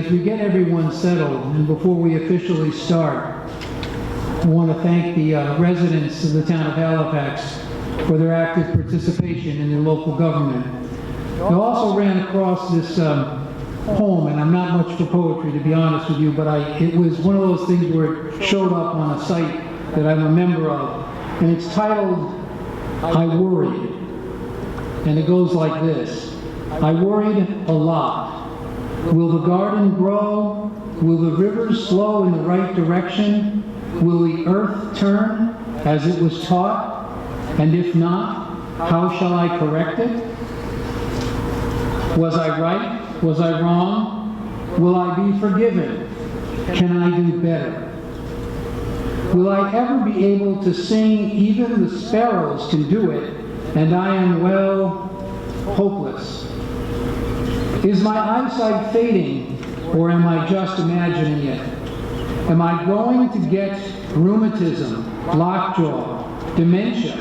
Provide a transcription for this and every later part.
as we get everyone settled, and before we officially start, I want to thank the residents of the town of Halifax for their active participation in their local government. I also ran across this poem, and I'm not much for poetry, to be honest with you, but it was one of those things where it showed up on a site that I'm a member of, and it's titled, I Worried, and it goes like this. I worried a lot. Will the garden grow? Will the rivers flow in the right direction? Will the earth turn as it was taught? And if not, how shall I correct it? Was I right? Was I wrong? Will I be forgiven? Can I do better? Will I ever be able to sing even the sparrows can do it, and I am, well, hopeless? Is my eyesight fading, or am I just imagining it? Am I going to get rheumatism, lockjaw, dementia?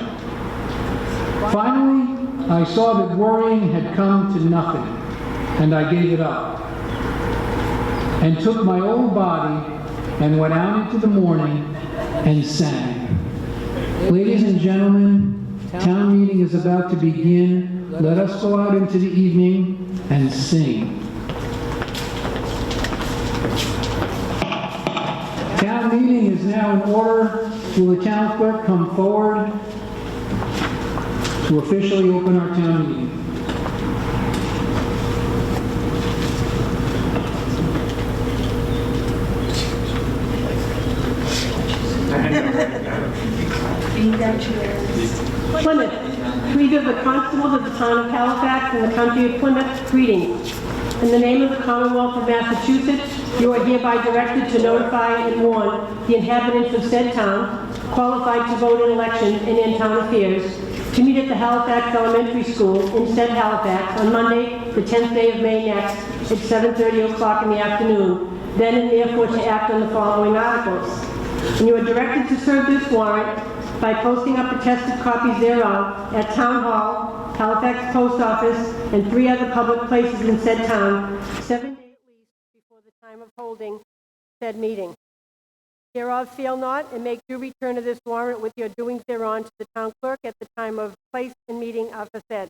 Finally, I saw that worrying had come to nothing, and I gave it up, and took my old body and went out into the morning and sang. Ladies and gentlemen, town meeting is about to begin. Let us go out into the evening and sing. Town meeting is now in order. Will the town clerk come forward to officially open our town meeting? Plymouth, we give the constables of the town of Halifax and the county of Plymouth greetings. In the name of the Commonwealth of Massachusetts, you are hereby directed to notify and warn the inhabitants of said town, qualified to vote in elections and in town affairs, to meet at the Halifax Elementary School in said Halifax on Monday, the 10th day of May next, at 7:30 o'clock in the afternoon, then and therefore to act on the following articles. And you are directed to serve this warrant by posting up attested copies thereof at Town Hall, Halifax Post Office, and 3 other public places in said town, 7 days at least before the time of holding said meeting. Hereof fail not, and make due return of this warrant with your doings thereon to the town clerk at the time of place and meeting aforesaid.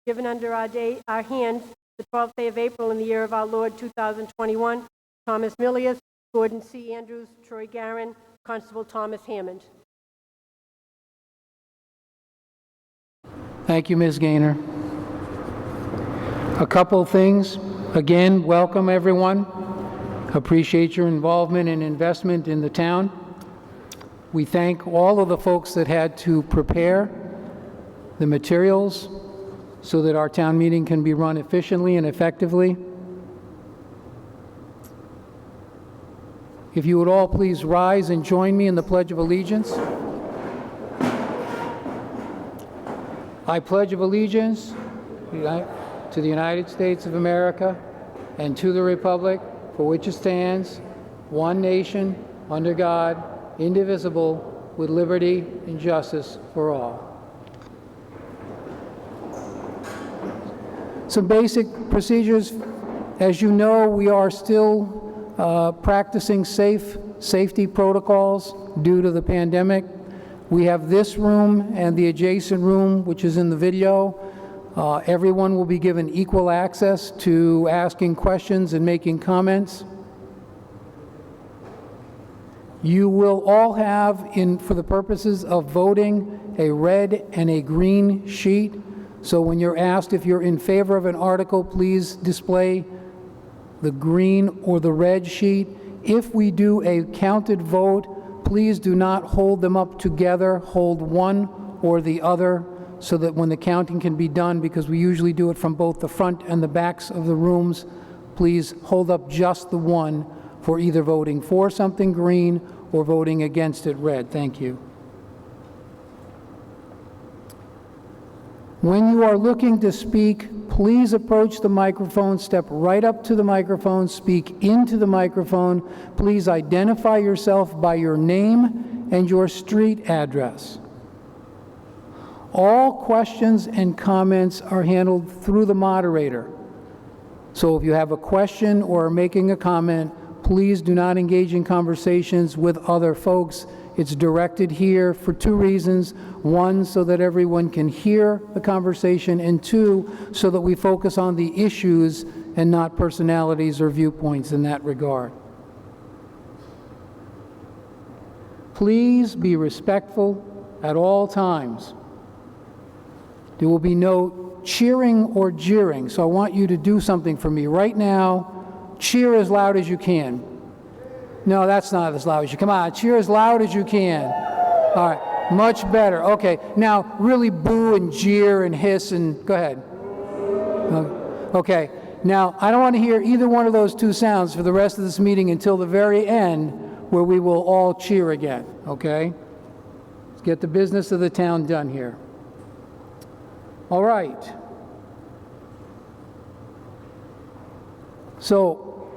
Given under our hand, the 12th day of April in the year of our Lord 2021, Thomas Millius, Gordon C. Andrews, Troy Garin, Constable Thomas Hammond. Thank you, Ms. Gaynor. A couple things. Again, welcome everyone. Appreciate your involvement and investment in the town. We thank all of the folks that had to prepare the materials so that our town meeting can be run efficiently and effectively. If you would all please rise and join me in the Pledge of Allegiance. I pledge of allegiance to the United States of America and to the republic for which it stands, one nation, under God, indivisible, with liberty and justice for all. Some basic procedures. As you know, we are still practicing safety protocols due to the pandemic. We have this room and the adjacent room, which is in the video. Everyone will be given equal access to asking questions and making comments. You will all have, for the purposes of voting, a red and a green sheet. So when you're asked if you're in favor of an article, please display the green or the red sheet. If we do a counted vote, please do not hold them up together. Hold one or the other so that when the counting can be done, because we usually do it from both the front and the backs of the rooms, please hold up just the one for either voting for something green or voting against it red. Thank you. When you are looking to speak, please approach the microphone, step right up to the microphone, speak into the microphone. Please identify yourself by your name and your street address. All questions and comments are handled through the moderator. So if you have a question or are making a comment, please do not engage in conversations with other folks. It's directed here for two reasons. One, so that everyone can hear the conversation, and two, so that we focus on the issues and not personalities or viewpoints in that regard. Please be respectful at all times. There will be no cheering or jeering, so I want you to do something for me. Right now, cheer as loud as you can. No, that's not as loud as you can. Come on, cheer as loud as you can. All right, much better. Okay, now really boo and jeer and hiss and go ahead. Okay, now I don't want to hear either one of those two sounds for the rest of this meeting until the very end, where we will all cheer again, okay? Let's get the business of the town done here. All right. So,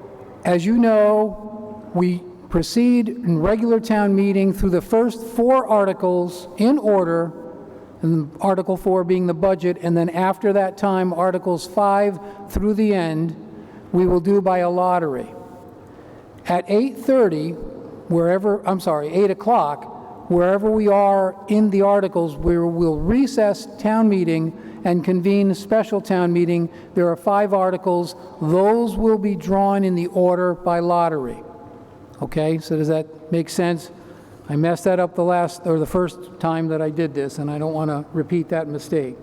as you know, we proceed in regular town meeting through the first 4 articles in order, and Article 4 being the budget, and then after that time, Articles 5 through the end, we will do by a lottery. At 8:30, 8 o'clock, wherever we are in the articles, we will recess town meeting and convene a special town meeting. There are 5 articles. Those will be drawn in the order by lottery. Okay, so does that make sense? I messed that up the first time that I did this, and I don't want to repeat that mistake.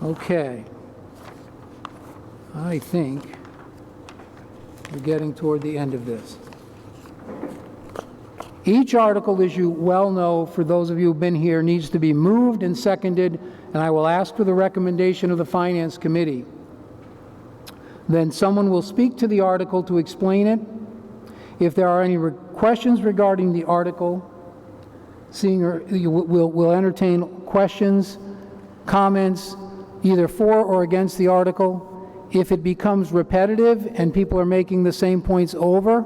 Okay. I think we're getting toward the end of this. Each article, as you well know, for those of you who've been here, needs to be moved and seconded, and I will ask for the recommendation of the Finance Committee. Then someone will speak to the article to explain it. If there are any questions regarding the article, we'll entertain questions, comments, either for or against the article. If it becomes repetitive and people are making the same points over,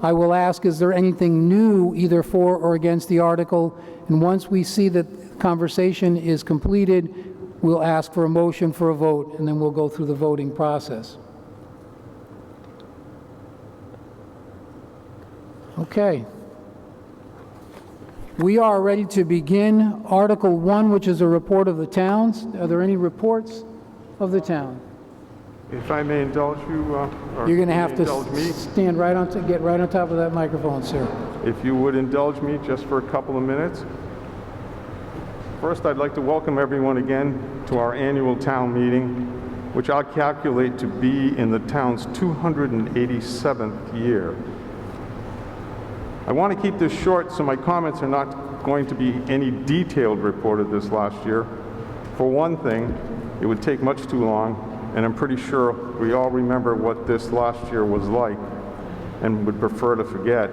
I will ask, is there anything new either for or against the article? And once we see that the conversation is completed, we'll ask for a motion for a vote, and then we'll go through the voting process. Okay. We are ready to begin Article 1, which is a report of the towns. Are there any reports of the town? If I may indulge you, You're going to have to indulge me. stand right on, get right on top of that microphone, sir. If you would indulge me just for a couple of minutes. First, I'd like to welcome everyone again to our annual town meeting, which I'll calculate to be in the town's 287th year. I want to keep this short, so my comments are not going to be any detailed report of this last year. For one thing, it would take much too long, and I'm pretty sure we all remember what this last year was like and would prefer to forget.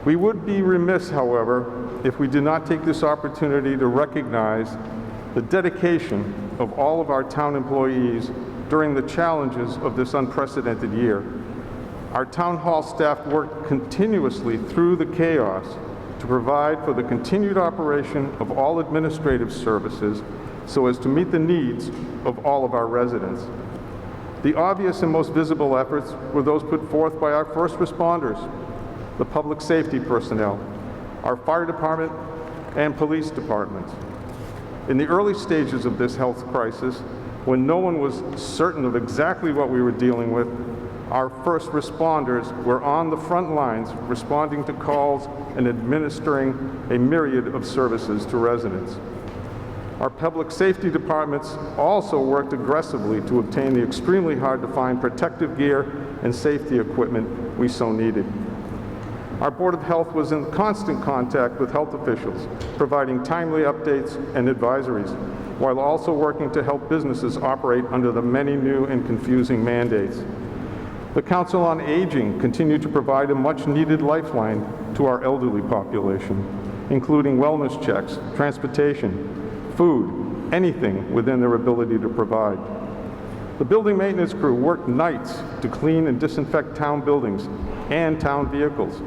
We would be remiss, however, if we did not take this opportunity to recognize the dedication of all of our town employees during the challenges of this unprecedented year. Our town hall staff worked continuously through the chaos to provide for the continued operation of all administrative services so as to meet the needs of all of our residents. The obvious and most visible efforts were those put forth by our first responders, the public safety personnel, our fire department, and police departments. In the early stages of this health crisis, when no one was certain of exactly what we were dealing with, our first responders were on the front lines responding to calls and administering a myriad of services to residents. Our public safety departments also worked aggressively to obtain the extremely hard to find protective gear and safety equipment we so needed. Our Board of Health was in constant contact with health officials, providing timely updates and advisories, while also working to help businesses operate under the many new and confusing mandates. The Council on Aging continued to provide a much-needed lifeline to our elderly population, including wellness checks, transportation, food, anything within their ability to provide. The building maintenance crew worked nights to clean and disinfect town buildings and town vehicles,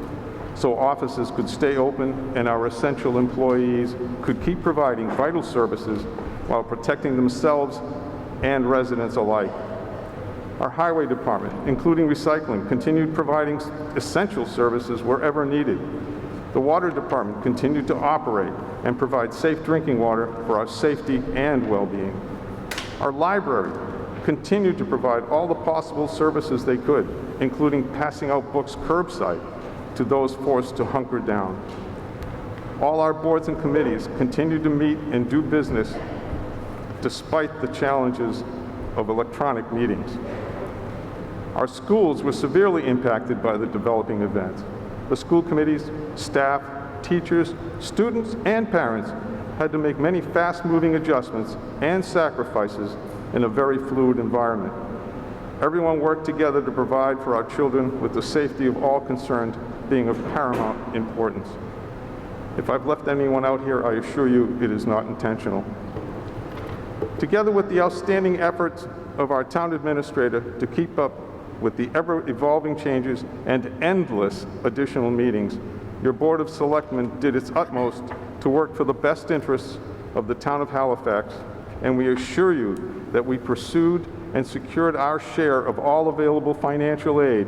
so offices could stay open and our essential employees could keep providing vital services while protecting themselves and residents alike. Our highway department, including recycling, continued providing essential services wherever needed. The water department continued to operate and provide safe drinking water for our safety and well-being. Our library continued to provide all the possible services they could, including passing out books curbside to those forced to hunker down. All our boards and committees continued to meet and do business despite the challenges of electronic meetings. Our schools were severely impacted by the developing events. The school committees, staff, teachers, students, and parents had to make many fast-moving adjustments and sacrifices in a very fluid environment. Everyone worked together to provide for our children, with the safety of all concerned being of paramount importance. If I've left anyone out here, I assure you it is not intentional. Together with the outstanding efforts of our town administrator to keep up with the ever-evolving changes and endless additional meetings, your Board of Selectmen did its utmost to work for the best interests of the town of Halifax, and we assure you that we pursued and secured our share of all available financial aid,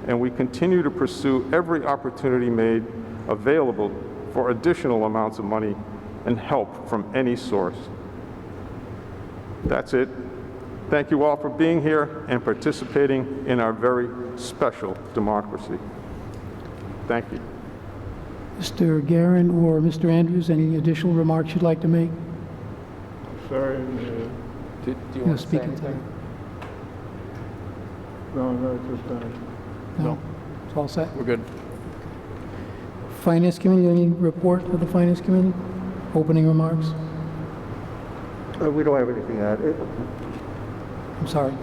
and we continue to pursue every opportunity made available for additional amounts of money and help from any source. That's it. Thank you all for being here and participating in our very special democracy. Thank you. Mr. Guerin or Mr. Andrews, any additional remarks you'd like to make? Sorry. Do you want to speak say into anything? No, just No? It's all set? We're good. Finance Committee, any report of the Finance Committee? Opening remarks? We don't have anything to add. I'm sorry.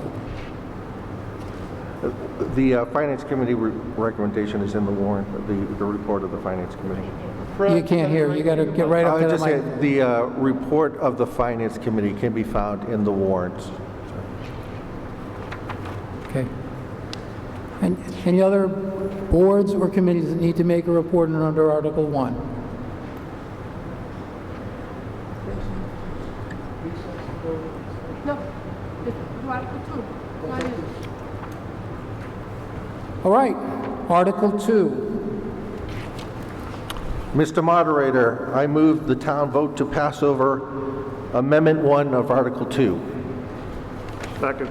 The Finance Committee recommendation is in the warrant, the report of the Finance Committee. You can't hear. You got to get right up to the Just say mic. the report of the Finance Committee can be found in the warrants. Okay. And any other boards or committees that need to make a report under Article 1? No, it's Article 2. All right. Article 2. Mr. Moderator, I move the town vote to pass over Amendment 1 of Article 2. Second.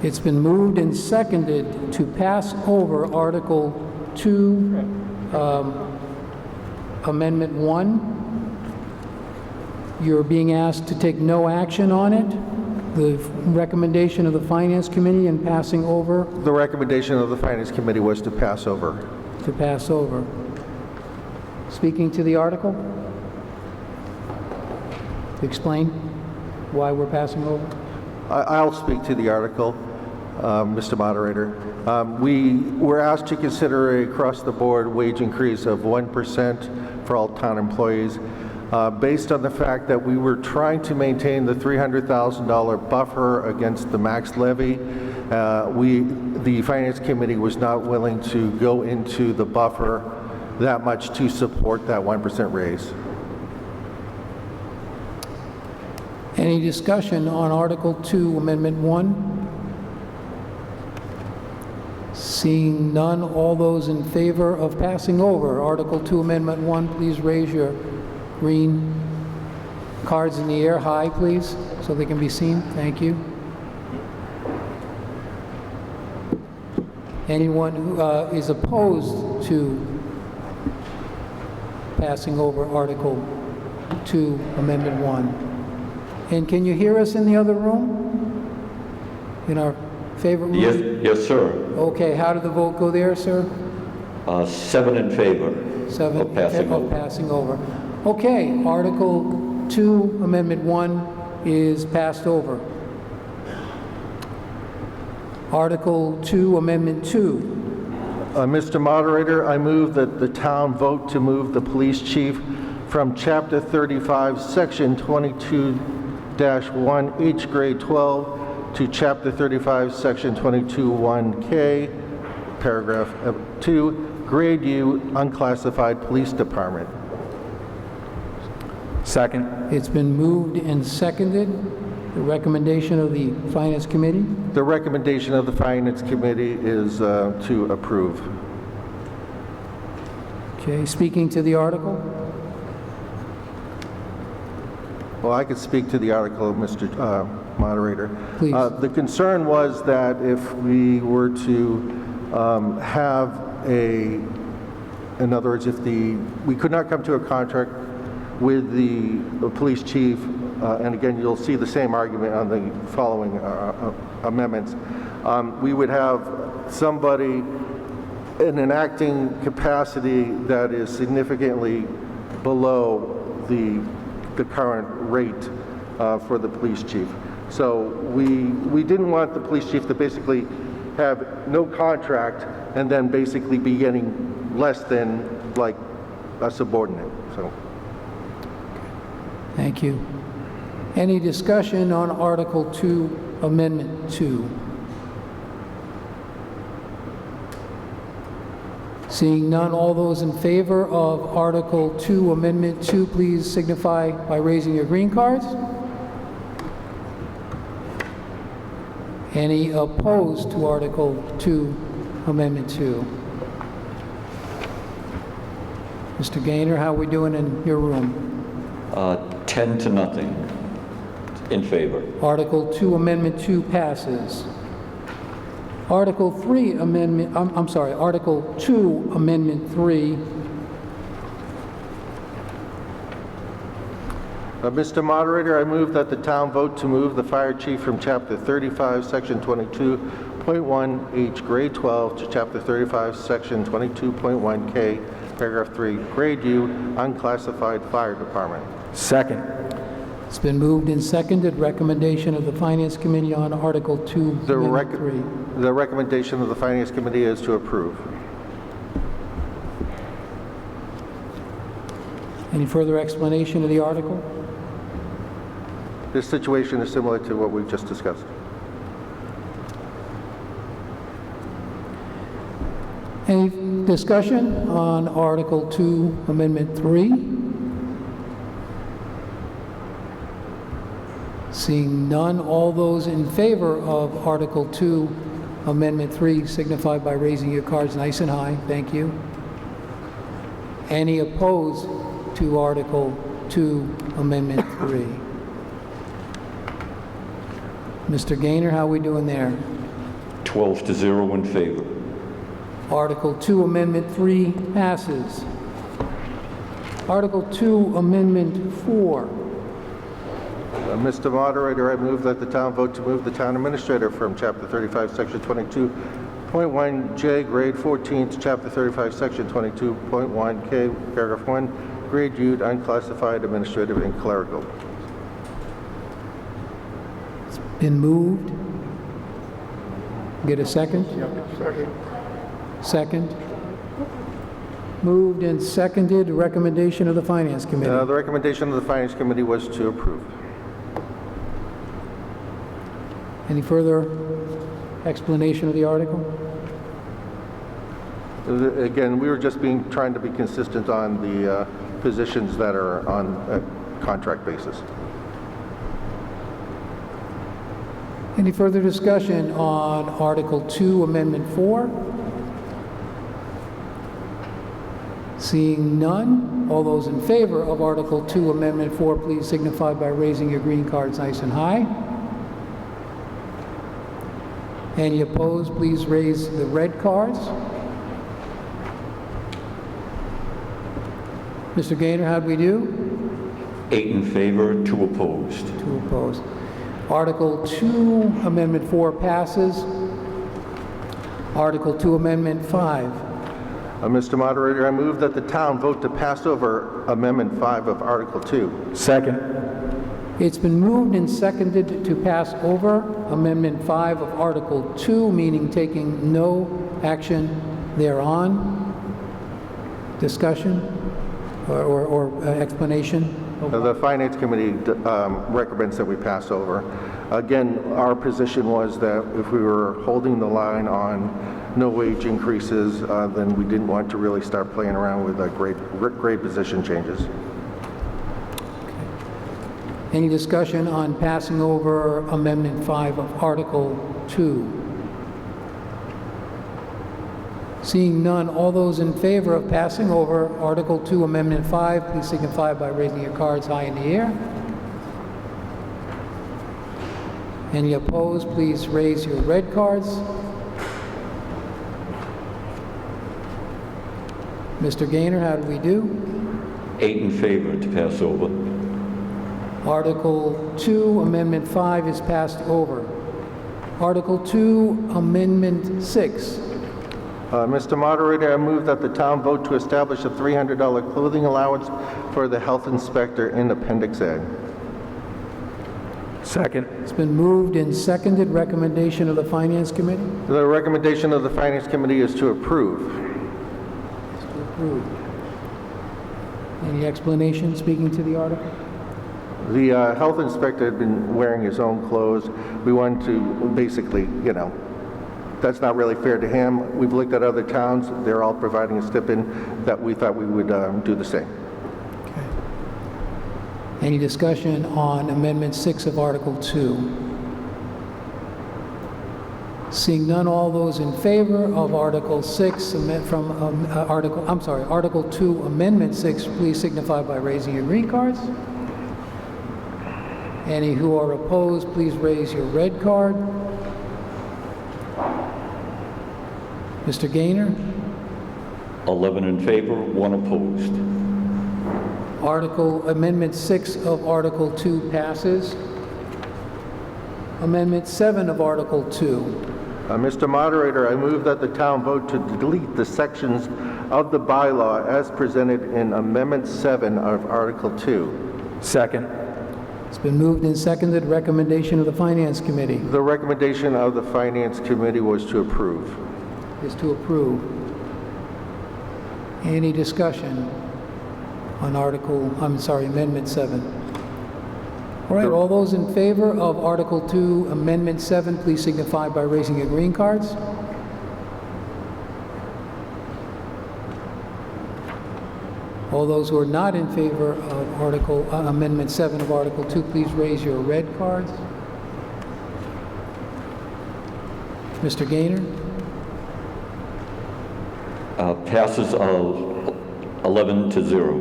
It's been moved and seconded to pass over Article 2, Amendment 1. You're being asked to take no action on it. The recommendation of the Finance Committee in passing over, The recommendation of the Finance Committee was to pass over. to pass over. Speaking to the article? Explain why we're passing over? I'll speak to the article, Mr. Moderator. We were asked to consider a across-the-board wage increase of 1% for all town employees, based on the fact that we were trying to maintain the $300,000 buffer against the max levy. The Finance Committee was not willing to go into the buffer that much to support that 1% raise. Any discussion on Article 2, Amendment 1? Seeing none, all those in favor of passing over Article 2, Amendment 1, please raise your green cards in the air high, please, so they can be seen. Thank you. Anyone who is opposed to passing over Article 2, Amendment 1? And can you hear us in the other room? In our favorite room? Yes, sir. Okay, how did the vote go there, sir? 7 in favor 7 of passing over. passing over. Okay, Article 2, Amendment 1 is passed over. Article 2, Amendment 2. Mr. Moderator, I move that the town vote to move the police chief from Chapter 35, Section 22-1, H grade 12, to Chapter 35, Section 22-1K, Paragraph 2, Grade U, Unclassified Police Department. Second. It's been moved and seconded The recommendation of the Finance Committee? The recommendation of the Finance Committee is to approve. Okay, speaking to the article? Well, I could speak to the article, Mr. Moderator. Please. The concern was that if we were to have in other words, if we could not come to a contract with the police chief, and again, you'll see the same argument on the following amendments, we would have somebody in an acting capacity that is significantly below the current rate for the police chief. So we didn't want the police chief to basically have no contract and then basically be getting less than like a subordinate. So. Thank you. Any discussion on Article 2, Amendment 2? Seeing none, all those in favor of Article 2, Amendment 2, please signify by raising your green cards. Any opposed to Article 2, Amendment 2? Mr. Gaynor, how are we doing in your room? 10 to nothing in favor. Article 2, Amendment 2 passes. Article 3, Amendment, I'm sorry, Article 2, Amendment 3. Mr. Moderator, I move that the town vote to move the fire chief from Chapter 35, Section 22.1H, Grade 12, to Chapter 35, Section 22.1K, Paragraph 3, Grade U, Unclassified Fire Department. Second. It's been moved and seconded. Recommendation of the Finance Committee on Article 2, Amendment 3. The recommendation of the Finance Committee is to approve. Any further explanation of the article? This situation is similar to what we've just discussed. Any discussion on Article 2, Amendment 3? Seeing none, all those in favor of Article 2, Amendment 3 signify by raising your cards nice and high. Thank you. Any opposed to Article 2, Amendment 3? Mr. Gaynor, how are we doing there? 12 to 0 in favor. Article 2, Amendment 3 passes. Article 2, Amendment 4. Mr. Moderator, I move that the town vote to move the town administrator from Chapter 35, Section 22.1J, Grade 14, to Chapter 35, Section 22.1K, Paragraph 1, Grade U, Unclassified, Administrative, and Clerical. Been moved. Get a second? Second. Second. Moved and seconded. Recommendation of the Finance Committee. The recommendation of the Finance Committee was to approve. Any further explanation of the article? Again, we were just trying to be consistent on the positions that are on a contract basis. Any further discussion on Article 2, Amendment 4? Seeing none, all those in favor of Article 2, Amendment 4, please signify by raising your green cards nice and high. Any opposed, please raise the red cards. Mr. Gaynor, how'd we do? 8 in favor, 2 opposed. 2 opposed. Article 2, Amendment 4 passes. Article 2, Amendment 5. Mr. Moderator, I move that the town vote to pass over Amendment 5 of Article 2. Second. It's been moved and seconded to pass over Amendment 5 of Article 2, meaning taking no action thereon. Discussion or explanation? The Finance Committee recommends that we pass over. Again, our position was that if we were holding the line on no wage increases, then we didn't want to really start playing around with grade position changes. Any discussion on passing over Amendment 5 of Article 2? Seeing none, all those in favor of passing over Article 2, Amendment 5, please signify by raising your cards high in the air. Any opposed, please raise your red cards. Mr. Gaynor, how do we do? 8 in favor to pass over. Article 2, Amendment 5 is passed over. Article 2, Amendment 6. Mr. Moderator, I move that the town vote to establish a $300 clothing allowance for the health inspector in Appendix A. Second. It's been moved and seconded. Recommendation of the Finance Committee? The recommendation of the Finance Committee is to approve. It's to approve. Any explanation speaking to the article? The health inspector had been wearing his own clothes. We wanted to basically, that's not really fair to him. We've looked at other towns. They're all providing a stipend that we thought we would do the same. Okay. Any discussion on Amendment 6 of Article 2? Seeing none, all those in favor of Article 6 Article 2, Amendment 6, please signify by raising your green cards. Any who are opposed, please raise your red card. Mr. Gaynor? 11 in favor, 1 opposed. Amendment 6 of Article 2 passes. Amendment 7 of Article 2. Mr. Moderator, I move that the town vote to delete the sections of the bylaw as presented in Amendment 7 of Article 2. Second. It's been moved and seconded. Recommendation of the Finance Committee The recommendation of the Finance Committee was to approve. is to approve. Any discussion on Amendment 7? All right, all those in favor of Article 2, Amendment 7, please signify by raising your green cards. All those who are not in favor of Amendment 7 of Article 2, please raise your red cards. Mr. Gaynor? Passes 11 to 0.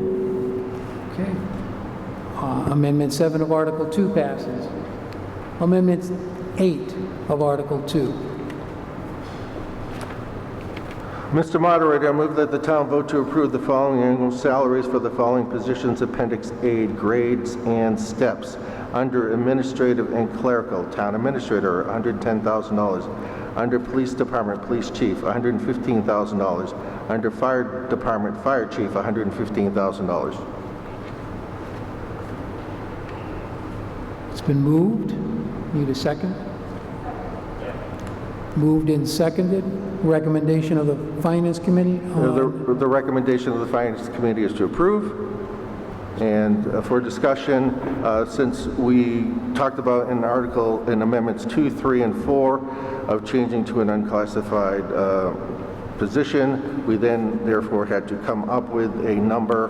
Okay. Amendment 7 of Article 2 passes. Amendment 8 of Article 2. Mr. Moderator, I move that the town vote to approve the following annual salaries for the following positions, Appendix A, grades and steps. Under Administrative and Clerical, Town Administrator, $110,000. Under Police Department, Police Chief, $115,000. Under Fire Department, Fire Chief, $115,000. It's been moved. Need a second? Moved and seconded. Recommendation of the Finance Committee? The recommendation of the Finance Committee is to approve. And for discussion, since we talked about in Amendments 2, 3, and 4 of changing to an unclassified position, we then therefore had to come up with a number,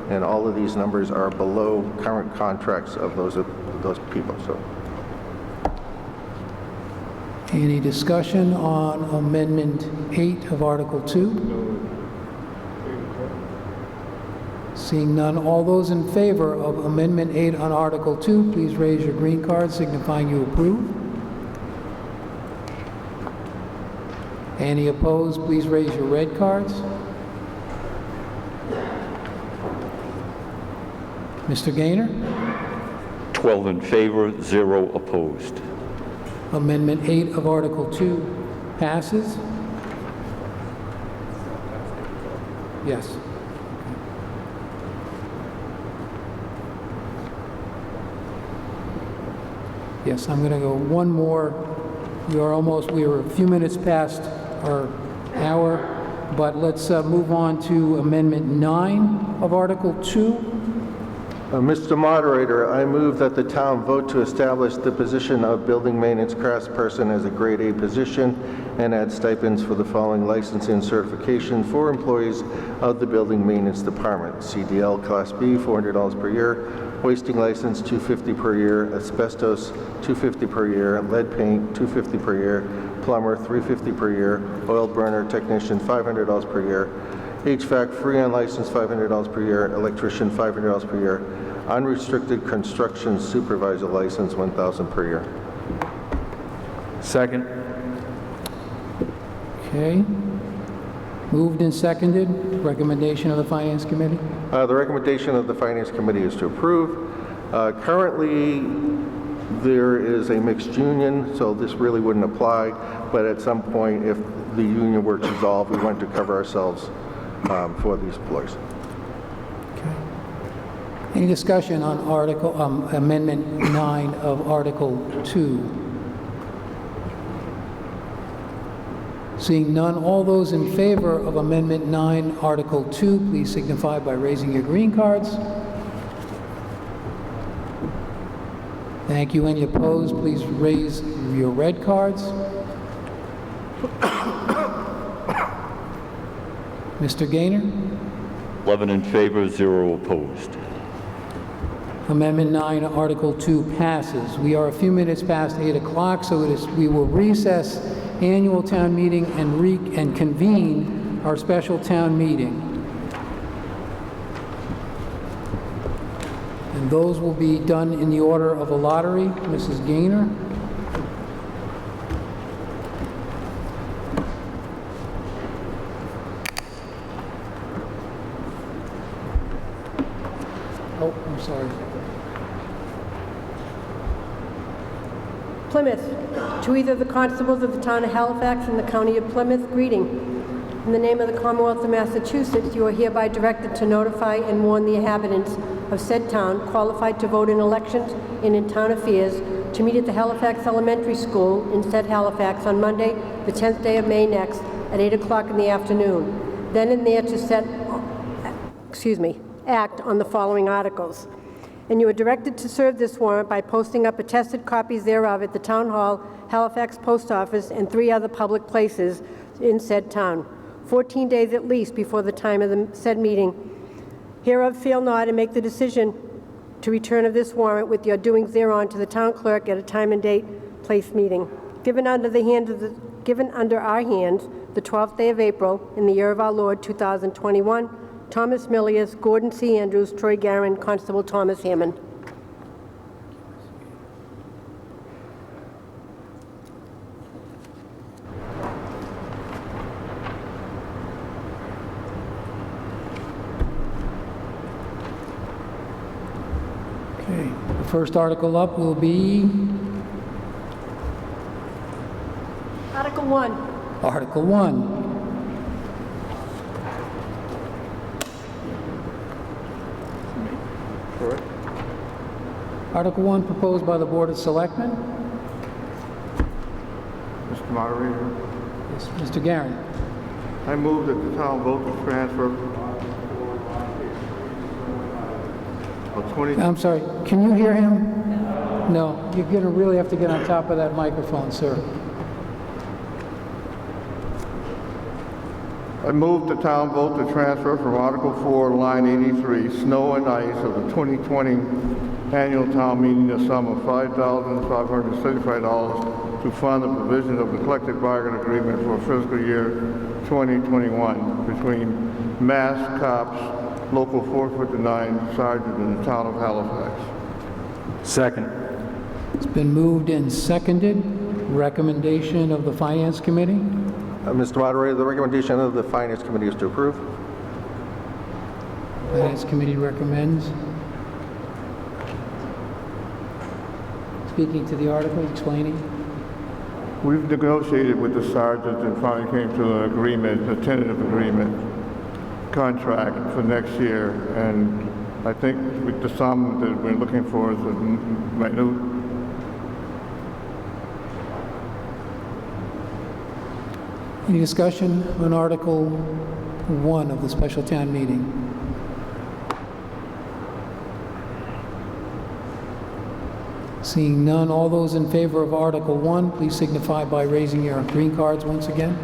and all of these numbers are below current contracts of those people. So, Any discussion on Amendment 8 of Article 2? Seeing none, all those in favor of Amendment 8 on Article 2, please raise your green card signifying you approve. Any opposed, please raise your red cards. Mr. Gaynor? 12 in favor, 0 opposed. Amendment 8 of Article 2 passes. Yes. Yes, I'm going to go one more. We were a few minutes past our hour, but let's move on to Amendment 9 of Article 2. Mr. Moderator, I move that the town vote to establish the position of Building Maintenance Craftsperson as a Grade A position and add stipends for the following licensing and certification for employees of the Building Maintenance Department. CDL Class B, $400 per year. wasting license $250 per year, asbestos $250 per year, lead paint $250 per year, plumber $350 per year, oil burner technician $500 per year, HVAC free on license $500 per year, electrician $500 per year, unrestricted construction supervisor license $1,000 per year. Second. Okay. Moved and seconded. Recommendation of the Finance Committee? The recommendation of the Finance Committee is to approve. Currently, there is a mixed union, so this really wouldn't apply, but at some point, if the union were to dissolve, we want to cover ourselves for these employees. Okay. Any discussion on Amendment 9 of Article 2? Seeing none, all those in favor of Amendment 9, Article 2, please signify by raising your green cards. Thank you. Any opposed, please raise your red cards. Mr. Gaynor? 11 in favor, 0 opposed. Amendment 9, Article 2 passes. We are a few minutes past 8 o'clock, so we will recess annual town meeting and convene our special town meeting. And those will be done in the order of a lottery. Mrs. Gaynor? Oh, I'm sorry. Plymouth, to either the constables of the town of Halifax and the county of Plymouth, greeting. In the name of the Commonwealth of Massachusetts, you are hereby directed to notify and warn the inhabitants of said town qualified to vote in elections and in town affairs to meet at the Halifax Elementary School in said Halifax on Monday, the 10th day of May next, at 8 o'clock in the afternoon. Then and there to act on the following articles. And you are directed to serve this warrant by posting up attested copies thereof at the Town Hall, Halifax Post Office, and 3 other public places in said town, 14 days at least before the time of the said meeting. Hereof fail not and make the decision to return of this warrant with your doings thereon to the town clerk at a time and date, place meeting. Given under our hands, the 12th day of April, in the year of our Lord, 2021, Thomas Millius, Gordon C. Andrews, Troy Garin, Constable Thomas Hammond. Okay, the first article up will be Article 1. Article 1. Correct. Article 1 proposed by the Board of Selectmen. Mr. Moderator, Yes, Mr. Garin. I move that the town vote to transfer of 20... I'm sorry, can you hear him? No, you're going to really have to get on top of that microphone, sir. I move the town vote to transfer from Article 4, line 83, snow and ice of the 2020 annual town meeting a sum of $5,575 to fund the provision of the collective bargaining agreement for fiscal year 2021 between Mass Cops Local 459 Sergeant in the town of Halifax. Second. It's been moved and seconded. Recommendation of the Finance Committee. Mr. Moderator, the recommendation of the Finance Committee is to approve. Finance Committee recommends. Speaking to the article, explaining. We've negotiated with the sergeant and finally came to an agreement, a tentative agreement, contract for next year, and I think with the sum that we're looking for is a minute. Any discussion on Article 1 of the special town meeting? Seeing none, all those in favor of Article 1, please signify by raising your green cards once again.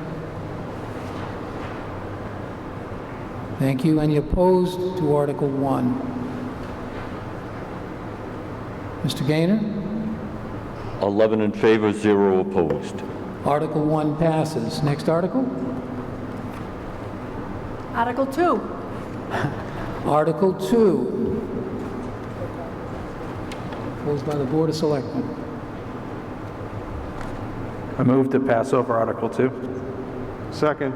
Thank you. Any opposed to Article 1? Mr. Gaynor? 11 in favor, 0 opposed. Article 1 passes. Next article? Article 2. Article 2. Proposed by the Board of Selectmen. I move to pass over Article 2. Second.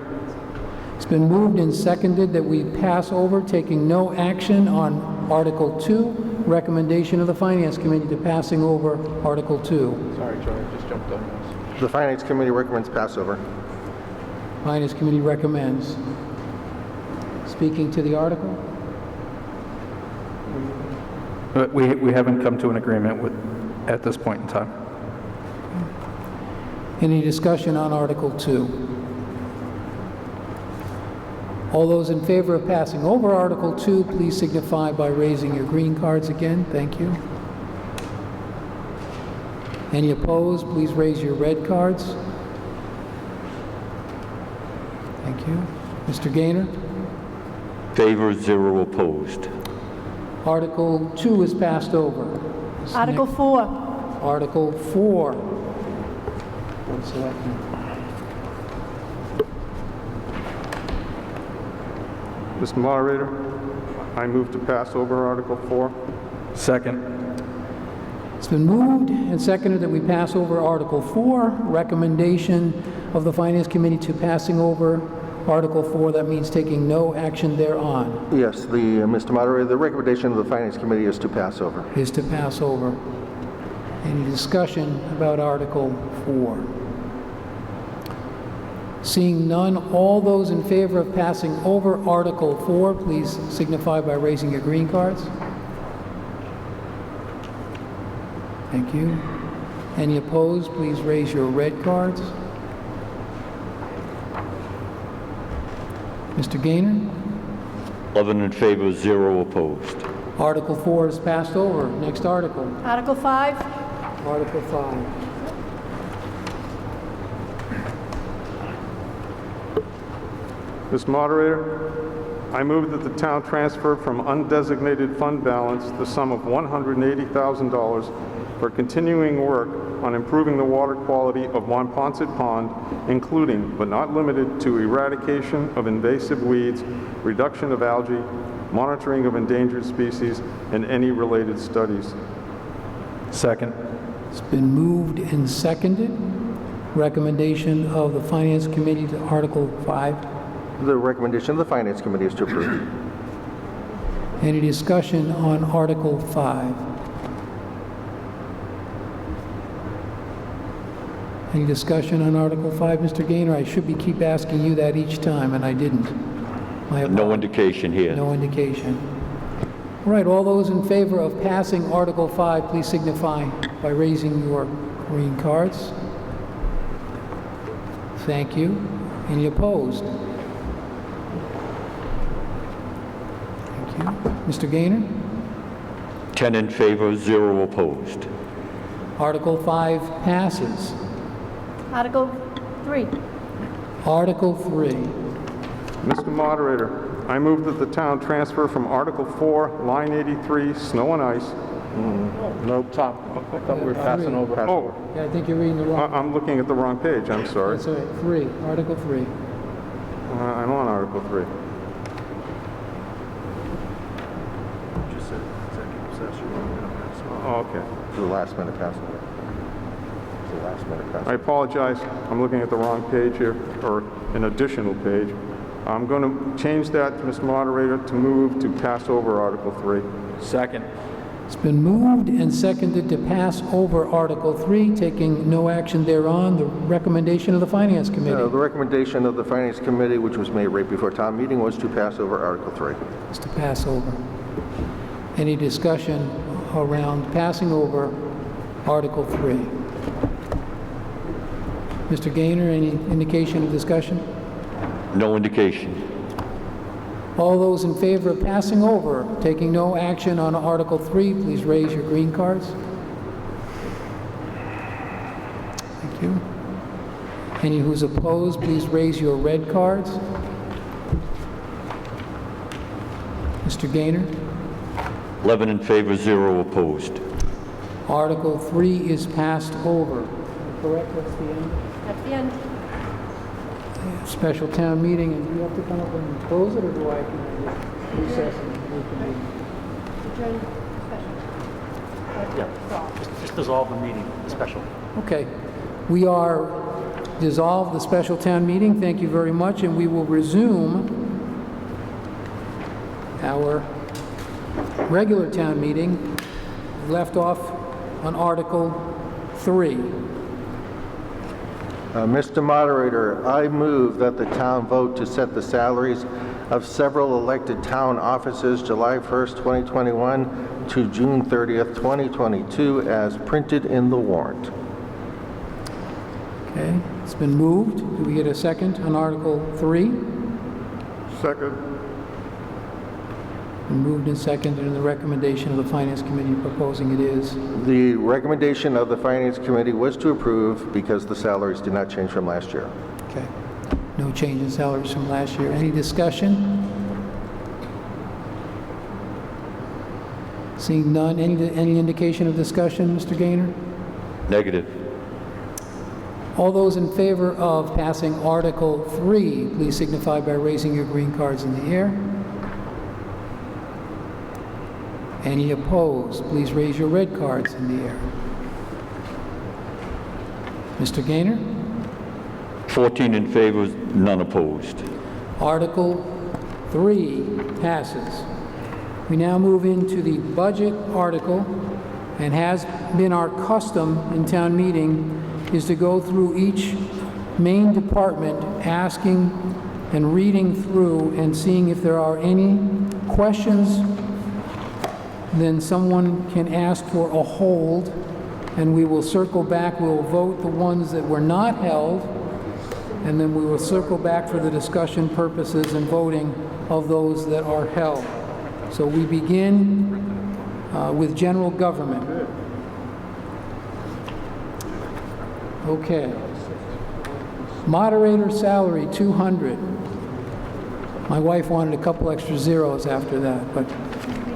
It's been moved and seconded that we pass over, taking no action on Article 2. Recommendation of the Finance Committee to passing over Article 2. Sorry, Joe, I just jumped on this. The Finance Committee recommends passover. Finance Committee recommends. Speaking to the article? But we haven't come to an agreement with, at this point in time. Any discussion on Article 2? All those in favor of passing over Article 2, please signify by raising your green cards again. Thank you. Any opposed, please raise your red cards. Thank you. Mr. Gaynor? Favor, 0 opposed. Article 2 is passed over. Article 4. Article 4. Board of Selectmen. Mr. Moderator, I move to pass over Article 4. Second. It's been moved and seconded that we pass over Article 4. Recommendation of the Finance Committee to passing over Article 4. That means taking no action thereon. Yes, Mr. Moderator, the recommendation of the Finance Committee is to pass over. Is to pass over. Any discussion about Article 4? Seeing none, all those in favor of passing over Article 4, please signify by raising your green cards. Thank you. Any opposed, please raise your red cards. Mr. Gaynor? 11 in favor, 0 opposed. Article 4 is passed over. Next article. Article 5. Article 5. Mr. Moderator, I move that the town transfer from undesignated fund balance the sum of $180,000 for continuing work on improving the water quality of Monpont Pond, including but not limited to eradication of invasive weeds, reduction of algae, monitoring of endangered species, and any related studies. Second. It's been moved and seconded. Recommendation of the Finance Committee to Article 5. The recommendation of the Finance Committee is to approve. Any discussion on Article 5? Any discussion on Article 5, Mr. Gaynor? I should keep asking you that each time, and I didn't. My No indication here. No indication. All right, all those in favor of passing Article 5, please signify by raising your green cards. Thank you. Any opposed? Thank you. Mr. Gaynor? 10 in favor, 0 opposed. Article 5 passes. Article 3. Article 3. Mr. Moderator, I move that the town transfer from Article 4, line 83, snow and ice. No, Tom, I thought we were passing over. Oh, Yeah, I think you're reading the wrong. I'm looking at the wrong page, I'm sorry. That's all right, 3, Article 3. I'm on Article 3. Just said executive session. Oh, okay. The last minute passover. The last minute I passover. apologize, I'm looking at the wrong page here, or an additional page. I'm going to change that, Mr. Moderator, to move to pass over Article 3. Second. It's been moved and seconded to pass over Article 3, taking no action thereon. The recommendation of the Finance Committee The recommendation of the Finance Committee, which was made right before town meeting, was to pass over Article 3. is to pass over. Any discussion around passing over Article 3? Mr. Gaynor, any indication of discussion? No indication. All those in favor of passing over, taking no action on Article 3, please raise your green cards. Thank you. Any who's opposed, please raise your red cards. Mr. Gaynor? 11 in favor, 0 opposed. Article 3 is passed over. Correct, that's the end? That's the end. Special town meeting, and do you have to come up and close it, or do I can I just recess and reconvene? Adjourn special. Yeah, just dissolve the meeting, the special. Okay. We are dissolved the special town meeting. Thank you very much, and we will resume our regular town meeting. We left off on Article 3. Mr. Moderator, I move that the town vote to set the salaries of several elected town officers July 1st, 2021 to June 30th, 2022 as printed in the warrant. Okay, it's been moved. Do we get a second on Article 3? Second. Been moved and seconded, and the recommendation of the Finance Committee proposing it is. The recommendation of the Finance Committee was to approve because the salaries did not change from last year. Okay. No change in salaries from last year. Any discussion? Seeing none, any indication of discussion, Mr. Gaynor? Negative. All those in favor of passing Article 3, please signify by raising your green cards in the air. Any opposed, please raise your red cards in the air. Mr. Gaynor? 14 in favor, none opposed. Article 3 passes. We now move into the budget article, and has been our custom in town meeting is to go through each main department, asking and reading through and seeing if there are any questions. Then someone can ask for a hold, and we will circle back. We'll vote the ones that were not held, and then we will circle back for the discussion purposes and voting of those that are held. So we begin with general government. Okay. Moderator salary, 200. My wife wanted a couple extra zeros after that, but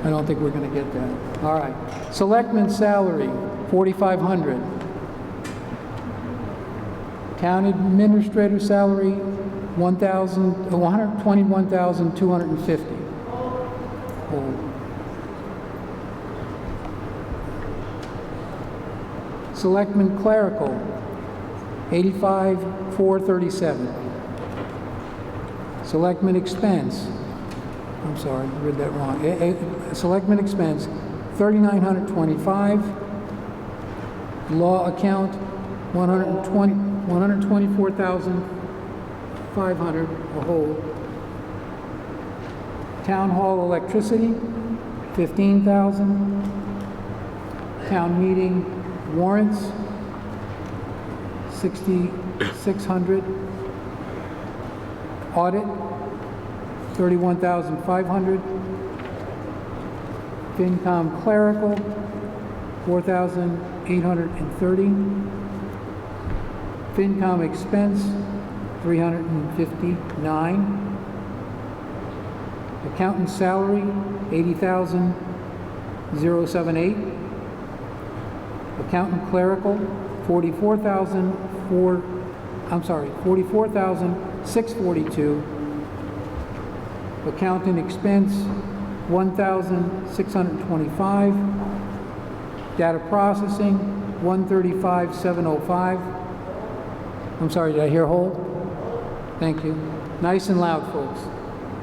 I don't think we're going to get that. All right. Selectman salary, 4,500. Town administrator salary, 121,250. Hold. Selectman clerical, 85,437. Selectman expense, I'm sorry, I read that wrong. Selectman expense, 3,925. Law account, 124,500, a hold. Town hall electricity, 15,000. Town meeting warrants, 6,600. Audit, 31,500. FinCom clerical, 4,830. FinCom expense, 359. Accountant salary, 80,078. Accountant clerical, 44,642. Accountant expense, 1,625. Data processing, 135,705. I'm sorry, did I hear hold? Thank you. Nice and loud, folks.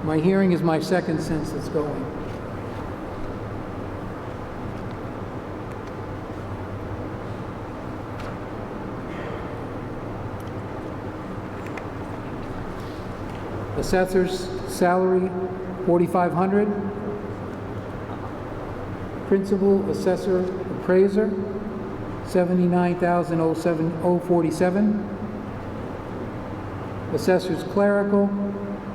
My hearing is my second sense that's going. Assessor's salary, 4,500. Principal assessor appraiser, 79,047. Assessor's clerical,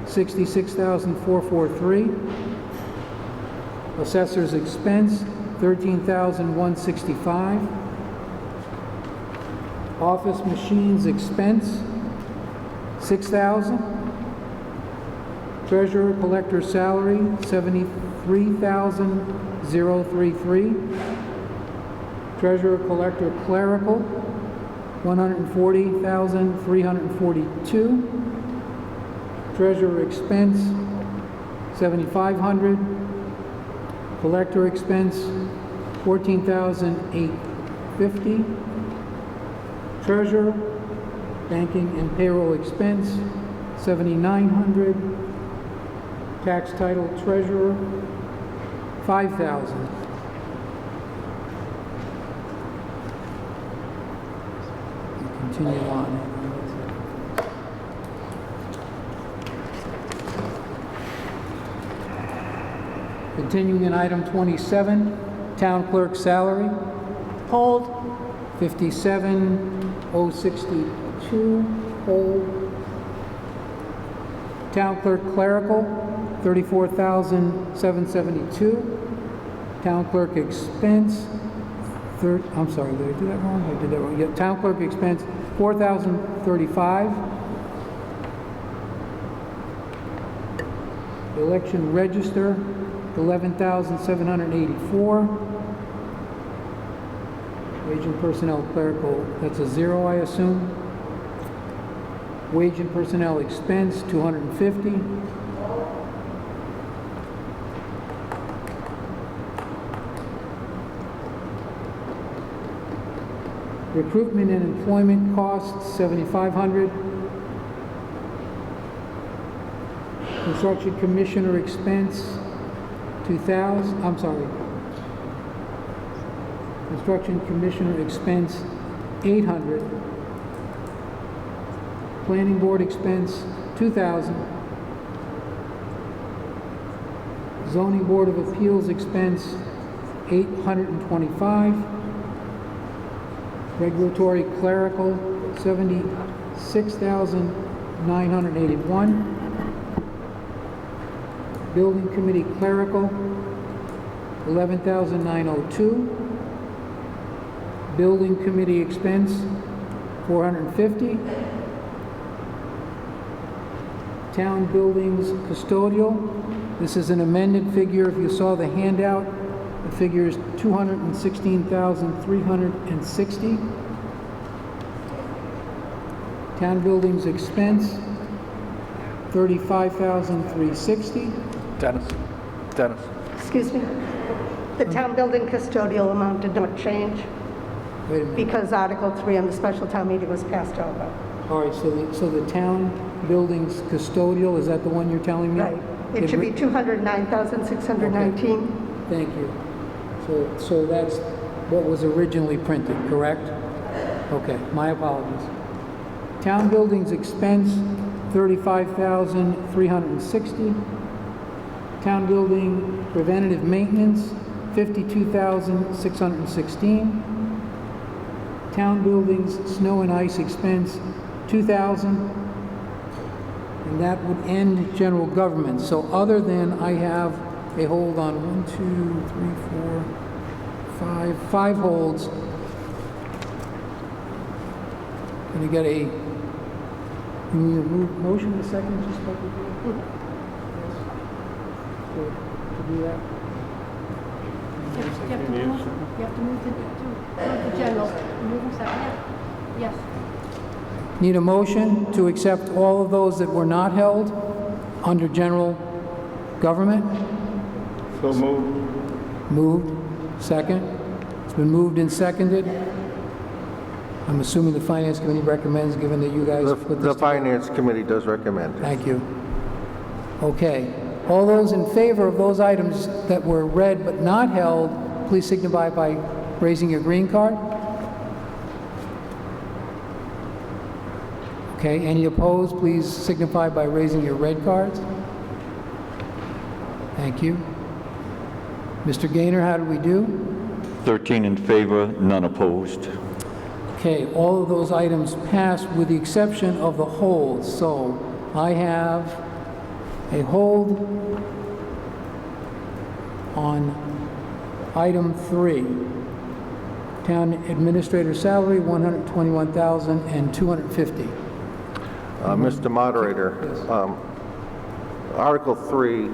66,443. Assessor's expense, 13,165. Office machines expense, 6,000. Treasurer collector salary, 73,033. Treasurer Collector Clerical, $140,342. Treasurer Expense, $7,500. Collector Expense, $14,850. Treasurer, Banking and Payroll Expense, $7,900. Tax Title Treasurer, $5,000. Continue on. Continuing in item 27, Town Clerk Salary, Hold. 57,062, hold. Town Clerk Clerical, 34,772. Town Clerk Expense, I'm sorry, did I do that wrong? I did that wrong. Yeah, Town Clerk Expense, 4,035. Election Register, 11,784. Wage and Personnel Clerical, that's a zero, I assume. Wage and Personnel Expense, 250. Recruitment and Employment Costs, 7,500. Construction Commissioner Expense, 2,000, I'm sorry. Construction Commissioner Expense, 800. Planning Board Expense, 2,000. Zoning Board of Appeals Expense, 825. Regulatory Clerical, 76,981. Building Committee Clerical, 11,902. Building Committee Expense, 450. Town Buildings Custodial, this is an amended figure. If you saw the handout, the figure is $216,360. Town Buildings Expense, $35,360. Dennis. Excuse me. The town building custodial amount did not change Wait a minute. because Article 3 on the special town meeting was passed over. All right, so the Town Buildings Custodial, is that the one you're telling me? Right. It should be 209,619. Thank you. So that's what was originally printed, correct? Okay, my apologies. Town Buildings Expense, $35,360. Town Building Preventative Maintenance, $52,616. Town Buildings Snow and Ice Expense, $2,000. And that would end general government. So other than I have a hold on 1, 2, 3, 4, 5 holds. Can I get a, can we move motion in a second, just like we did? Yes. To do that? You have to move the general. Move them separate. Yes. Need a motion to accept all of those that were not held under general government? So moved. Moved. Second. It's been moved and seconded. I'm assuming the Finance Committee recommends, given that you guys put this The together. Finance Committee does recommend. Thank you. Okay. All those in favor of those items that were read but not held, please signify by raising your green card. Okay. Any opposed, please signify by raising your red cards. Thank you. Mr. Gaynor, how did we do? 13 in favor, none opposed. Okay, all of those items passed with the exception of the holds. So I have a hold on item 3. Town administrator salary, $121,250. Mr. Moderator, Yes. Article 3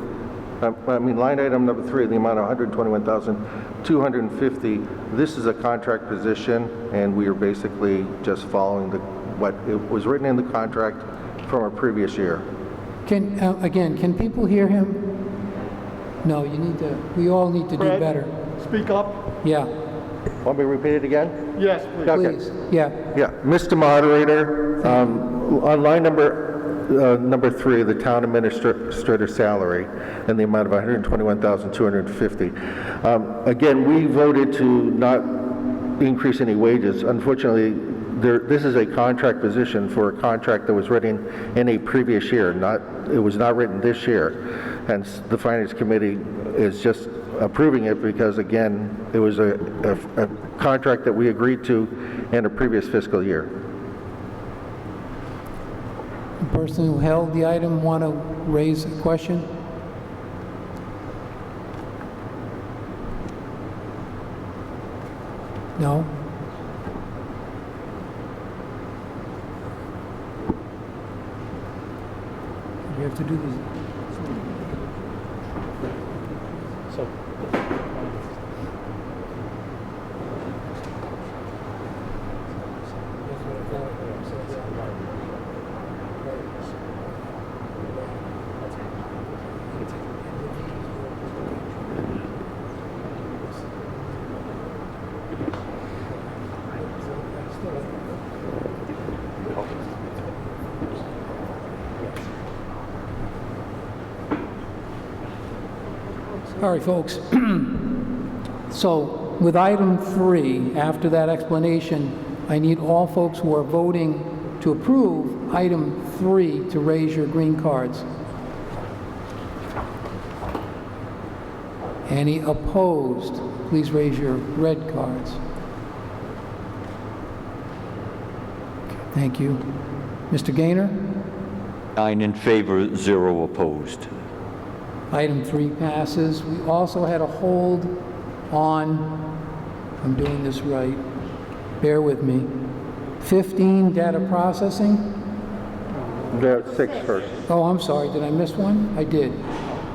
line item number 3, the amount of $121,250. This is a contract position, and we are basically just following what it was written in the contract from a previous year. Again, can people hear him? No, we all need to do Fred? better. Speak up. Yeah, Want me to repeat it again? Yes, please. Okay. please, yeah. Yeah, Mr. Moderator, on line number 3, the town administrator salary, and the amount of $121,250. Again, we voted to not increase any wages. Unfortunately, this is a contract position for a contract that was written in a previous year. It was not written this year. Hence, the Finance Committee is just approving it because, again, it was a contract that we agreed to in a previous fiscal year. The person who held the item want to raise a question? No? We have to do this. So, All right, folks. So with item 3, after that explanation, I need all folks who are voting to approve item 3 to raise your green cards. Any opposed, please raise your red cards. Thank you. Mr. Gaynor? 9 in favor, 0 opposed. Item 3 passes. We also had a hold on, I'm doing this right, bear with me, 15 data processing. The 6 first. Oh, I'm sorry, did I miss one? I did.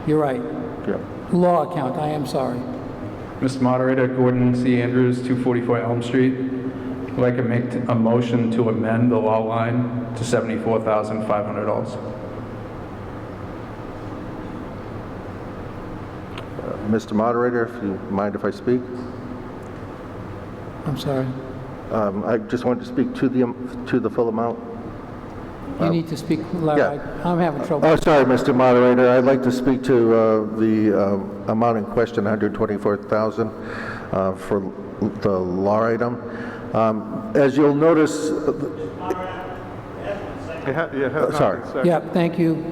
You're right. Yeah. Law account, I am sorry. Mr. Moderator, Gordon C. Andrews, 244 Elm Street. I'd like to make a motion to amend the law line to $74,500. Mr. Moderator, if you mind if I speak? I'm sorry. I just wanted to speak to the full amount. You need to speak loud. yeah. I'm having trouble. Oh, sorry, Mr. Moderator. I'd like to speak to the amount in question, $124,000 for the law item. As you'll notice, sorry. Yeah, thank you.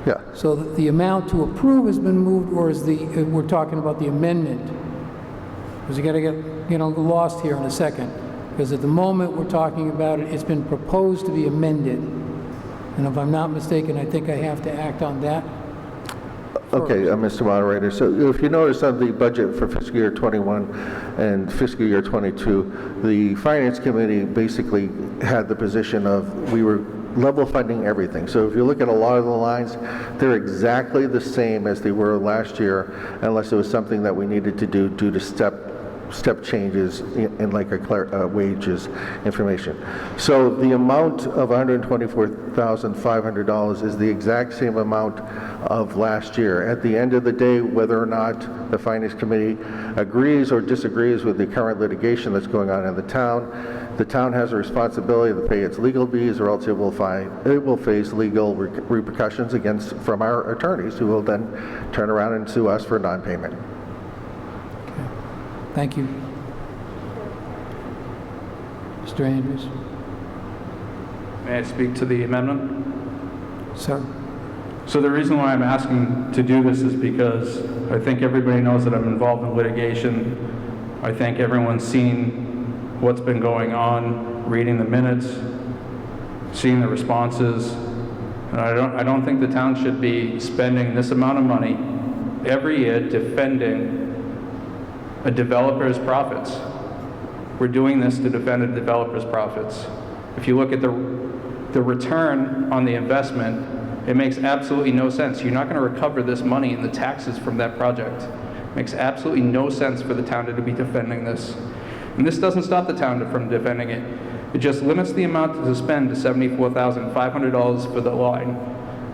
Yeah. So the amount to approve has been moved, or is we're talking about the amendment? Because you got to get lost here in a second. Because at the moment we're talking about it, it's been proposed to be amended. And if I'm not mistaken, I think I have to act on that. Okay, Mr. Moderator. So if you notice on the budget for fiscal year 21 and fiscal year 22, the Finance Committee basically had the position of we were level funding everything. So if you look at a lot of the lines, they're exactly the same as they were last year, unless it was something that we needed to do due to step changes in like a wages information. So the amount of $124,500 is the exact same amount of last year. At the end of the day, whether or not the Finance Committee agrees or disagrees with the current litigation that's going on in the town has a responsibility to pay its legal fees, or else it will face legal repercussions from our attorneys, who will then turn around and sue us for non-payment. Thank you. Mr. Andrews? May I speak to the amendment? Sir? So the reason why I'm asking to do this is because I think everybody knows that I'm involved in litigation. I think everyone's seen what's been going on, reading the minutes, seeing the responses. And I don't think the town should be spending this amount of money every year defending a developer's profits. We're doing this to defend a developer's profits. If you look at the return on the investment, It makes absolutely no sense. You're not going to recover this money in the taxes from that project. It makes absolutely no sense for the town to be defending this. And this doesn't stop the town from defending it. It just limits the amount to spend to $74,500 for the line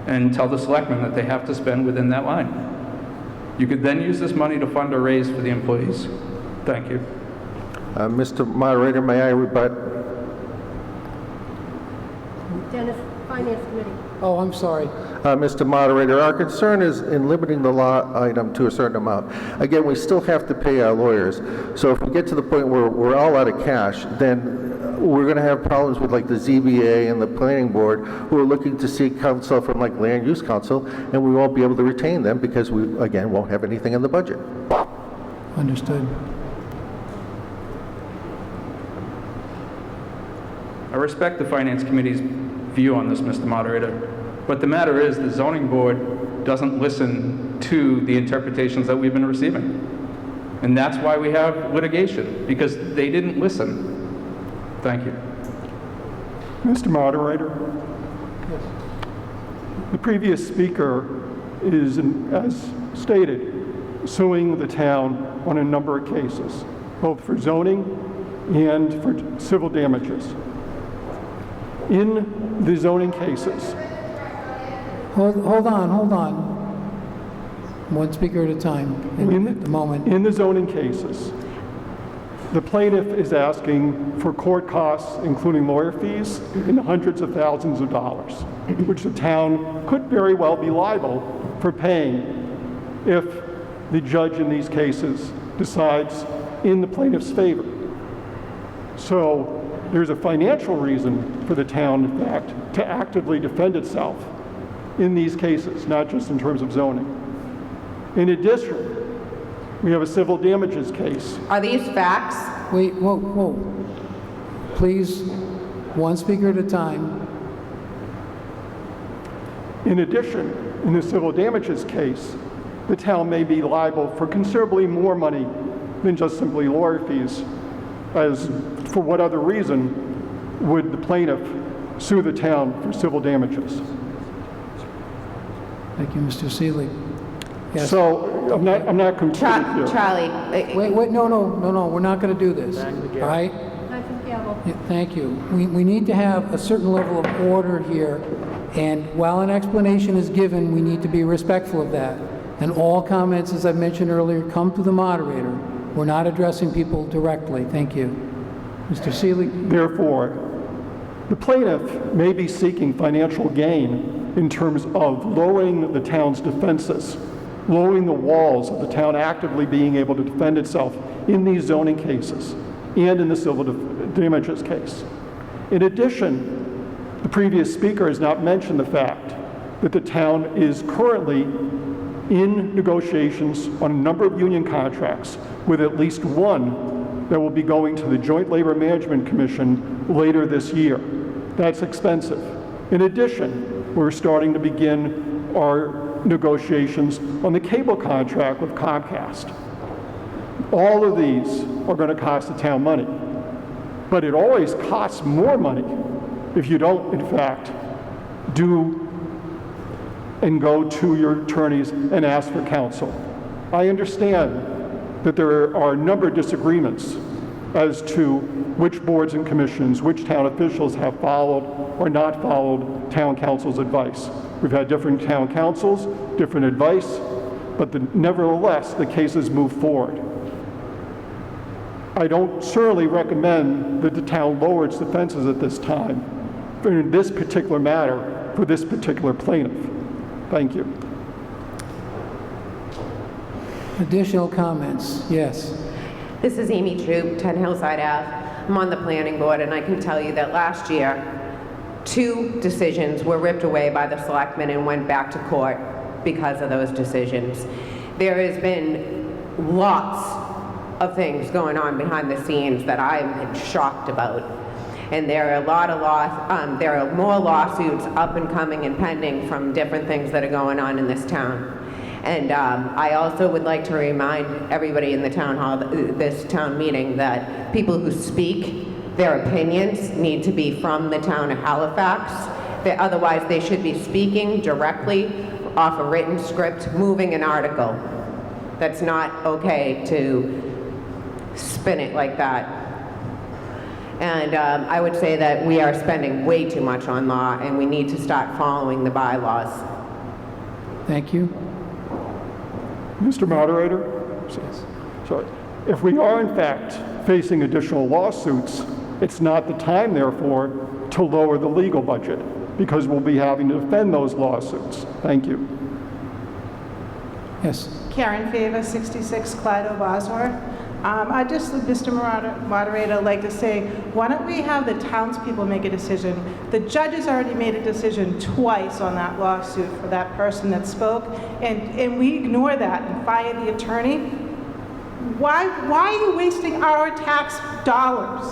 and tell the selectmen that they have to spend within that line. You could then use this money to fund a raise for the employees. Thank you. Mr. Moderator, may I rebut? Dennis, Finance Committee. Oh, I'm sorry. Mr. Moderator, our concern is in limiting the law item to a certain amount. Again, we still have to pay our lawyers. So if we get to the point where we're all out of cash, then we're going to have problems with like the ZBA and the planning board who are looking to seek counsel from like land use council, and we won't be able to retain them because we, again, won't have anything in the budget. Understood. I respect the Finance Committee's view on this, Mr. Moderator, but the matter is the zoning board doesn't listen to the interpretations that we've been receiving. And that's why we have litigation, because they didn't listen. Thank you. Mr. Moderator, the previous speaker is, as stated, suing the town on a number of cases, both for zoning and for civil damages. In the zoning cases, Hold on. One speaker at a time at the moment. in the zoning cases, the plaintiff is asking for court costs, including lawyer fees, in the hundreds of thousands of dollars, which the town could very well be liable for paying if the judge in these cases decides in the plaintiff's favor. So there's a financial reason for the town, in fact, to actively defend itself in these cases, not just in terms of zoning. In addition, we have a civil damages case. Are these facts? Wait, whoa. Please, one speaker at a time. In addition, in the civil damages case, the town may be liable for considerably more money than just simply lawyer fees, as for what other reason would the plaintiff sue the town for civil damages? Thank you, Mr. Seeley. Yes. So I'm not concluding here. Charlie. Wait, no, we're not going to do this, all right? I think gavel. Yeah, thank you. We need to have a certain level of order here, and while an explanation is given, we need to be respectful of that. And all comments, as I mentioned earlier, come to the moderator. We're not addressing people directly. Thank you. Mr. Seeley? Therefore, the plaintiff may be seeking financial gain in terms of lowering the town's defenses, lowering the walls of the town actively being able to defend itself in these zoning cases and in the civil damages case. In addition, the previous speaker has not mentioned the fact that the town is currently in negotiations on a number of union contracts, with at least one that will be going to the Joint Labor Management Commission later this year. That's expensive. In addition, we're starting to begin our negotiations on the cable contract with Comcast. All of these are going to cost the town money, but it always costs more money if you don't, in fact, do and go to your attorneys and ask for counsel. I understand that there are a number of disagreements as to which boards and commissions, which town officials have followed or not followed town council's advice. We've had different town councils, different advice, but nevertheless, the cases move forward. I don't certainly recommend that the town lower its defenses at this time in this particular matter for this particular plaintiff. Thank you. Additional comments? Yes. This is Amy Troop, 10 Hillside Ave. I'm on the planning board, and I can tell you that last year, 2 decisions were ripped away by the selectmen and went back to court because of those decisions. There has been lots of things going on behind the scenes that I'm shocked about. And there are there are more lawsuits up and coming and pending from different things that are going on in this town. And I also would like to remind everybody in the town hall, this town meeting, that people who speak, their opinions need to be from the town of Halifax. Otherwise, they should be speaking directly off a written script, moving an article. That's not okay to spin it like that. And I would say that we are spending way too much on law, and we need to start following the bylaws. Thank you. Mr. Moderator? Sorry. If we are in fact facing additional lawsuits, it's not the time, therefore, to lower the legal budget, because we'll be having to defend those lawsuits. Thank you. Yes. Karen Favor, 66 Clyde Bosworth. I just, Mr. Moderator, like to say, why don't we have the townspeople make a decision? The judge has already made a decision twice on that lawsuit for that person that spoke, and we ignore that and fire the attorney. Why are you wasting our tax dollars?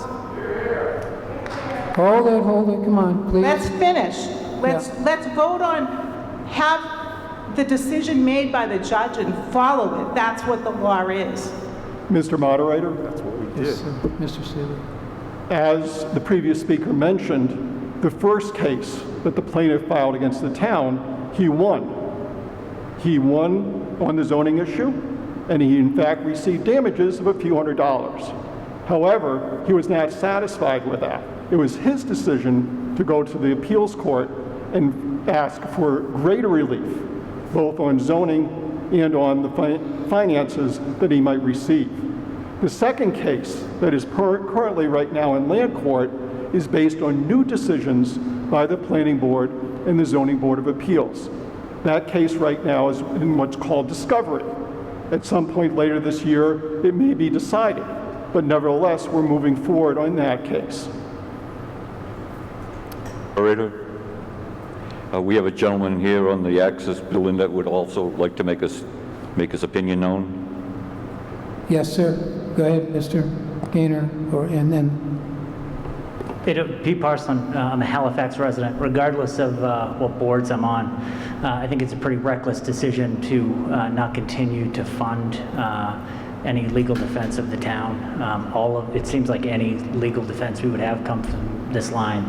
Hold it, come on, please. Let's finish. Let's vote on, have the decision made by the judge and follow it. That's what the law is. Mr. Moderator? That's what we did. Mr. Seeley. As the previous speaker mentioned, the first case that the plaintiff filed against the town, he won. He won on the zoning issue, and he in fact received damages of a few $100s. However, he was not satisfied with that. It was his decision to go to the appeals court and ask for greater relief, both on zoning and on the finances that he might receive. The second case that is currently right now in land court is based on new decisions by the Planning Board and the Zoning Board of Appeals. That case right now is in what's called discovery. At some point later this year, it may be decided, but nevertheless, we're moving forward on that case. Moderator, we have a gentleman here on the Access Building that would also like to make his opinion known. Yes, sir. Go ahead, Mr. Gaynor, and then. Pete Parslin, I'm a Halifax resident. Regardless of what boards I'm on, I think it's a pretty reckless decision to not continue to fund any legal defense of the town. It seems like any legal defense we would have come from this line,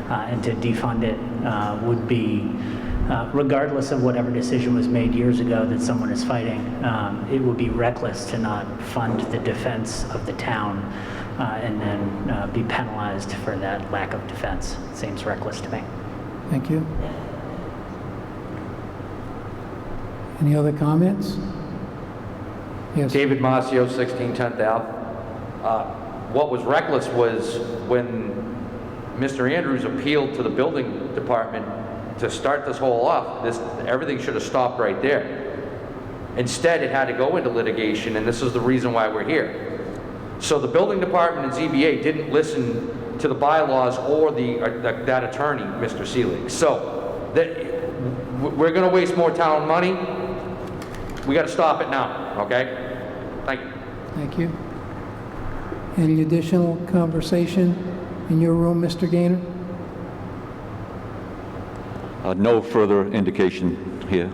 and to defund it would be, regardless of whatever decision was made years ago that someone is fighting, it would be reckless to not fund the defense of the town and then be penalized for that lack of defense. It seems reckless to me. Thank you. Any other comments? Yes. David Marcio, 16 10th Ave. What was reckless was when Mr. Andrews appealed to the building department to start this whole off. Everything should have stopped right there. Instead, it had to go into litigation, and this is the reason why we're here. So the building department and ZBA didn't listen to the bylaws or that attorney, Mr. Seelig. So we're going to waste more town money. We got to stop it now, okay? Thank you. Thank you. Any additional conversation in your room, Mr. Gaynor? No further indication here.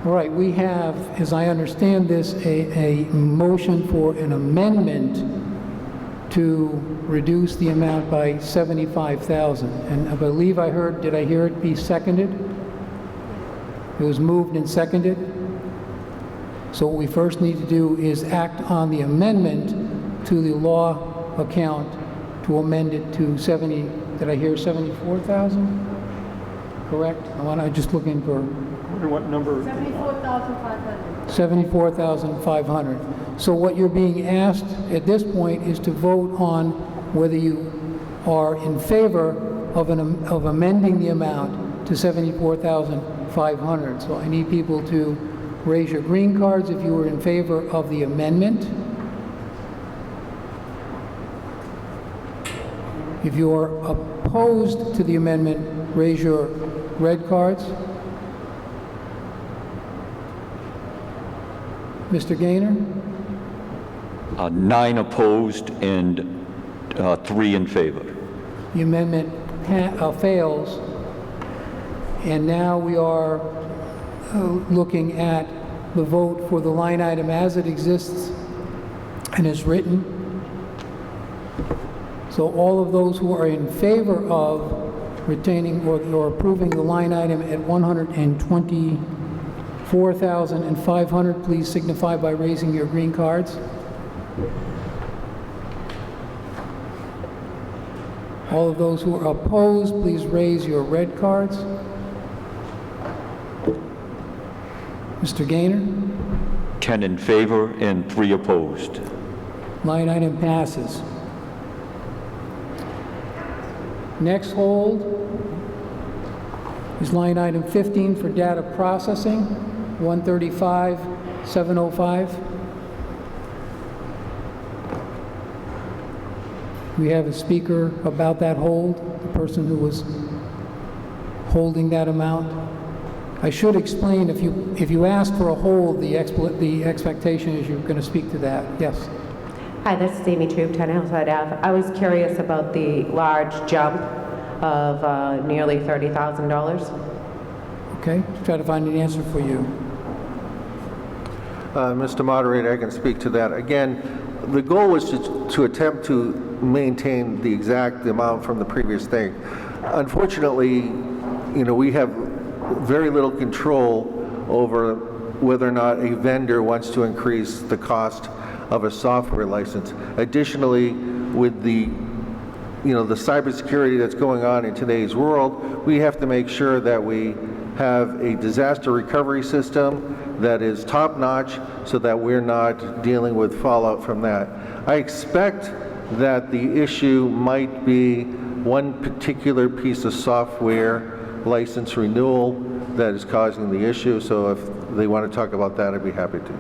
All right, we have, as I understand this, a motion for an amendment to reduce the amount by $75,000. And I believe did I hear it be seconded? It was moved and seconded. So what we first need to do is act on the amendment to the law account to amend it to did I hear 74,000? Correct? I'm just looking for What number? 74,500. 74,500. So what you're being asked at this point is to vote on whether you are in favor of amending the amount to 74,500. So I need people to raise your green cards if you are in favor of the amendment. If you are opposed to the amendment, raise your red cards. Mr. Gaynor? 9 opposed and 3 in favor. The amendment fails. And now we are looking at the vote for the line item as it exists and is written. So So all of those who are in favor of retaining or approving the line item at $124,500, please signify by raising your green cards. All of those who are opposed, please raise your red cards. Mr. Gaynor? 10 in favor and 3 opposed. Line item passes. Next hold is line item 15 for data processing, 135,705. We have a speaker about that hold, the person who was holding that amount. I should explain, if you ask for a hold, the expectation is you're going to speak to that. Yes. Hi, this is Amy Troop, 10 Hillside Ave. I was curious about the large jump of nearly $30,000. Okay, try to find an answer for you. Mr. Moderator, I can speak to that. Again, the goal was to attempt to maintain the exact amount from the previous thing. Unfortunately, we have very little control over whether or not a vendor wants to increase the cost of a software license. Additionally, with the the cybersecurity that's going on in today's world, we have to make sure that we have a disaster recovery system that is top-notch so that we're not dealing with fallout from that. I expect that the issue might be one particular piece of software license renewal that is causing the issue, so if they want to talk about that, I'd be happy to.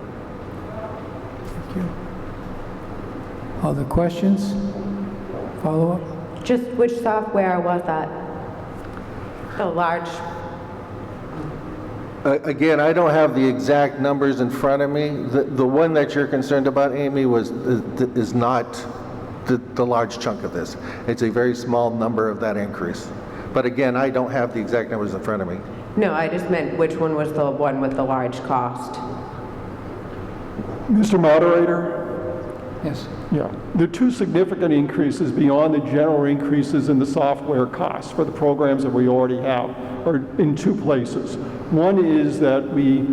Thank you. Other questions? Follow-up? Just which software was that? The large. Again, I don't have the exact numbers in front of me. The one that you're concerned about, Amy, is not the large chunk of this. It's a very small number of that increase. But again, I don't have the exact numbers in front of me. No, I just meant which one was the one with the large cost. Mr. Moderator? Yes. Yeah. The two significant increases beyond the general increases in the software costs for the programs that we already have are in two places. One is that we,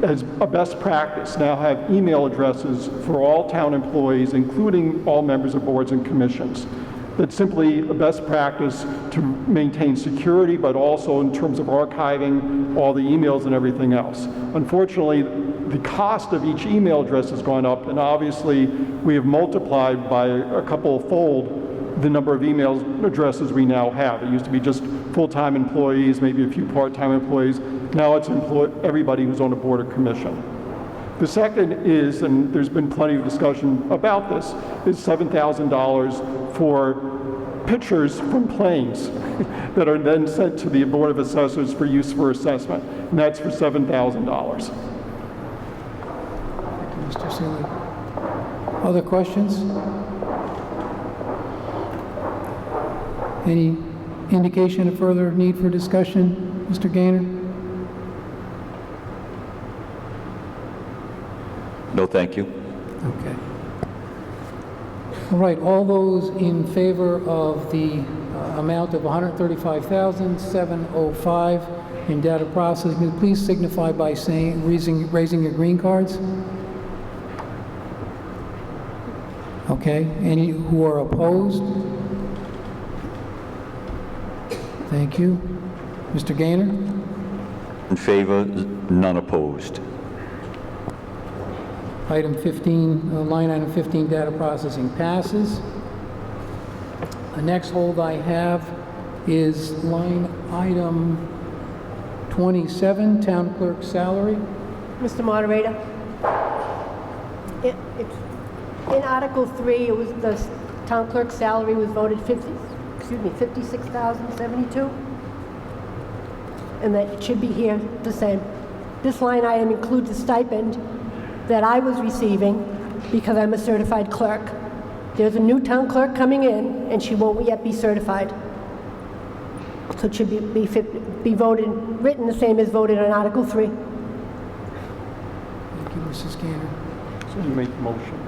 as a best practice, now have email addresses for all town employees, including all members of boards and commissions. That's simply a best practice to maintain security, but also in terms of archiving all the emails and everything else. Unfortunately, the cost of each email address has gone up, and obviously we have multiplied by a couple-fold the number of email addresses we now have. It used to be just full-time employees, maybe a few part-time employees. Now it's everybody who's on a board or commission. The second is, and there's been plenty of discussion about this, is $7,000 for pictures from planes that are then sent to the Board of Assessors for use for assessment, and that's for $7,000. Mr. Seeley. Other questions? Any indication of further need for discussion, Mr. Gaynor? No, thank you. Okay. All right, all those in favor of the amount of $135,705 in data processing, please signify by raising your green cards. Okay, any who are opposed? Thank you. Mr. Gaynor? In favor, none opposed. Item 15, line item 15, data processing passes. The next hold I have is line item 27, town clerk salary. Mr. Moderator, in Article 3, it was the town clerk's salary was voted $56,072, and that it should be here the same. This line item includes a stipend that I was receiving because I'm a certified clerk. There's a new town clerk coming in, and she won't yet be certified. So it should be voted, written the same as voted on Article 3. Thank you, Mrs. Gaynor. So you make the motion.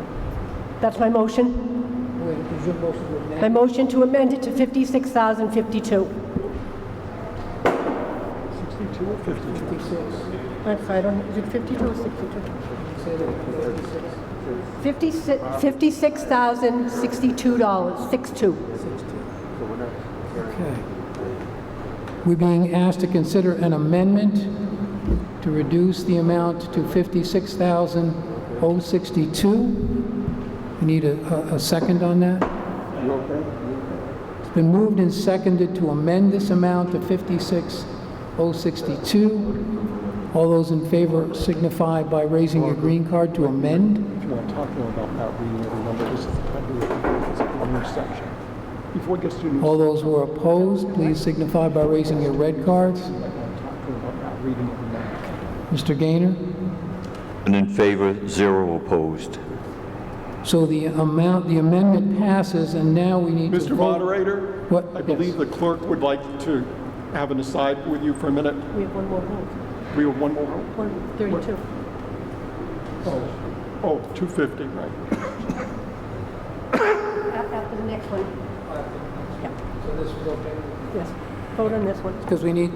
That's my motion. My motion to amend it to $56,052. 62 or 52? I don't, is it 52 or 62? $56,062, 62. Okay. We're being asked to consider an amendment to reduce the amount to $56,062. We need a second on that. You okay? It's been moved and seconded to amend this amount to $56,062. All those in favor signify by raising your green card to amend. If you want to talk to them about not reading every number, this is the time to read a new section. Before it gets to a new All those who are opposed, please signify by raising your red cards. section, you might want to talk to them about not reading every number. Mr. Gaynor? And in favor, 0 opposed. So the amendment passes, and now we need to Mr. vote. Moderator, What? I believe the clerk would like to have an aside with you for a minute. We have one more vote. We have one more. 132. Oh, 250, right. After the next one. So this is okay? Yes. Vote on this one. Because we need,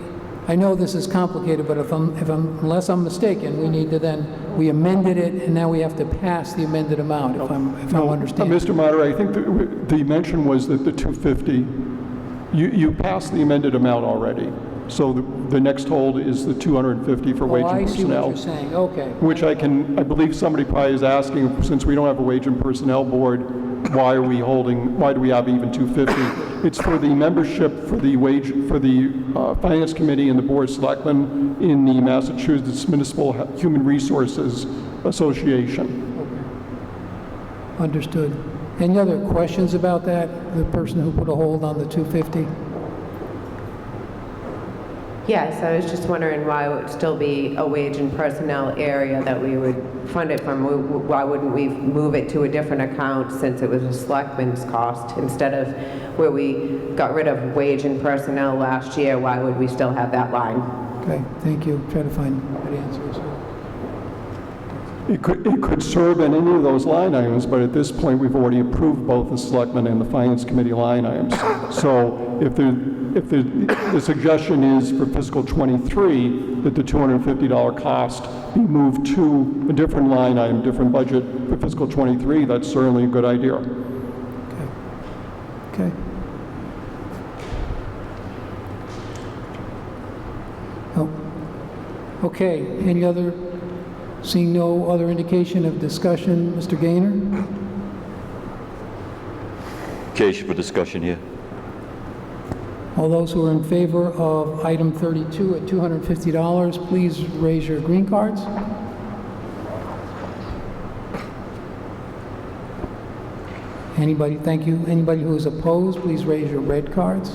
I know this is complicated, but unless I'm mistaken, we need to then, we amended it, and now we have to pass the amended amount, if I'm understanding. Mr. Moderator, I think the mention was that the 250, you passed the amended amount already. So the next hold is the 250 for wage and Oh, I see what personnel. you're saying, okay. Which I believe somebody probably is asking, since we don't have a wage and personnel board, why do we have even 250? It's for the membership for the Finance Committee and the Board of Selectmen in the Massachusetts Municipal Human Resources Association. Understood. Any other questions about that, the person who put a hold on the 250? Yes, I was just wondering why it would still be a wage and personnel area that we would fund it from. Why wouldn't we move it to a different account since it was a selectman's cost? Instead of where we got rid of wage and personnel last year, why would we still have that line? Okay, thank you. Try to find good answers. It could serve in any of those line items, but at this point, we've already approved both the Selectmen and the Finance Committee line items. So if the suggestion is for fiscal '23 that the $250 cost be moved to a different line item, different budget for fiscal '23, that's certainly a good idea. Okay. Oh. Okay, any other, seeing no other indication of discussion, Mr. Gaynor? Case for discussion here. All those who are in favor of item 32 at $250, please raise your green cards. Anybody, thank you. Anybody who is opposed, please raise your red cards.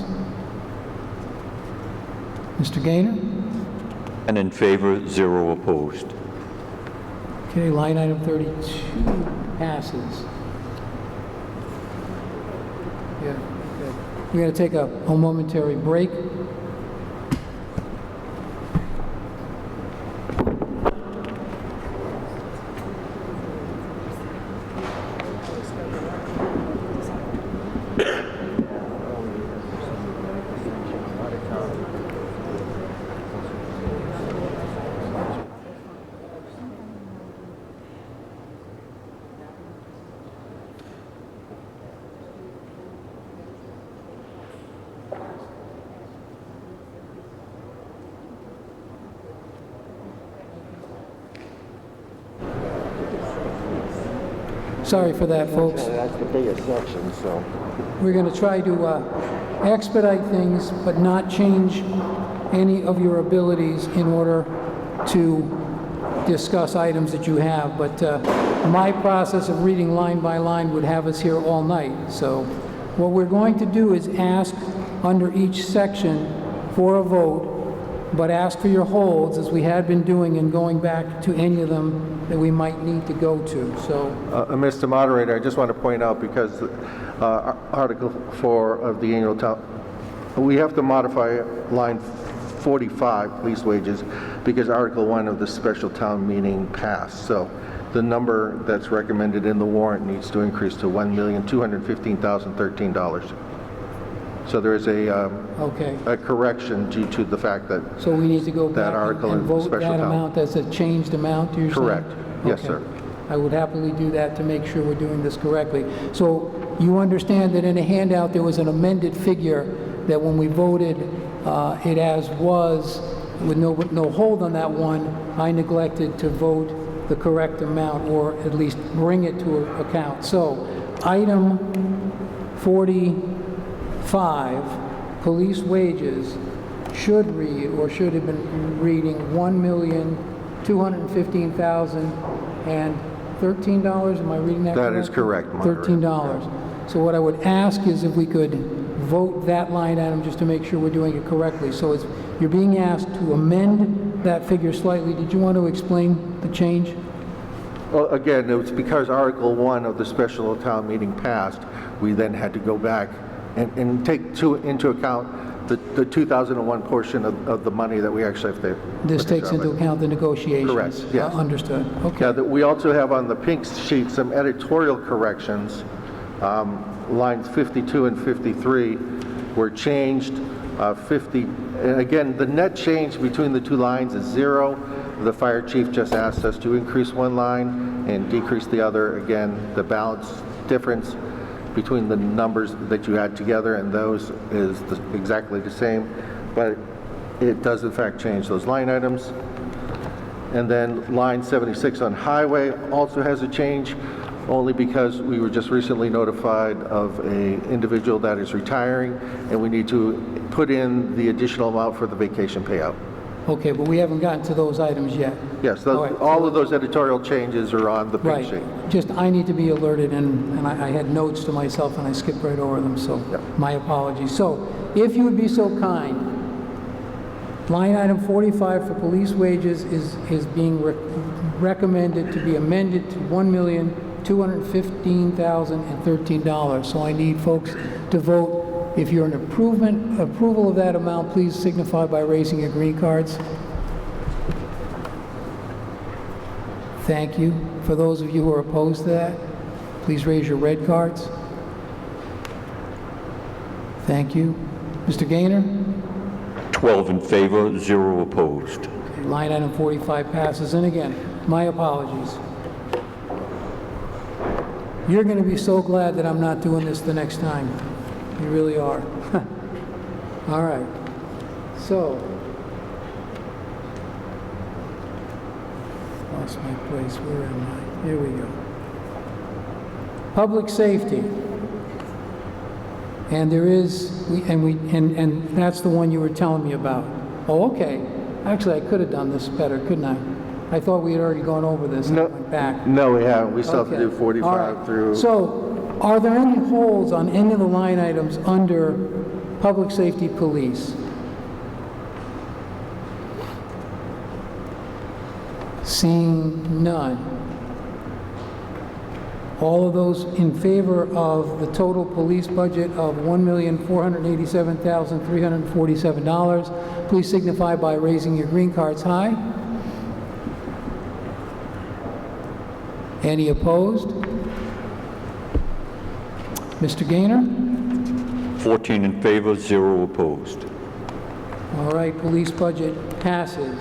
Mr. Gaynor? And in favor, 0 opposed. Okay, line item 32 passes. Yeah, okay. We're going to take a momentary break. Sorry for that, folks. That's the biggest section, so. We're going to try to expedite things, but not change any of your abilities in order to discuss items that you have. But my process of reading line by line would have us here all night. So what we're going to do is ask under each section for a vote, but ask for your holds, as we had been doing, and going back to any of them that we might need to go to. So, Mr. Moderator, I just want to point out, because Article 4 of the annual town, we have to modify line 45, police wages, because Article 1 of the special town meeting passed. So the number that's recommended in the warrant needs to increase to $1,215,013. So there is Okay. a correction due to the fact that So we need to go back article and in vote special that town. amount as a changed amount, you're saying? Correct. Yes, Okay. sir. I would happily do that to make sure we're doing this correctly. So you understand that in a handout, there was an amended figure that when we voted it as was, with no hold on that one, I neglected to vote the correct amount, or at least bring it to account. So item 45, police wages, should read, or should have been reading, $1,215,013. Am I reading that correctly? That is correct, moderator. $13. So what I would ask is if we could vote that line item just to make sure we're doing it correctly. So you're being asked to amend that figure slightly. Did you want to explain the change? Well, again, it was because Article 1 of the special town meeting passed, we then had to go back and take into account the 2001 portion of the money that we actually have to... This takes into account the negotiations? Correct, yes. Understood. Okay. Now, we also have on the pink sheet some editorial corrections. Lines 52 and 53 were changed. 50, and again, the net change between the two lines is 0. The fire chief just asked us to increase one line and decrease the other. Again, the balance difference between the numbers that you add together and those is exactly the same, but it does in fact change those line items. And then line 76 on highway also has a change, only because we were just recently notified of an individual that is retiring, and we need to put in the additional amount for the vacation payout. Okay, but we haven't gotten to those items yet. Yes, All right, all of those editorial changes are on the pink Right. sheet. Just, I need to be alerted, and I had notes to myself, and I skipped right over them, so my apologies. So, if you would be so kind, line item 45 for police wages is being recommended to be amended to $1,215,013. So I need folks to vote. If you're in approval of that amount, please signify by raising your green cards. Thank you. For those of you who are opposed to that, please raise your red cards. Thank you. Mr. Gaynor? 12 in favor, 0 opposed. Okay, line item 45 passes. And again, my apologies. You're going to be so glad that I'm not doing this the next time. You really are. All right. So, lost my place. Where am I? Here we go. Public safety. And there is, and that's the one you were telling me about. Oh, okay. Actually, I could have done this better, couldn't I? I thought we had already gone over this and went back. No, we haven't. We still have to do Okay. 45 All right. through... So, are there any holds on any of the line items under public safety police? Seeing none. All of those in favor of the total police budget of $1,487,347, please signify by raising your green cards high. Any opposed? Mr. Gaynor? 14 in favor, 0 opposed. All right, police budget passes.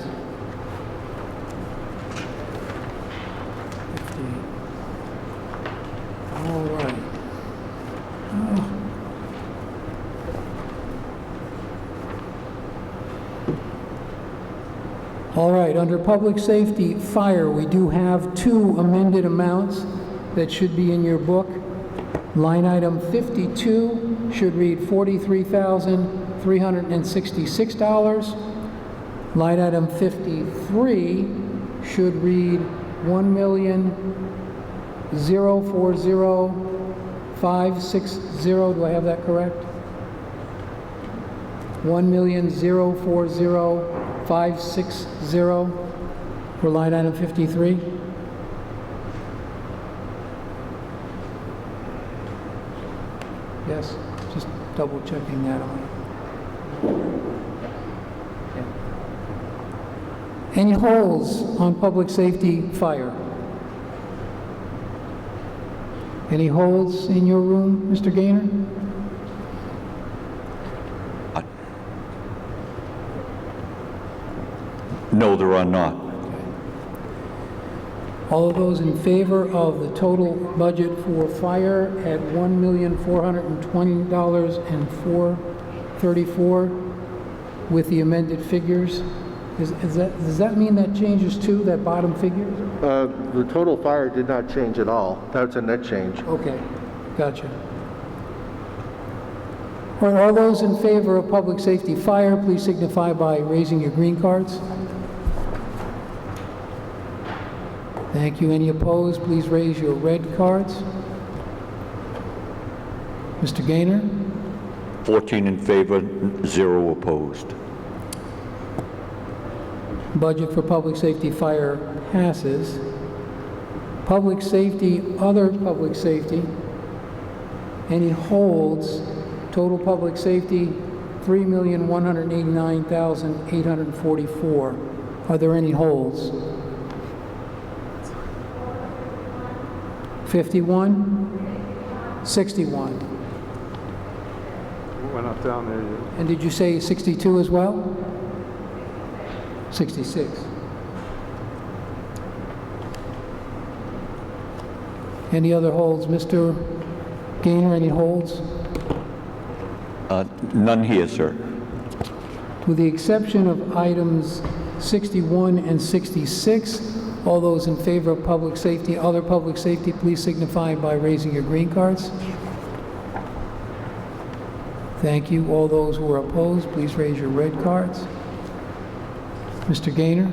50. All right. All right, under public safety, fire, we do have 2 amended amounts that should be in your book. Line item 52 should read $43,366. Line item 53 should read $1,040,560. Do I have that correct? $1,040,560 for line item 53. Yes, just double checking that on. Yeah. Any holds on public safety fire? Any holds in your room, Mr. Gaynor? No, there are not. All of those in favor of the total budget for fire at $1,420,434 with the amended figures? Does that mean that changes too, that bottom figure? The total fire did not change at all. That's a net change. Okay, gotcha. All right, all those in favor of public safety fire, please signify by raising your green cards. Thank you. Any opposed, please raise your red cards. Mr. Gaynor? 14 in favor, 0 opposed. Budget for public safety fire passes. Public safety, other public safety. Any holds? Total public safety, $3,189,844. Are there any holds? 51? 61? We're not down there yet. And did you say 62 as well? 66. Any other holds? Mr. Gaynor, any holds? None here, sir. With the exception of items 61 and 66, all those in favor of public safety, other public safety, please signify by raising your green cards. Thank you. All those who are opposed, please raise your red cards. Mr. Gaynor?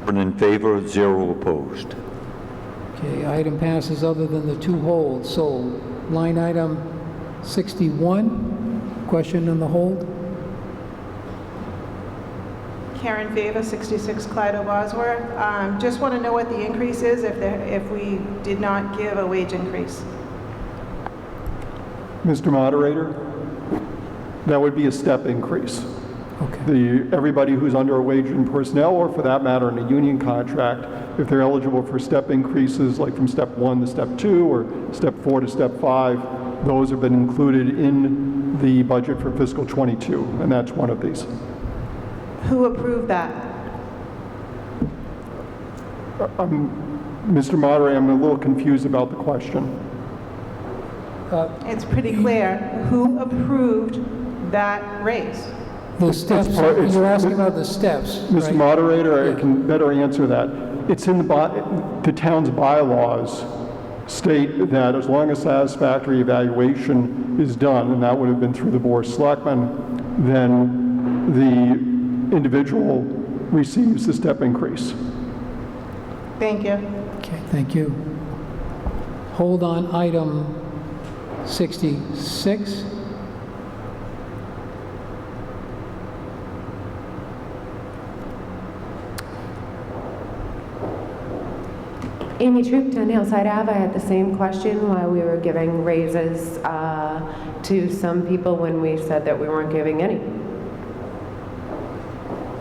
1 in favor, 0 opposed. Okay, item passes other than the 2 holds. So, line item 61, question on the hold? Karen Favor, 66 Clyde Bosworth. Just want to know what the increase is if we did not give a wage increase. Mr. Moderator, that would be a step increase. Okay. Everybody who's under a wage and personnel, or for that matter in a union contract, if they're eligible for step increases like from step 1 to step 2 or step 4 to step 5, those have been included in the budget for fiscal 22, and that's one of these. Who approved that? Mr. Moderator, I'm a little confused about the question. It's pretty clear. Who approved that raise? The steps, you're asking about the steps, Mr. right? Moderator, Yeah. I can better answer that. It's in the town's bylaws state that as long as satisfactory evaluation is done, and that would have been through the Board of Selectmen, then the individual receives the step increase. Thank you. Okay, thank you. Hold on item 66. Amy Troop, 10 Hillside Ave. I had the same question while we were giving raises to some people when we said that we weren't giving any.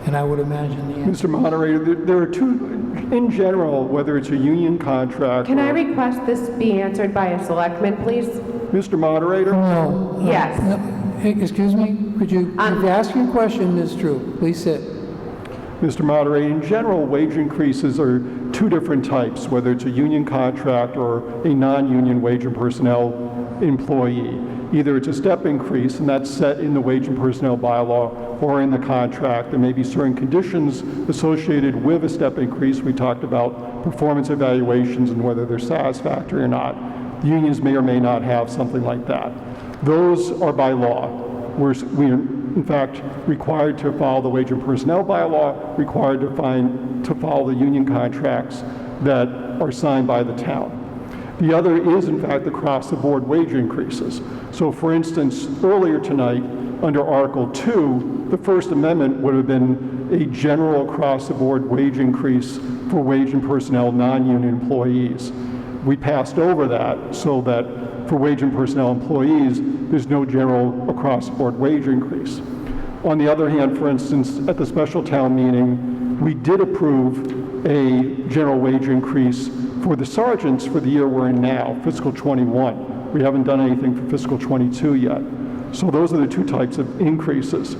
And I would imagine the answer. Mr. Moderator, there are two, in general, whether it's a union contract. Can I request this be answered by a selectman, please? Mr. Moderator? No. Yes. No, excuse me? Could you ask your question, Ms. Troop? Please sit. Mr. Moderator, in general, wage increases are 2 different types, whether it's a union contract or a non-union wage and personnel employee. Either it's a step increase, and that's set in the wage and personnel bylaw or in the contract. There may be certain conditions associated with a step increase. We talked about performance evaluations and whether they're satisfactory or not. The unions may or may not have something like that. Those are by law. We're in fact required to follow the wage and personnel bylaw, required to follow the union contracts that are signed by the town. The other is, in fact, across-the-board wage increases. So, for instance, earlier tonight, under Article 2, the First Amendment would have been a general across-the-board wage increase for wage and personnel non-union employees. We passed over that so that for wage and personnel employees, there's no general across-the-board wage increase. On the other hand, for instance, at the special town meeting, we did approve a general wage increase For the sergeants, for the year we're in now, fiscal '21, we haven't done anything for fiscal '22 yet. So those are the two types of increases.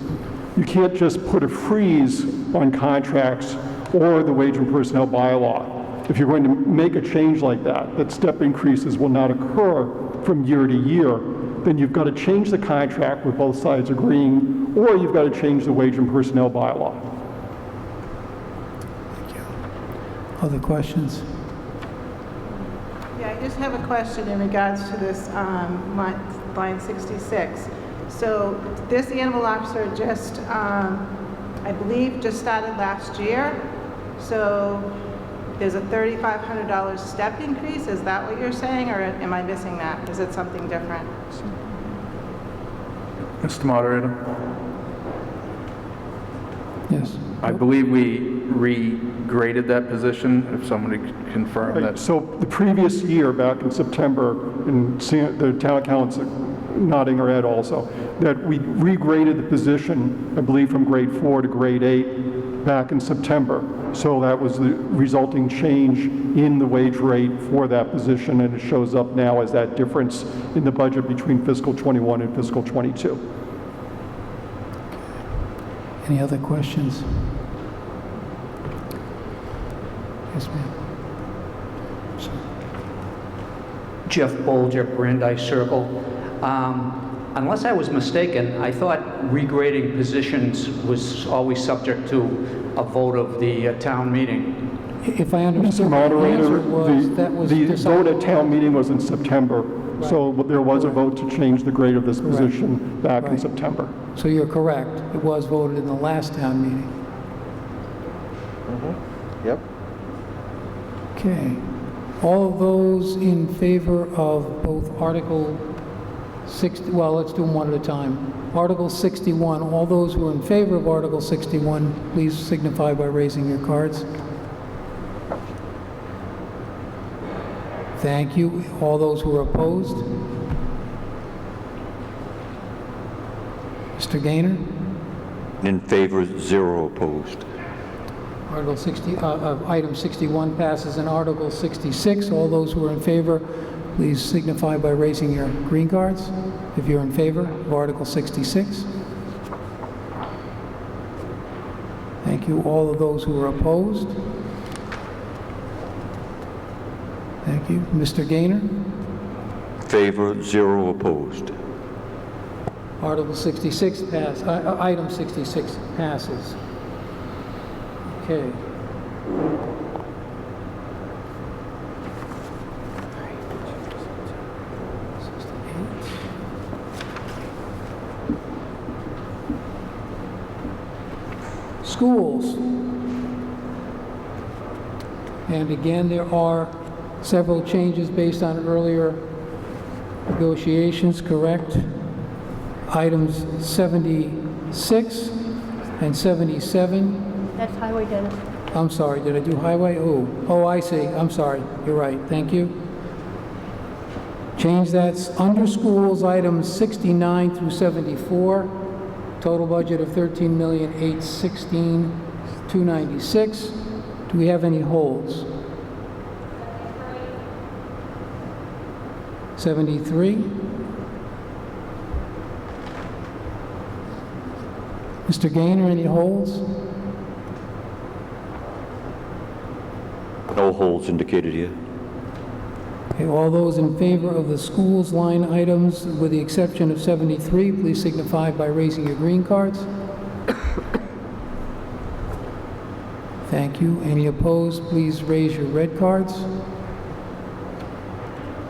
You can't just put a freeze on contracts or the wage and personnel bylaw. If you're going to make a change like that, that step increases will not occur from year to year, then you've got to change the contract with both sides agreeing, or you've got to change the wage and personnel bylaw. Thank you. Other questions? Yeah, I just have a question in regards to this line 66. So this animal officer just, I believe, just started last year. So there's a $3,500 step increase. Is that what you're saying, or am I missing that? Is it something different? Mr. Moderator, Yes. I believe we regraded that position, if somebody could confirm that. So the previous year, back in September, and the town accountant's nodding her head also, that we regraded the position, I believe, from grade 4 to grade 8 back in September. So that was the resulting change in the wage rate for that position, and it shows up now as that difference in the budget between fiscal '21 and fiscal '22. Any other questions? Yes, ma'am. Sorry. Jeff Bolger, Brandeis Circle. Unless I was mistaken, I thought regrading positions was always subject to a vote of the town meeting. If I understood, Mr. Moderator, the vote decided- at town meeting was in September, so there was a vote to change the grade of this position back in Right. September. So you're correct. It was voted in the last town meeting. Yep. Okay. All of those in favor of both Article 60, well, let's do them one at a time. Article 61, all those who are in favor of Article 61, please signify by raising your cards. Thank you. All those who are opposed? Mr. Gaynor? In favor, 0 opposed. Article 60, item 61 passes. And Article 66, all those who are in favor, please signify by raising your green cards if you're in favor of Article 66. Thank you. All of those who are opposed? Thank you. Mr. Gaynor? Favor, 0 opposed. Article 66 pass, item 66 passes. Okay. Schools. And again, there are several changes based on earlier negotiations, correct? Items 76 and 77. That's highway, Dennis. I'm sorry, did I do highway? Oh, I see. I'm sorry. You're right. Thank you. Change that's under schools, items 69 through 74. Total budget of $13,816,296. Do we have any holds? 73. Mr. Gaynor, any holds? No holds indicated here. Okay, all those in favor of the schools line items, with the exception of 73, please signify by raising your green cards. Thank you. Any opposed, please raise your red cards.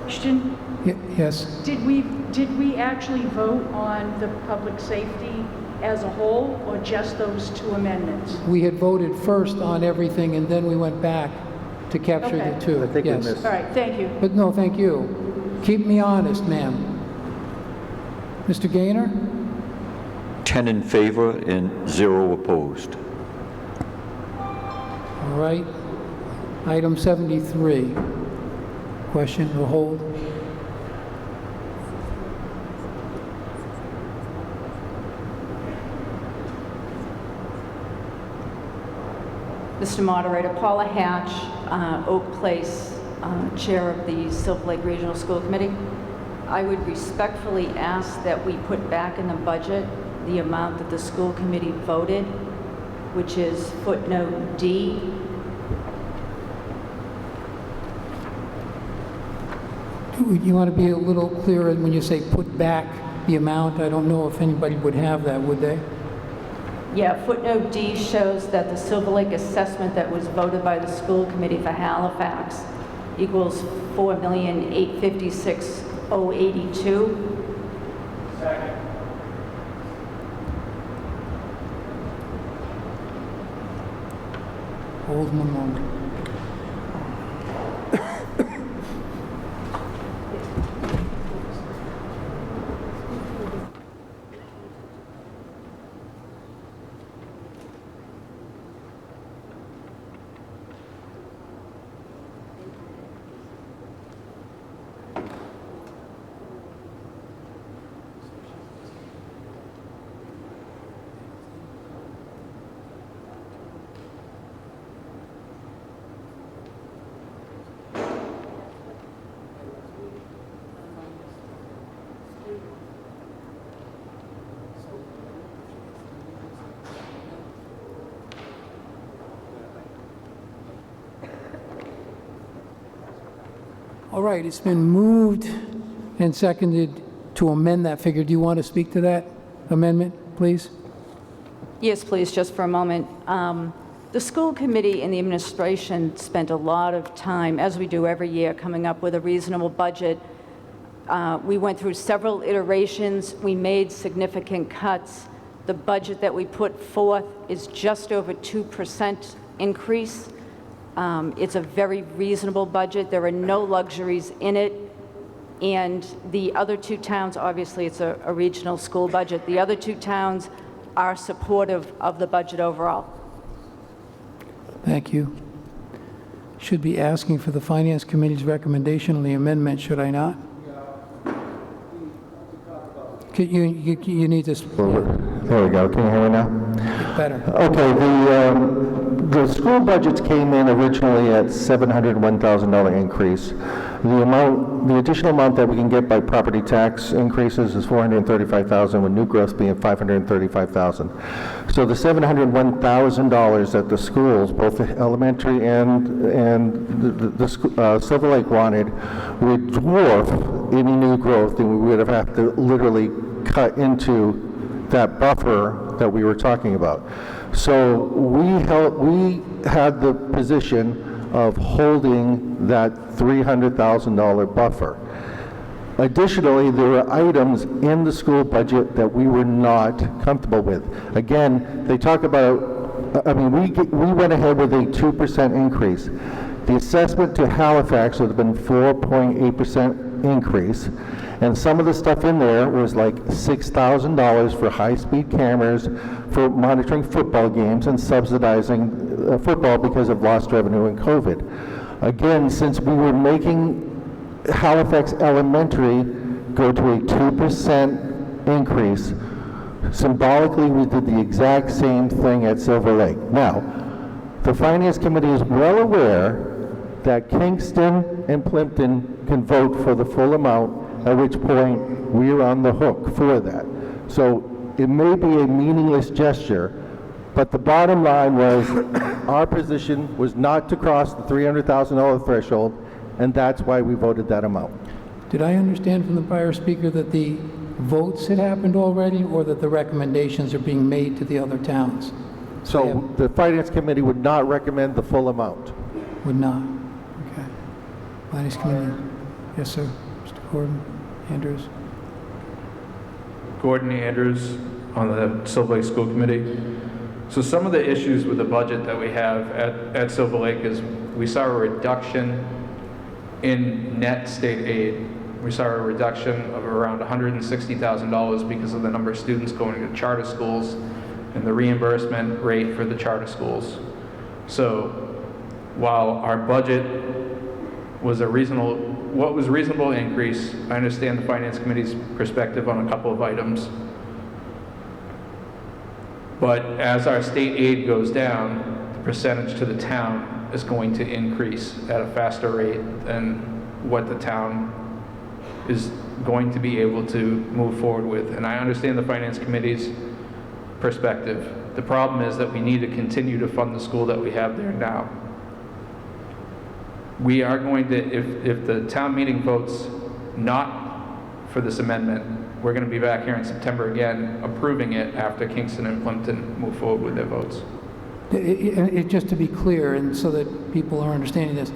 Question? Yes. Did we actually vote on the public safety as a whole, or just those two amendments? We had voted first on everything, and then we went back to capture the two. I think we Yes. missed. All right, thank you. But no, thank you. Keep me honest, ma'am. Mr. Gaynor? 10 in favor and 0 opposed. All right. Item 73. Question or hold? Mr. Moderator, Paula Hatch, Oak Place, Chair of the Silver Lake Regional School Committee. I would respectfully ask that we put back in the budget the amount that the school committee voted, which is footnote D. You want to be a little clearer when you say put back the amount? I don't know if anybody would have that, would they? Yeah, footnote D shows that the Silver Lake assessment that was voted by the school committee for Halifax equals $4,856,082. Second. Hold one moment. All right, it's been moved and seconded to amend that figure. Do you want to speak to that amendment, please? Yes, please, just for a moment. The school committee and the administration spent a lot of time, as we do every year, coming up with a reasonable budget. We went through several iterations. We made significant cuts. The budget that we put forth is just over 2% increase. It's a very reasonable budget. There are no luxuries in it. And the other two towns, obviously it's a regional school budget, the other two towns are supportive of the budget overall. Thank you. Should be asking for the Finance Committee's recommendation on the amendment, should I not? You need to... There we go. Can you hear me now? Better. Okay, the school budgets came in originally at $701,000 increase. The additional amount that we can get by property tax increases is $435,000, with new growth being $535,000. So the $701,000 that the schools, both the elementary and the Silver Lake wanted, would dwarf any new growth, and we would have had to literally cut into that buffer that we were talking about. So we had the position of holding that $300,000 buffer. Additionally, there were items in the school budget that we were not comfortable with. Again, they talk about, we went ahead with a 2% increase. The assessment to Halifax would have been 4.8% increase. And some of the stuff in there was like $6,000 for high-speed cameras for monitoring football games and subsidizing football because of lost revenue and COVID. Again, since we were making Halifax Elementary go to a 2% increase, symbolically we did the exact same thing at Silver Lake. Now, the Finance Committee is well aware that Kingston and Plimpton can vote for the full amount, at which point we're on the hook for that. So it may be a meaningless gesture, but the bottom line was our position was not to cross the $300,000 threshold, and that's why we voted that amount. Did I understand from the prior speaker that the votes had happened already, or that the recommendations are being made to the other towns? So the Finance Committee would not recommend the full amount. Would not. Okay. Finance Committee. Yes, sir. Mr. Gordon Andrews. Gordon Andrews on the Silver Lake School Committee. So some of the issues with the budget that we have at Silver Lake is we saw a reduction in net state aid. We saw a reduction of around $160,000 because of the number of students going to charter schools and the reimbursement rate for the charter schools. So while our budget was a reasonable increase, I understand the Finance Committee's perspective on a couple of items. But as our state aid goes down, the percentage to the town is going to increase at a faster rate than what the town is going to be able to move forward with. And I understand the Finance Committee's perspective. The problem is that we need to continue to fund the school that we have there now. We are going to, if the town meeting votes not for this amendment, we're going to be back here in September again, approving it after Kingston and Plimpton move forward with their votes. Just to be clear, and so that people are understanding this,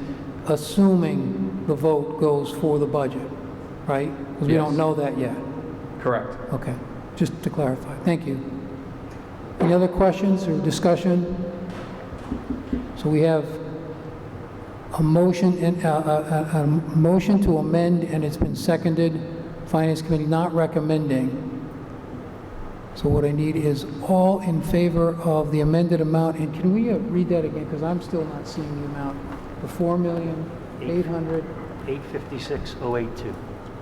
assuming the vote goes for the budget, right? Because we Yes. don't know that yet. Correct. Okay, just to clarify. Thank you. Any other questions or discussion? So we have a motion a motion to amend, and it's been seconded. Finance Committee not recommending. So what I need is all in favor of the amended amount, and can we read that again, because I'm still not seeing the amount. The 4,800,000. 856,082.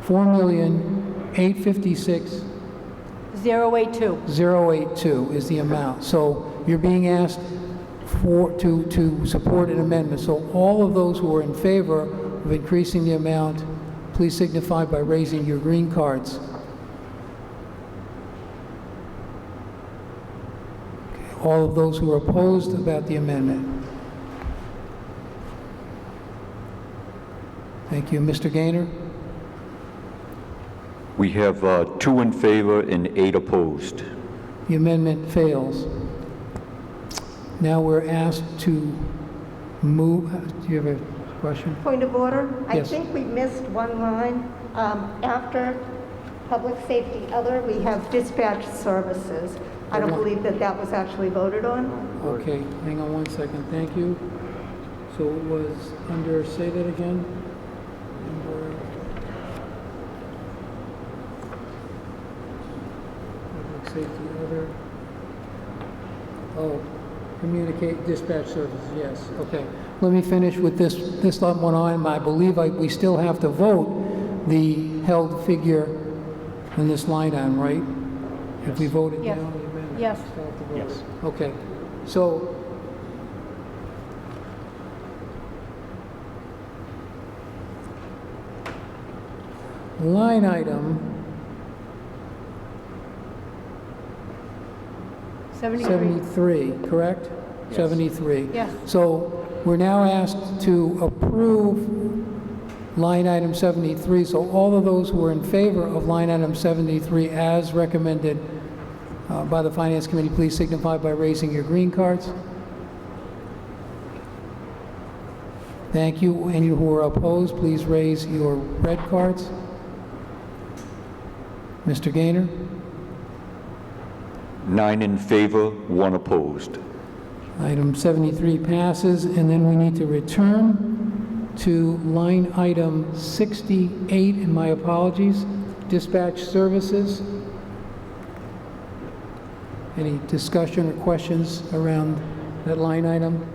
4,856,082 082. is the amount. So you're being asked to support an amendment. So all of those who are in favor of increasing the amount, please signify by raising your green cards. Okay. All of those who are opposed about the amendment. Thank you. Mr. Gaynor? We have 2 in favor and 8 opposed. The amendment fails. Now we're asked to move. Do you have a question? Point of order. Yes. I think we missed one line. After public safety other, we have dispatch services. I don't believe that that was actually voted on. Okay, hang on one second. Thank you. So it was under, say that again? Under public safety other. Oh, communicate dispatch services, yes, okay. Let me finish with this one item. I believe we still have to vote the held figure in this line item, right? Yes. If we voted Yes. down the amendment. Yes. we still have to vote Yes. it. Okay, so line item 73, correct? Yes. 73. Yes. So we're now asked to approve line item 73. So all of those who are in favor of line item 73 as recommended by the Finance Committee, please signify by raising your green cards. Thank you. Any who are opposed, please raise your red cards. Mr. Gaynor? 9 in favor, 1 opposed. Item 73 passes, and then we need to return to line item 68, and my apologies, dispatch services. Any discussion or questions around that line item?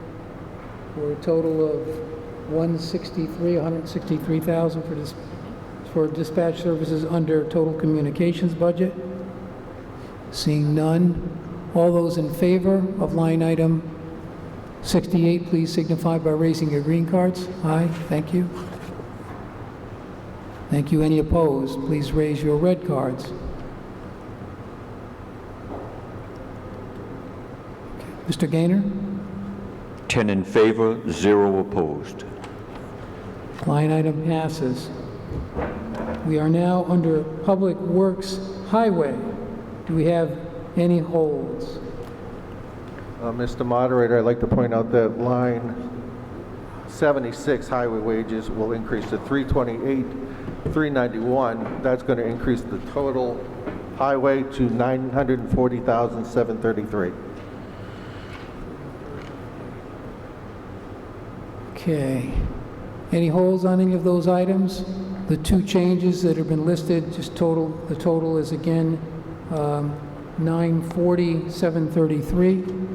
For a total of 163,000 for dispatch services under total communications budget. Seeing none, all those in favor of line item 68, please signify by raising your green cards. Aye, thank you. Thank you. Any opposed, please raise your red cards. Okay. Mr. Gaynor? 10 in favor, 0 opposed. Line item passes. We are now under Public Works Highway. Do we have any holds? Mr. Moderator, I'd like to point out that line 76 highway wages will increase to $328,391. That's going to increase the total highway to $940,733. Okay. Any holds on any of those items? The 2 changes that have been listed, the total is again $940,733.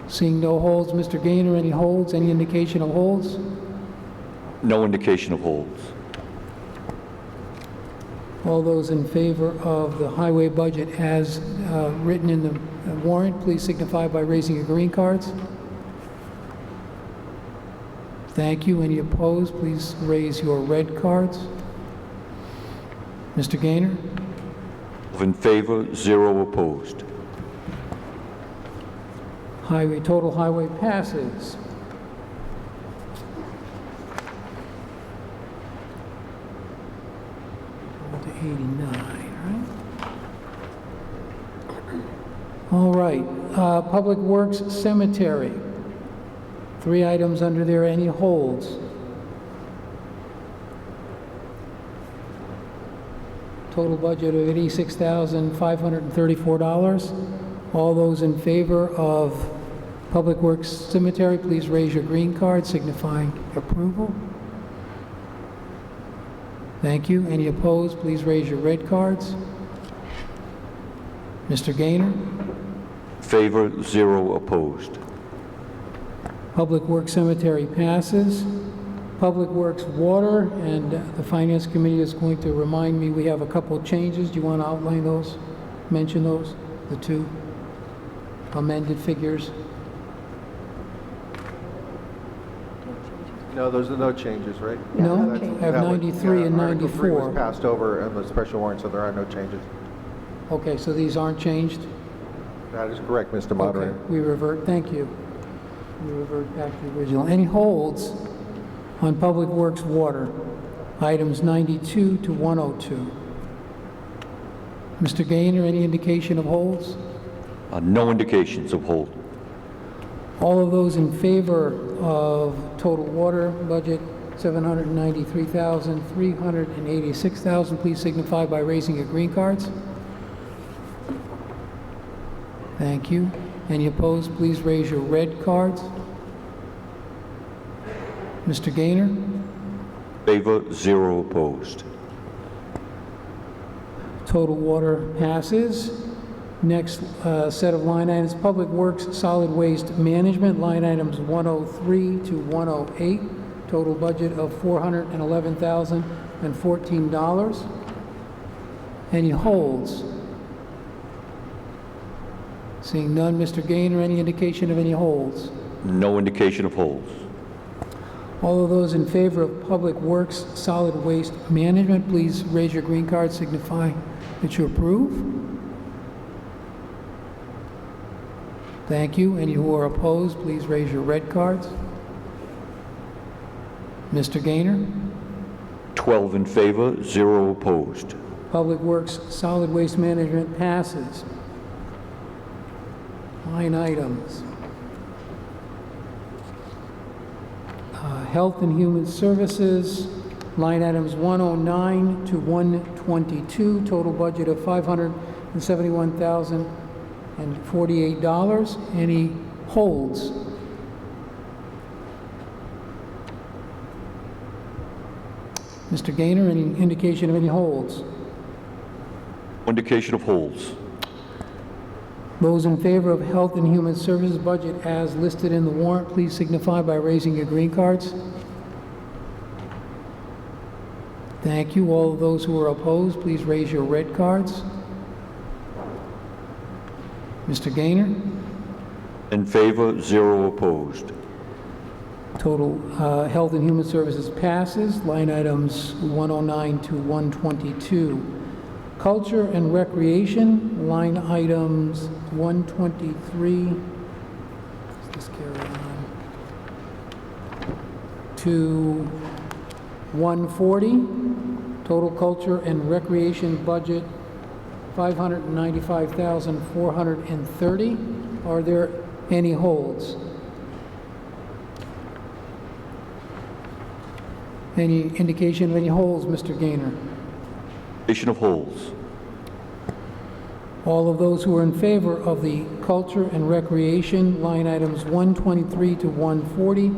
Seeing no holds, Mr. Gaynor, any holds? Any indication of holds? No indication of holds. All those in favor of the highway budget as written in the warrant, please signify by raising your green cards. Thank you. Any opposed, please raise your red cards. Mr. Gaynor? 12 in favor, 0 opposed. Total highway passes. To 89, right? All right, Public Works Cemetery. 3 items under there. Any holds? Total budget of $86,534. All those in favor of Public Works Cemetery, please raise your green card signifying approval. Thank you. Any opposed, please raise your red cards. Mr. Gaynor? Favor, 0 opposed. Public Works Cemetery passes. Public Works Water, and the Finance Committee is going to remind me we have a couple of changes. Do you want to outline those? Mention those? The 2 amended figures? No, those are no changes, right? No? That's- I have that was- 93 and Article 3 was 94. passed over in the special warrant, so there are no changes. Okay, so these aren't changed? That is correct, Mr. Okay, Moderator. we revert, thank you. We revert back to the original. Any holds on Public Works Water, items 92 to 102? Mr. Gaynor, any indication of holds? No indications of hold. All of those in favor of total water budget, $793,386,000, please signify by raising your green cards. Thank you. Any opposed, please raise your red cards. Mr. Gaynor? Favor, 0 opposed. Total water passes. Next set of line items, Public Works Solid Waste Management, line items 103 to 108, total budget of $411,014. Any holds? Seeing none, Mr. Gaynor, any indication of any holds? No indication of holds. All of those in favor of Public Works Solid Waste Management, please raise your green card, signify that you approve. Thank you. Any who are opposed, please raise your red cards. Mr. Gaynor? 12 in favor, 0 opposed. Public Works Solid Waste Management passes. Line items. Health and Human Services, line items 109 to 122, total budget of $571,048. Any holds? Mr. Gaynor, any indication of any holds? Indication of holds. Those in favor of Health and Human Services budget as listed in the warrant, please signify by raising your green cards. Thank you. All of those who are opposed, please raise your red cards. Mr. Gaynor? In favor, 0 opposed. Total Health and Human Services passes. Line items 109 to 122. Culture and Recreation, line items 123, let's just carry on, to 140. Total Culture and Recreation budget, $595,430. Are there any holds? Any indication of any holds, Mr. Gaynor? Indication of holds. All of those who are in favor of the Culture and Recreation, line items 123 to 140,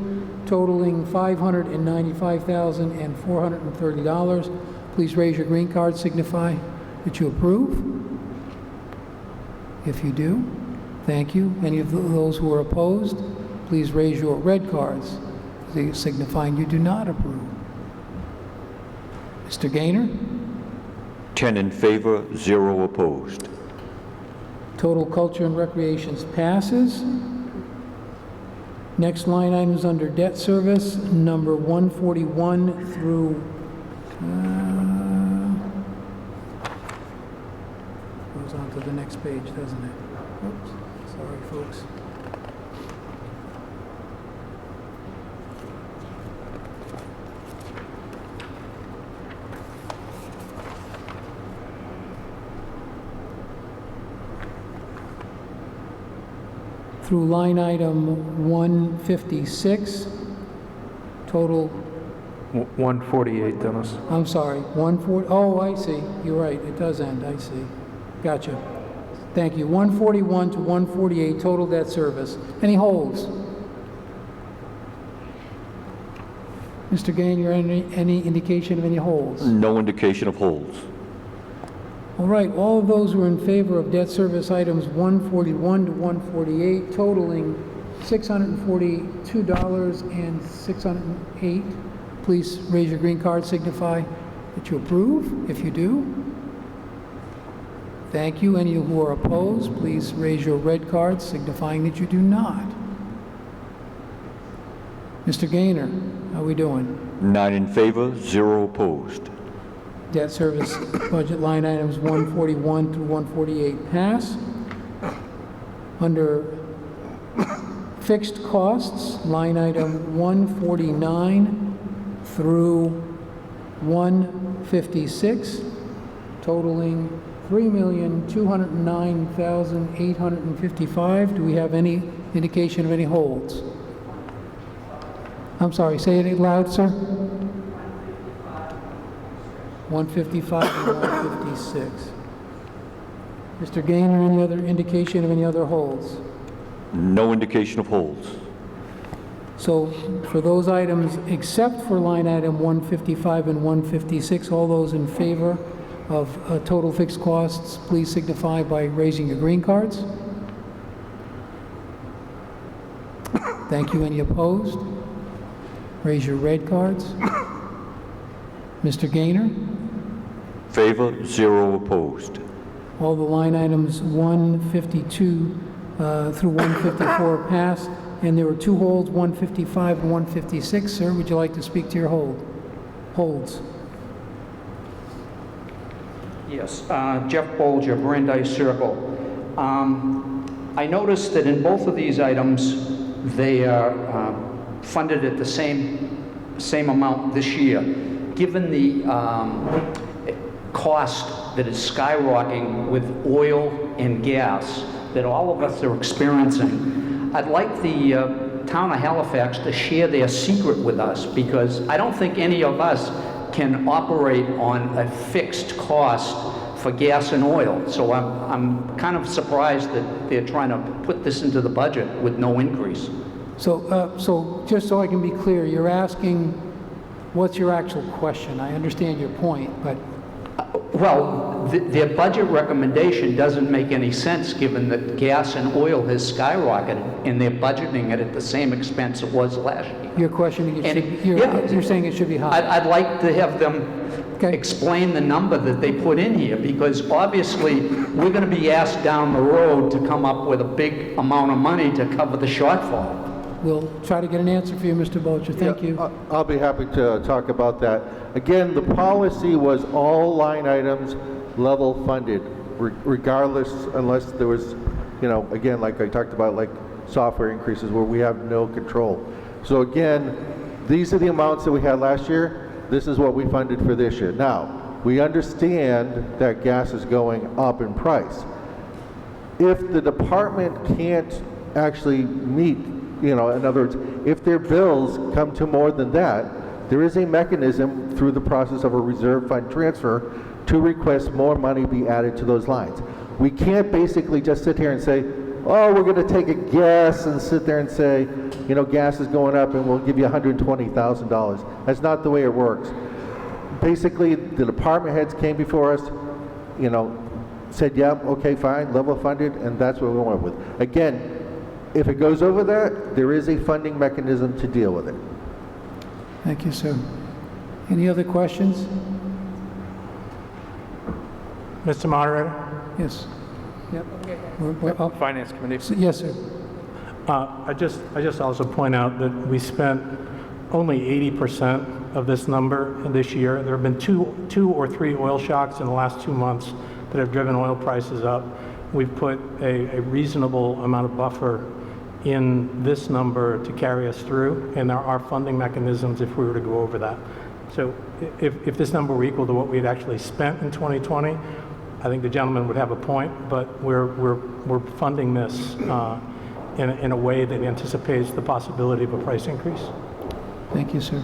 totaling $595,430, please raise your green card, signify that you approve. If you do, thank you. Any of those who are opposed, please raise your red cards, signifying you do not approve. Mr. Gaynor? 10 in favor, 0 opposed. Total Culture and Recreation passes. Next line item is under debt service, number 141 through, goes on to the next page, doesn't it? Oops, sorry, folks. Through line item 156, total, 148, Dennis. I'm sorry, 140, oh, I see, you're right, it does end, I see. Gotcha. Thank you. 141 to 148, total debt service. Any holds? Mr. Gainer, any indication of any holds? No indication of holds. All right, all of those who are in favor of debt service items 141 to 148, totaling $642.608, please raise your green card, signify that you approve. If you do, thank you. Any who are opposed, please raise your red card, signifying that you do not. Mr. Gainer, how are we doing? 9 in favor, 0 opposed. Debt service budget line items 141 through 148 pass. Under fixed costs, line item 149 through 156, totaling $3,209,855. Do we have any indication of any holds? I'm sorry, say it loud, sir. 155 and 156. Mr. Gainer, any other indication of any other holds? No indication of holds. So for those items, except for line item 155 and 156, all those in favor of total fixed costs, please signify by raising your green cards. Thank you. Any opposed? Raise your red cards. Mr. Gainer? Favor, 0 opposed. All the line items 152 through 154 passed, and there were 2 holds, 155 and 156. Sir, would you like to speak to your holds? Yes, Jeff Bolger, Brandeis Circle. I noticed that in both of these items, they are funded at the same amount this year. Given the cost that is skyrocketing with oil and gas that all of us are experiencing, I'd like the town of Halifax to share their secret with us, because I don't think any of us can operate on a fixed cost for gas and oil. So I'm kind of surprised that they're trying to put this into the budget with no increase. So just so I can be clear, you're asking, what's your actual question? I understand your point, but... Well, their budget recommendation doesn't make any sense given that gas and oil has skyrocketed and they're budgeting it at the same expense it was last year. Your question, you're saying it should be higher. I'd like to have them explain the number that they put in here, because obviously we're going to be asked down the road to come up with a big amount of money to cover the shortfall. We'll try to get an answer for you, Mr. Bolger. Thank you. I'll be happy to talk about that. Again, the policy was all line items level funded, regardless, unless there was, again, like I talked about, like software increases where we have no control. So again, these are the amounts that we had last year. This is what we funded for this year. Now, we understand that gas is going up in price. If the department can't actually meet, in other words, if their bills come to more than that, there is a mechanism through the process of a reserve fund transfer to request more money be added to those lines. We can't basically just sit here and say, oh, we're going to take a guess and sit there and say, gas is going up and we'll give you $120,000. That's not the way it works. Basically, the department heads came before us, said, yep, okay, fine, level funded, and that's what we went with. Again, if it goes over that, there is a funding mechanism to deal with it. Thank you, sir. Any other questions? Mr. Moderator? Yes. Yep. Finance Committee. Yes, sir. I just also point out that we spent only 80% of this number this year. There have been two or three oil shocks in the last 2 months that have driven oil prices up. We've put a reasonable amount of buffer in this number to carry us through, and there are funding mechanisms if we were to go over that. So if this number were equal to what we had actually spent in 2020, I think the gentleman would have a point, but we're funding this in a way that anticipates the possibility of a price increase. Thank you, sir.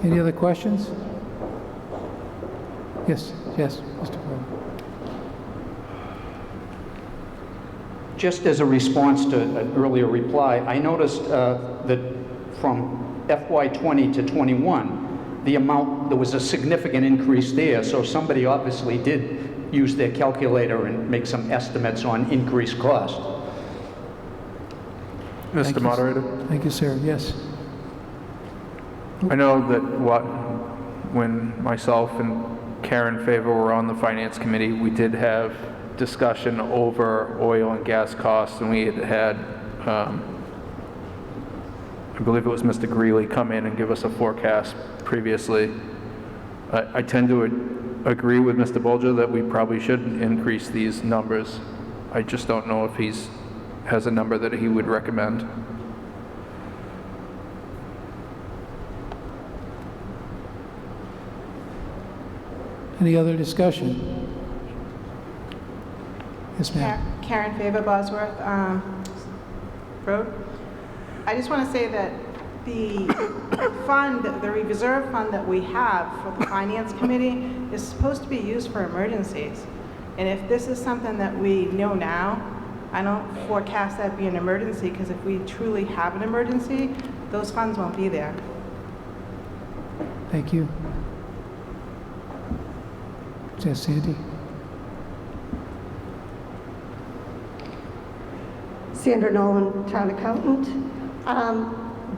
Any other questions? Yes, Mr. Ford. Just as a response to an earlier reply, I noticed that from FY 20 to 21, there was a significant increase there, so somebody obviously did use their calculator and make some estimates on increased cost. Mr. Moderator? Thank you, sir. Yes. I know that when myself and Karen Favor were on the Finance Committee, we did have discussion over oil and gas costs, and we had I believe it was Mr. Greeley come in and give us a forecast previously. I tend to agree with Mr. Bolger that we probably should increase these numbers. I just don't know if has a number that he would recommend. Any other discussion? Yes, ma'am. Karen Favor, Bosworth Road. I just want to say that the the reserve fund that we have for the Finance Committee is supposed to be used for emergencies. And if this is something that we know now, I don't forecast that be an emergency, because if we truly have an emergency, those funds won't be there. Thank you. Yes, Sandy. Sandra Nolan, Town Accountant.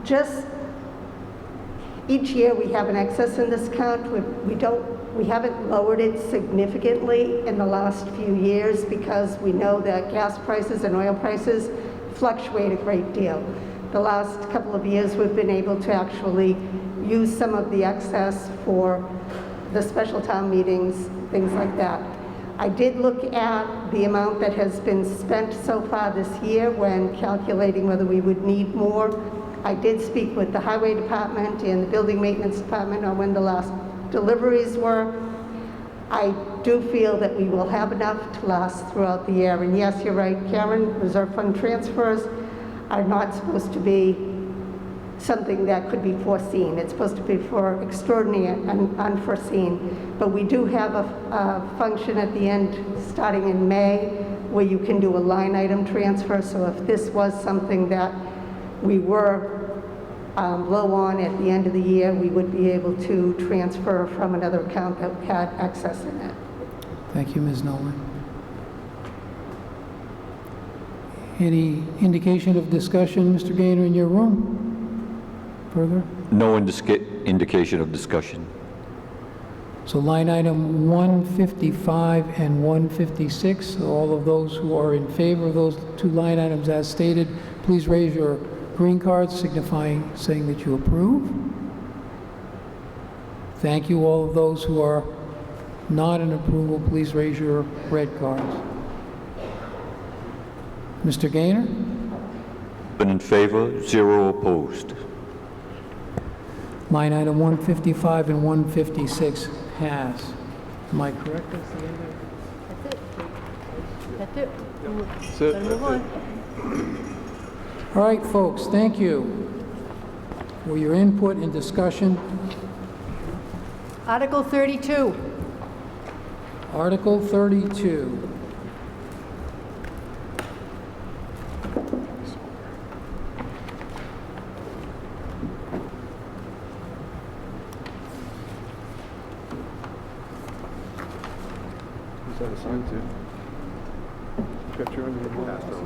Just each year we have an excess in this account. We haven't lowered it significantly in the last few years because we know that gas prices and oil prices fluctuate a great deal. The last couple of years we've been able to actually use some of the excess for the special town meetings, things like that. I did look at the amount that has been spent so far this year when calculating whether we would need more. I did speak with the highway department and the building maintenance department on when the last deliveries were. I do feel that we will have enough to last throughout the year. And yes, you're right, Karen, reserve fund transfers are not supposed to be something that could be foreseen. It's supposed to be for extraordinary and unforeseen. But we do have a function at the end, starting in May, where you can do a line item transfer. So if this was something that we were low on at the end of the year, we would be able to transfer from another account that had excess in it. Thank you, Ms. Nolan. Any indication of discussion, Mr. Gaynor, in your room? Further? No indication of discussion. So line item 155 and 156, all of those who are in favor of those two line items as stated, please raise your green cards signifying saying that you approve. Thank you. All of those who are not in approval, please raise your red cards. Mr. Gaynor? Been in favor, 0 opposed. Line item 155 and 156 pass. Am I correct? That's the end of it? That's it. That's it. Better move on. All right, folks, thank you for your input and discussion. Article 32. Article 32.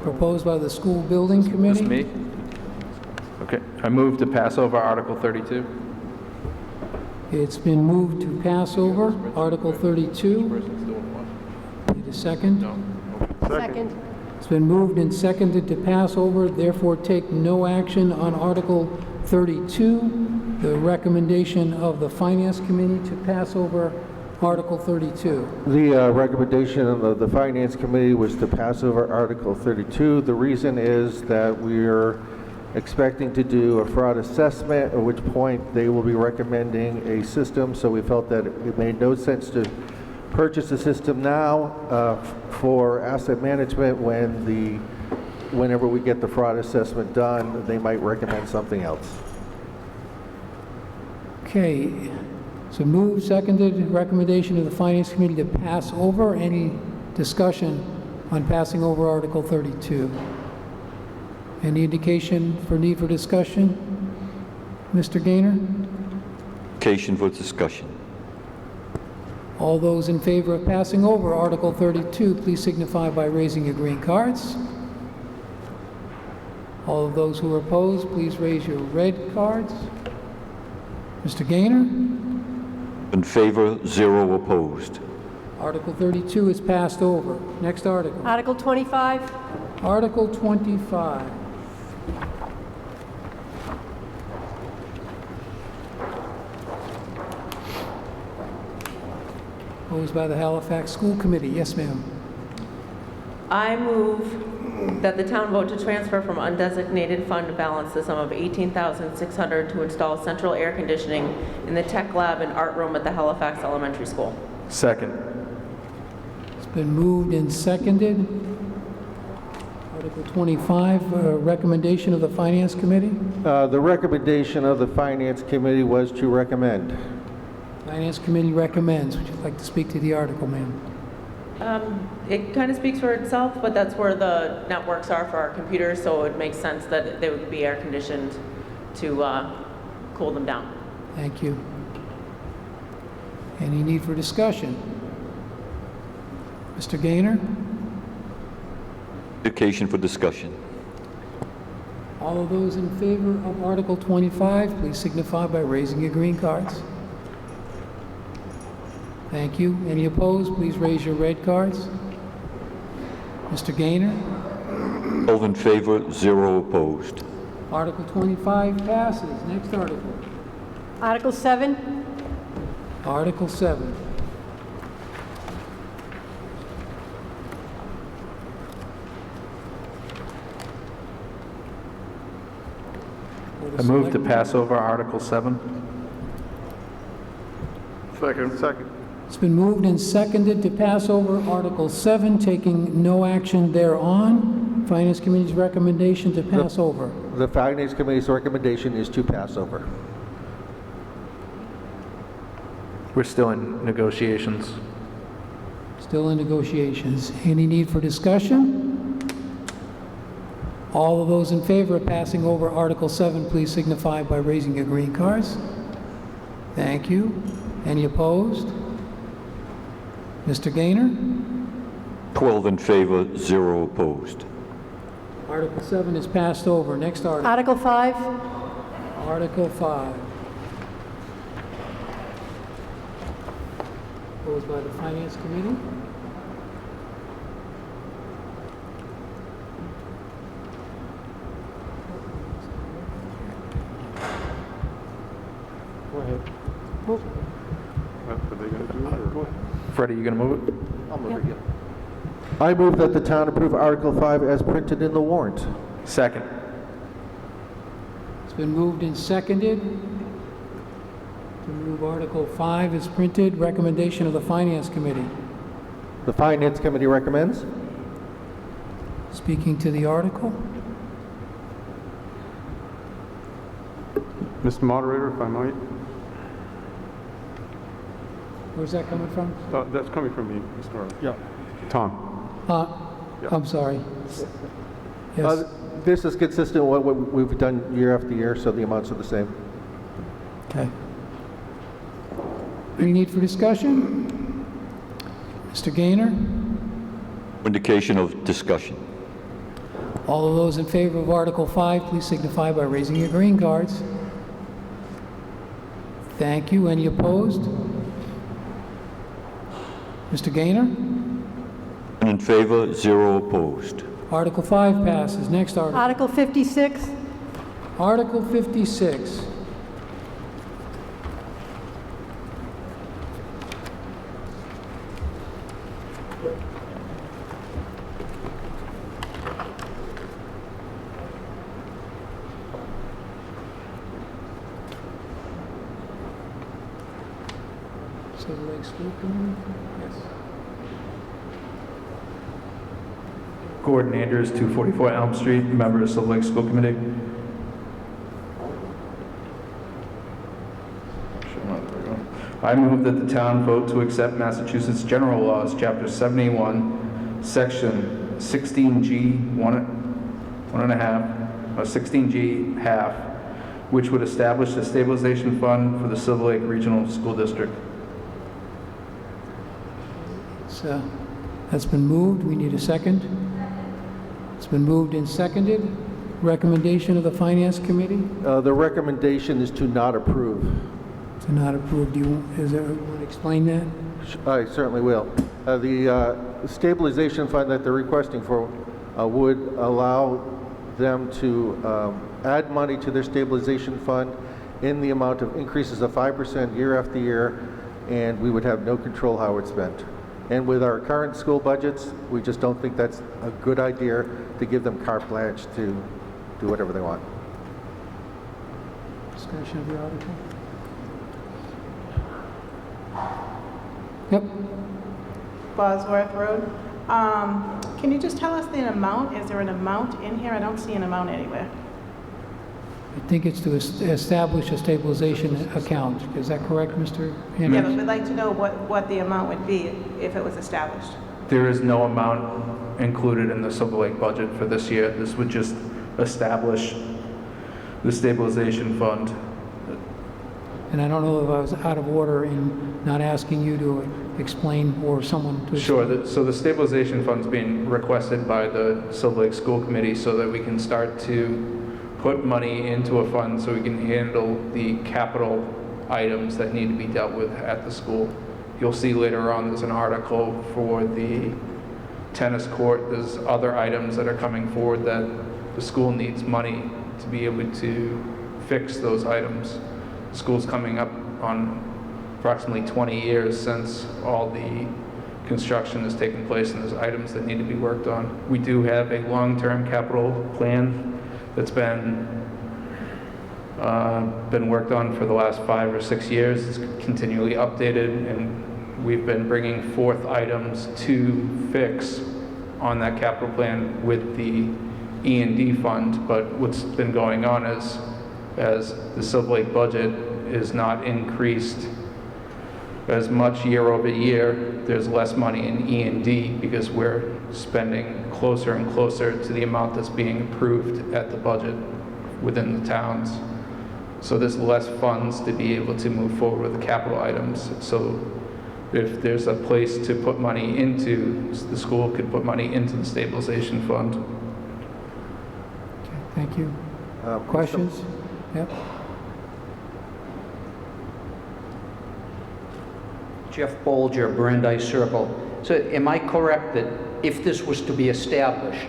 Proposed by the School Building Committee. This me? Okay, I move to pass over Article 32. It's been moved to pass over Article 32. Need a second? Second. It's been moved and seconded to pass over, therefore take no action on Article 32, the recommendation of the Finance Committee to pass over Article 32. The recommendation of the Finance Committee was to pass over Article 32. The reason is that we're expecting to do a fraud assessment, at which point they will be recommending a system, so we felt that it made no sense to purchase a system now for asset management whenever we get the fraud assessment done, they might recommend something else. Okay, so moved, seconded, recommendation of the Finance Committee to pass over. Any discussion on passing over Article 32? Any indication for need for discussion? Mr. Gaynor? Indication for discussion. All those in favor of passing over Article 32, please signify by raising your green cards. All of those who are opposed, please raise your red cards. Mr. Gaynor? In favor, 0 opposed. Article 32 is passed over. Next article. Article 25. Article 25. Proposed by the Halifax School Committee. Yes, ma'am. I move that the town vote to transfer from undesignated fund balance the sum of $18,600 to install central air conditioning in the tech lab and art room at the Halifax Elementary School. Second. It's been moved and seconded. Article 25, recommendation of the Finance Committee. The recommendation of the Finance Committee was to recommend. Finance Committee recommends. Would you like to speak to the article, ma'am? It kind of speaks for itself, but that's where the networks are for our computers, so it makes sense that they would be air conditioned to cool them down. Thank you. Any need for discussion? Mr. Gaynor? Indication for discussion. All of those in favor of Article 25, please signify by raising your green cards. Thank you. Any opposed, please raise your red cards. Mr. Gaynor? 12 in favor, 0 opposed. Article 25 passes. Next article. Article 7. Article 7. I move to pass over Article 7. Second. It's been moved and seconded to pass over Article 7, taking no action thereon. Finance Committee's recommendation to pass over. The Finance Committee's recommendation is to pass over. We're still in negotiations. Still in negotiations. Any need for discussion? All of those in favor of passing over Article 7, please signify by raising your green cards. Thank you. Any opposed? Mr. Gaynor? 12 in favor, 0 opposed. Article 7 is passed over. Next article. Article 5. Article 5. Proposed by the Finance Committee. Go ahead. Are they going to do it, or? Go ahead. Freddie, you going to move it? I'll move it. I move that the town approve Article 5 as printed in the warrant. Second. It's been moved and seconded to move Article 5 as printed. Recommendation of the Finance Committee. The Finance Committee recommends. Speaking to the article. Mr. Moderator, if I might. Where's that coming from? That's coming from me, Mr. Earl. Yeah. Tom. I'm sorry. Yes. This is consistent with what we've done year after year, so the amounts are the same. Okay. Any need for discussion? Mr. Gaynor? Indication of discussion. All of those in favor of Article 5, please signify by raising your green cards. Thank you. Any opposed? Mr. Gaynor? In favor, 0 opposed. Article 5 passes. Next article. Article 56. Article 56. Silver Lake School Committee? Yes. Gordon Andrews, 244 Elm Street, member of Silver Lake School Committee. I move that the town vote to accept Massachusetts General Laws, Chapter 71, Section 16G 1.5, or 16G half, which would establish a stabilization fund for the Silver Lake Regional School District. That's been moved. We need a second. It's been moved and seconded. Recommendation of the Finance Committee? The recommendation is to not approve. To not approve. Want to explain that? I certainly will. The stabilization fund that they're requesting for would allow them to add money to their stabilization fund in the amount of increases of 5% year after year, and we would have no control how it's spent. And with our current school budgets, we just don't think that's a good idea to give them carte blanche to do whatever they want. Discussion of the article? Yep. Bosworth Road. Can you just tell us the amount? Is there an amount in here? I don't see an amount anywhere. I think it's to establish a stabilization account. Is that correct, Mr. Andrews? Yeah, but we'd like to know what the amount would be if it was established. There is no amount included in the Silver Lake budget for this year. This would just establish the stabilization fund. And I don't know if I was out of order in not asking you to explain or someone to Sure. So the stabilization fund's being requested by the Silver Lake School Committee so that we can start to put money into a fund so we can handle the capital items that need to be dealt with at the school. You'll see later on there's an article for the tennis court. There's other items that are coming forward that the school needs money to be able to fix those items. The school's coming up on approximately 20 years since all the construction has taken place, and there's items that need to be worked on. We do have a long-term capital plan that's been worked on for the last 5 or 6 years. It's continually updated, and we've been bringing forth items to fix on that capital plan with the E&D fund. But what's been going on is, as the Silver Lake budget is not increased as much year over year, there's less money in E&D because we're spending closer and closer to the amount that's being approved at the budget within the towns. So there's less funds to be able to move forward with the capital items. So if there's a place to put money into, the school could put money into the stabilization fund. Okay, thank you. Questions? Yep. Jeff Bolger, Brandeis Circle. So am I correct that if this was to be established,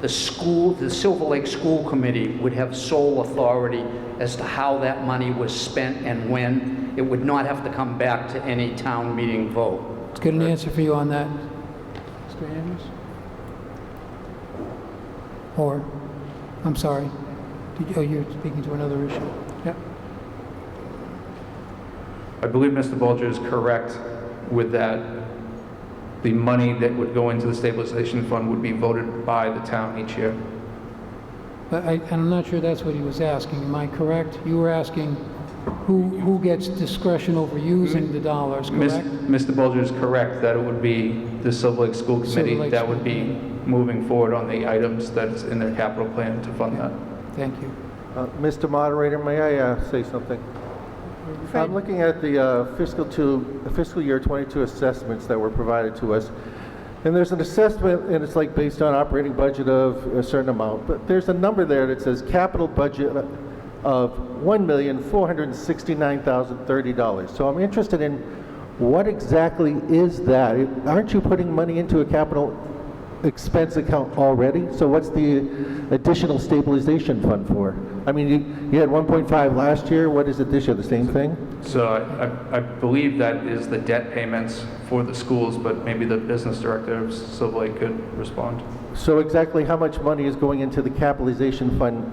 the Silver Lake School Committee would have sole authority as to how that money was spent and when? It would not have to come back to any town meeting vote? Let's get an answer for you on that. Mr. Andrews? Or, I'm sorry, you're speaking to another issue. Yep. I believe Mr. Bolger is correct with that. The money that would go into the stabilization fund would be voted by the town each year. But I'm not sure that's what he was asking. Am I correct? You were asking who gets discretion over using the dollars, correct? Mr. Bolger is correct that it would be the Silver Lake School Committee that would be moving forward on the items that's in their capital plan to fund that. Thank you. Mr. Moderator, may I say something? I'm looking at the fiscal year 22 assessments that were provided to us. And there's an assessment, and it's like based on operating budget of a certain amount. But there's a number there that says capital budget of $1,469,030. So I'm interested in what exactly is that? Aren't you putting money into a capital expense account already, so what's the additional stabilization fund for? I mean, you had 1.5 last year, what is it this year, the same thing? So I believe that is the debt payments for the schools, but maybe the business director of Silver Lake could respond. So exactly how much money is going into the capitalization fund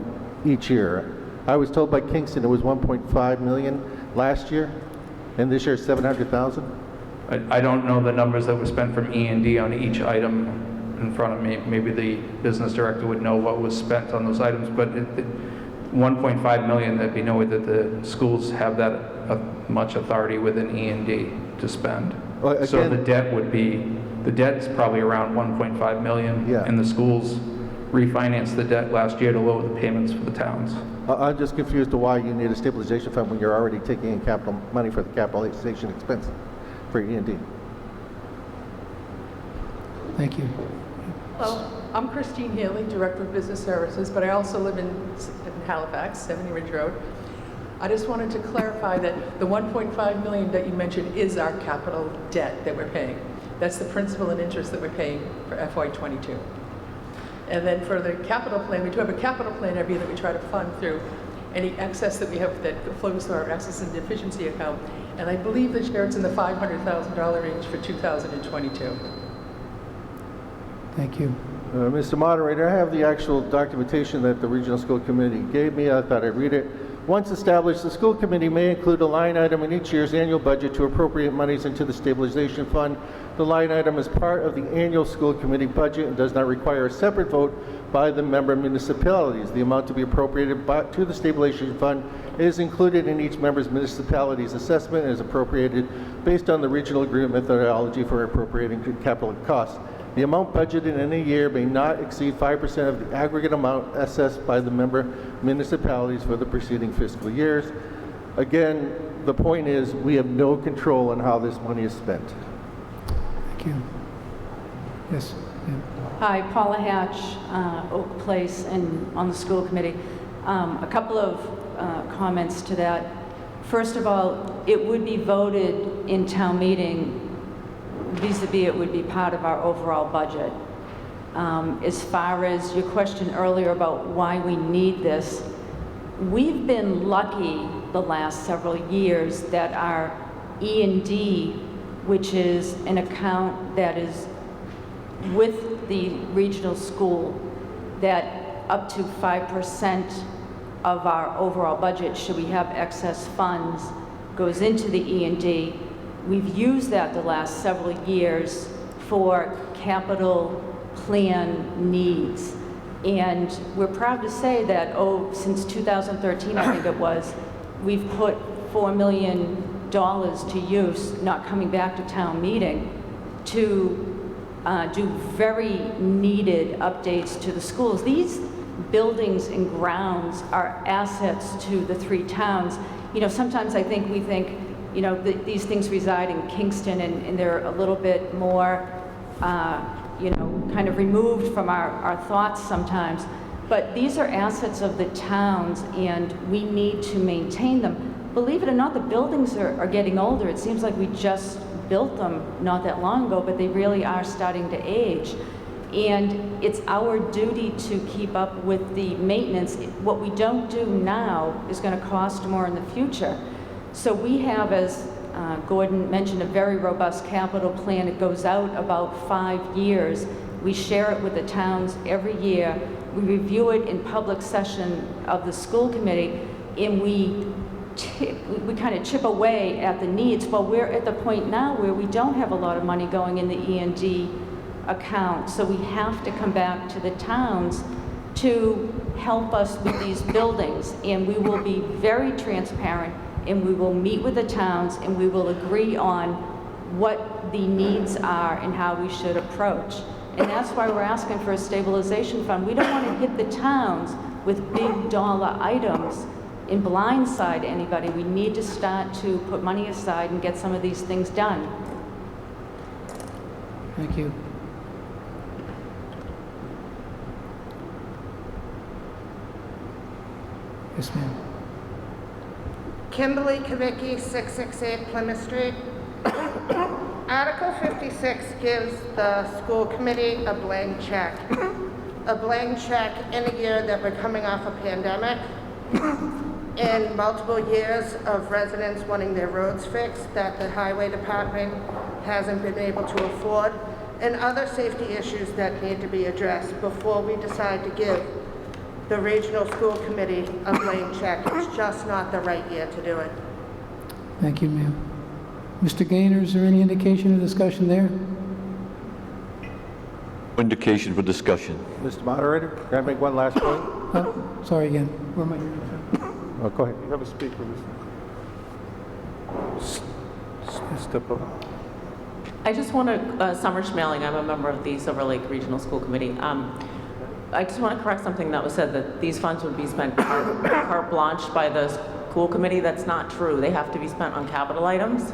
each year? I was told by Kingston it was 1.5 million last year, and this year 700,000? I don't know the numbers that were spent from E&D on each item in front of me. Maybe the business director would know what was spent on those items, but 1.5 million, there'd be no way that the schools have that much authority within E&D to spend. Well, so again, the debt's probably around 1.5 million, Yeah. and the schools refinanced the debt last year to lower the payments for the towns. I'm just confused to why you need a stabilization fund when you're already taking in capital money for the capitalization expense for E&D. Thank you. Hello, I'm Christine Healy, Director of Business Services, but I also live in Halifax, 70 Ridge Road. I just wanted to clarify that the 1.5 million that you mentioned is our capital debt that we're paying. That's the principal and interest that we're paying for FY22. And then for the capital plan, we do have a capital plan every year that we try to fund through any excess that we have that flows through our excess and deficiency account. And I believe this year it's in the $500,000 range for 2022. Thank you. Mr. Moderator, I have the actual documentation that the Regional School Committee gave me. I thought I'd read it. Once established, the school committee may include a line item in each year's annual budget to appropriate monies into the stabilization fund. The line item is part of the annual school committee budget and does not require a separate vote by the member municipalities. The amount to be appropriated to the stabilization fund is included in each member's municipality's assessment and is appropriated based on the regional agreement methodology for appropriating capital costs. The amount budgeted in a year may not exceed 5% of the aggregate amount assessed by the member municipalities for the preceding fiscal years. Again, the point is we have no control on how this money is spent. Thank you. Yes. Yeah. Hi, Paula Hatch, Oak Place, and on the school committee. A couple of comments to that. First of all, it would be voted in town meeting vis-a-vis it would be part of our overall budget. As far as your question earlier about why we need this, we've been lucky the last several years that our E&D, which is an account that is with the regional school, that up to 5% of our overall budget, should we have excess funds, goes into the E&D. We've used that the last several years for capital plan needs. And we're proud to say that, since 2013, I think it was, we've put $4 million to use, not coming back to town meeting, to do very needed updates to the schools. These buildings and grounds are assets to the three towns. You know, sometimes I think we think, you know, these things reside in Kingston and they're a little bit more, you know, kind of removed from our thoughts sometimes. But these are assets of the towns and we need to maintain them. Believe it or not, the buildings are getting older. It seems like we just built them not that long ago, but they really are starting to age. And it's our duty to keep up with the maintenance. What we don't do now is going to cost more in the future. So we have, as Gordon mentioned, a very robust capital plan. It goes out about 5 years. We share it with the towns every year. We review it in public session of the school committee, and we kind of chip away at the needs. Well, we're at the point now where we don't have a lot of money going in the E&D account, so we have to come back to the towns to help us with these buildings, and we will be very transparent, and we will meet with the towns, and we will agree on what the needs are and how we should approach. And that's why we're asking for a stabilization fund. We don't want to hit the towns with big dollar items and blindside anybody. We need to start to put money aside and get some of these things done. Thank you. Yes, ma'am. Kimberly Kavicki, 668 Plymouth Street. Article 56 gives the school committee a blank check. A blank check in a year that we're coming off a pandemic, in multiple years of residents wanting their roads fixed that the highway department hasn't been able to afford, and other safety issues that need to be addressed before we decide to give the regional school committee a blank check. It's just not the right year to do it. Thank you, ma'am. Mr. Gaynor, is there any indication of discussion there? Indication for discussion. Mr. Moderator, can I make one last point? Sorry again. Where am I? Oh, go ahead. You have a speaker, Step up. I just want to, Summer Schmeling, I'm a member of the Silver Lake Regional School Committee. I just want to correct something that was said, that these funds would be spent carte blanche by the school committee. That's not true. They have to be spent on capital items.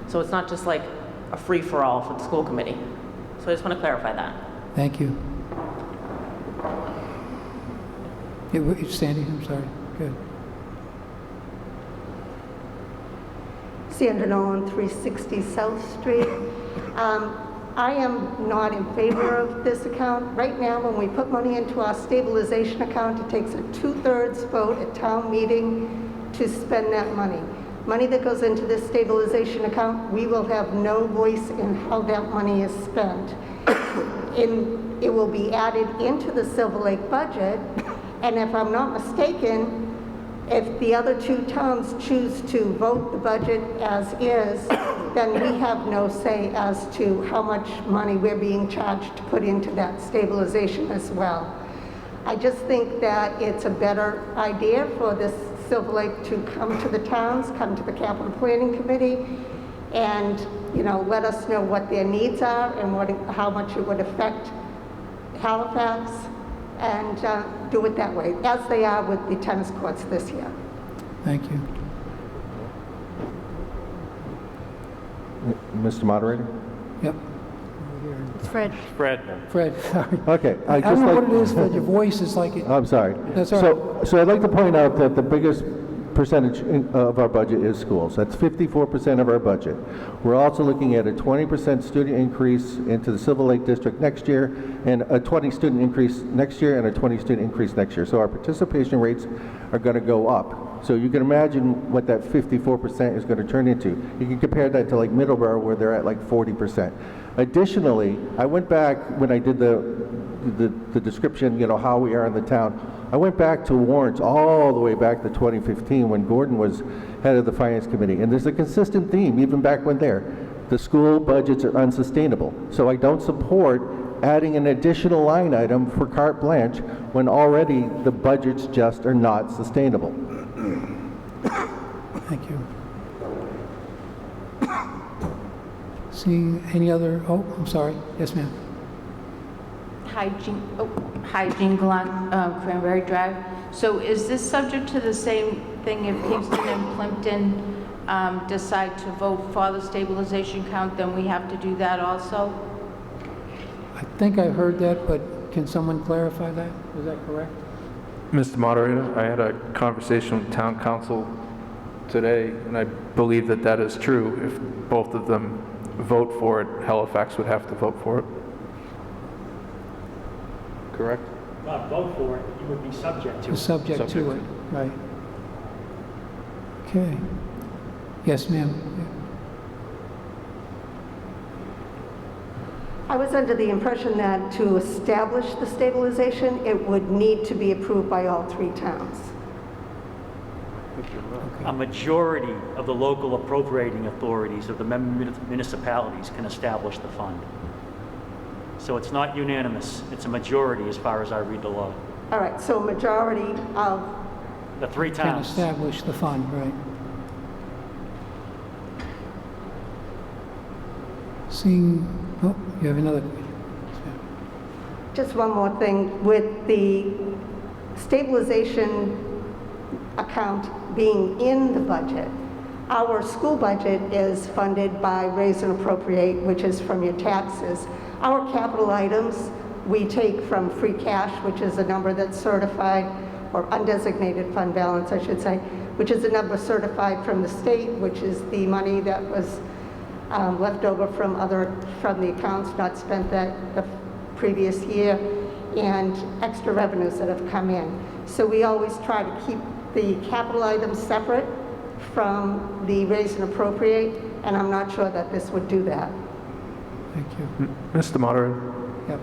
So it's not just like a free-for-all for the school committee. So I just want to clarify that. Thank you. Sandy, I'm sorry. Good. Sandra Nolan, 360 South Street. I am not in favor of this account. Right now, when we put money into our stabilization account, it takes a 2/3 vote at town meeting to spend that money. Money that goes into this stabilization account, we will have no voice in how that money is spent. It will be added into the Silver Lake budget, and if I'm not mistaken, if the other two towns choose to vote the budget as is, then we have no say as to how much money we're being charged to put into that stabilization as well. I just think that it's a better idea for this Silver Lake to come to the towns, come to the capital planning committee, and let us know what their needs are and how much it would affect Halifax, and do it that way, as they are with the tennis courts this year. Thank you. Mr. Moderator? Yep. Fred. Fred, sorry. Okay. I don't know what it is, but your voice is like it. I'm sorry. That's all right. So I'd like to point out that the biggest percentage of our budget is schools. That's 54% of our budget. We're also looking at a 20% student increase into the Silver Lake District next year, and a 20 student increase next year, and a 20 student increase next year. So our participation rates are going to go up. So you can imagine what that 54% is going to turn into. You can compare that to like Middleborough, where they're at like 40%. Additionally, I went back when I did the description, how we are in the town. I went back to warrants all the way back to 2015 when Gordon was head of the Finance Committee. And there's a consistent theme, even back when the school budgets are unsustainable. So I don't support adding an additional line item for carte blanche when already the budgets just are not sustainable. Thank you. Seeing any other, I'm sorry. Yes, ma'am. Hi, Jean Gallant, Cranberry Drive. So is this subject to the same thing if Kingston and Plimpton decide to vote for the stabilization count, then we have to do that also? I think I heard that, but can someone clarify that? Is that correct? Mr. Moderator, I had a conversation with town council today, and I believe that that is true. If both of them vote for it, Halifax would have to vote for it. Correct? Not vote for it, you would be subject to it. Subject to it, right. Okay. Yes, ma'am. I was under the impression that to establish the stabilization, it would need to be approved by all three towns. A majority of the local appropriating authorities of the member municipalities can establish the fund. So it's not unanimous, it's a majority as far as I read the law. All right, so majority of... The three Can towns. establish the fund, right. Seeing, you have another. Just one more thing. With the stabilization account being in the budget, our school budget is funded by raise and appropriate, which is from your taxes. Our capital items we take from free cash, which is a number that's certified, or undesignated fund balance, I should say, which is a number certified from the state, which is the money that was left over from the accounts not spent the previous year, and extra revenues that have come in. So we always try to keep the capital items separate from the raise and appropriate, and I'm not sure that this would do that. Thank you. Mr. Moderator. Yep.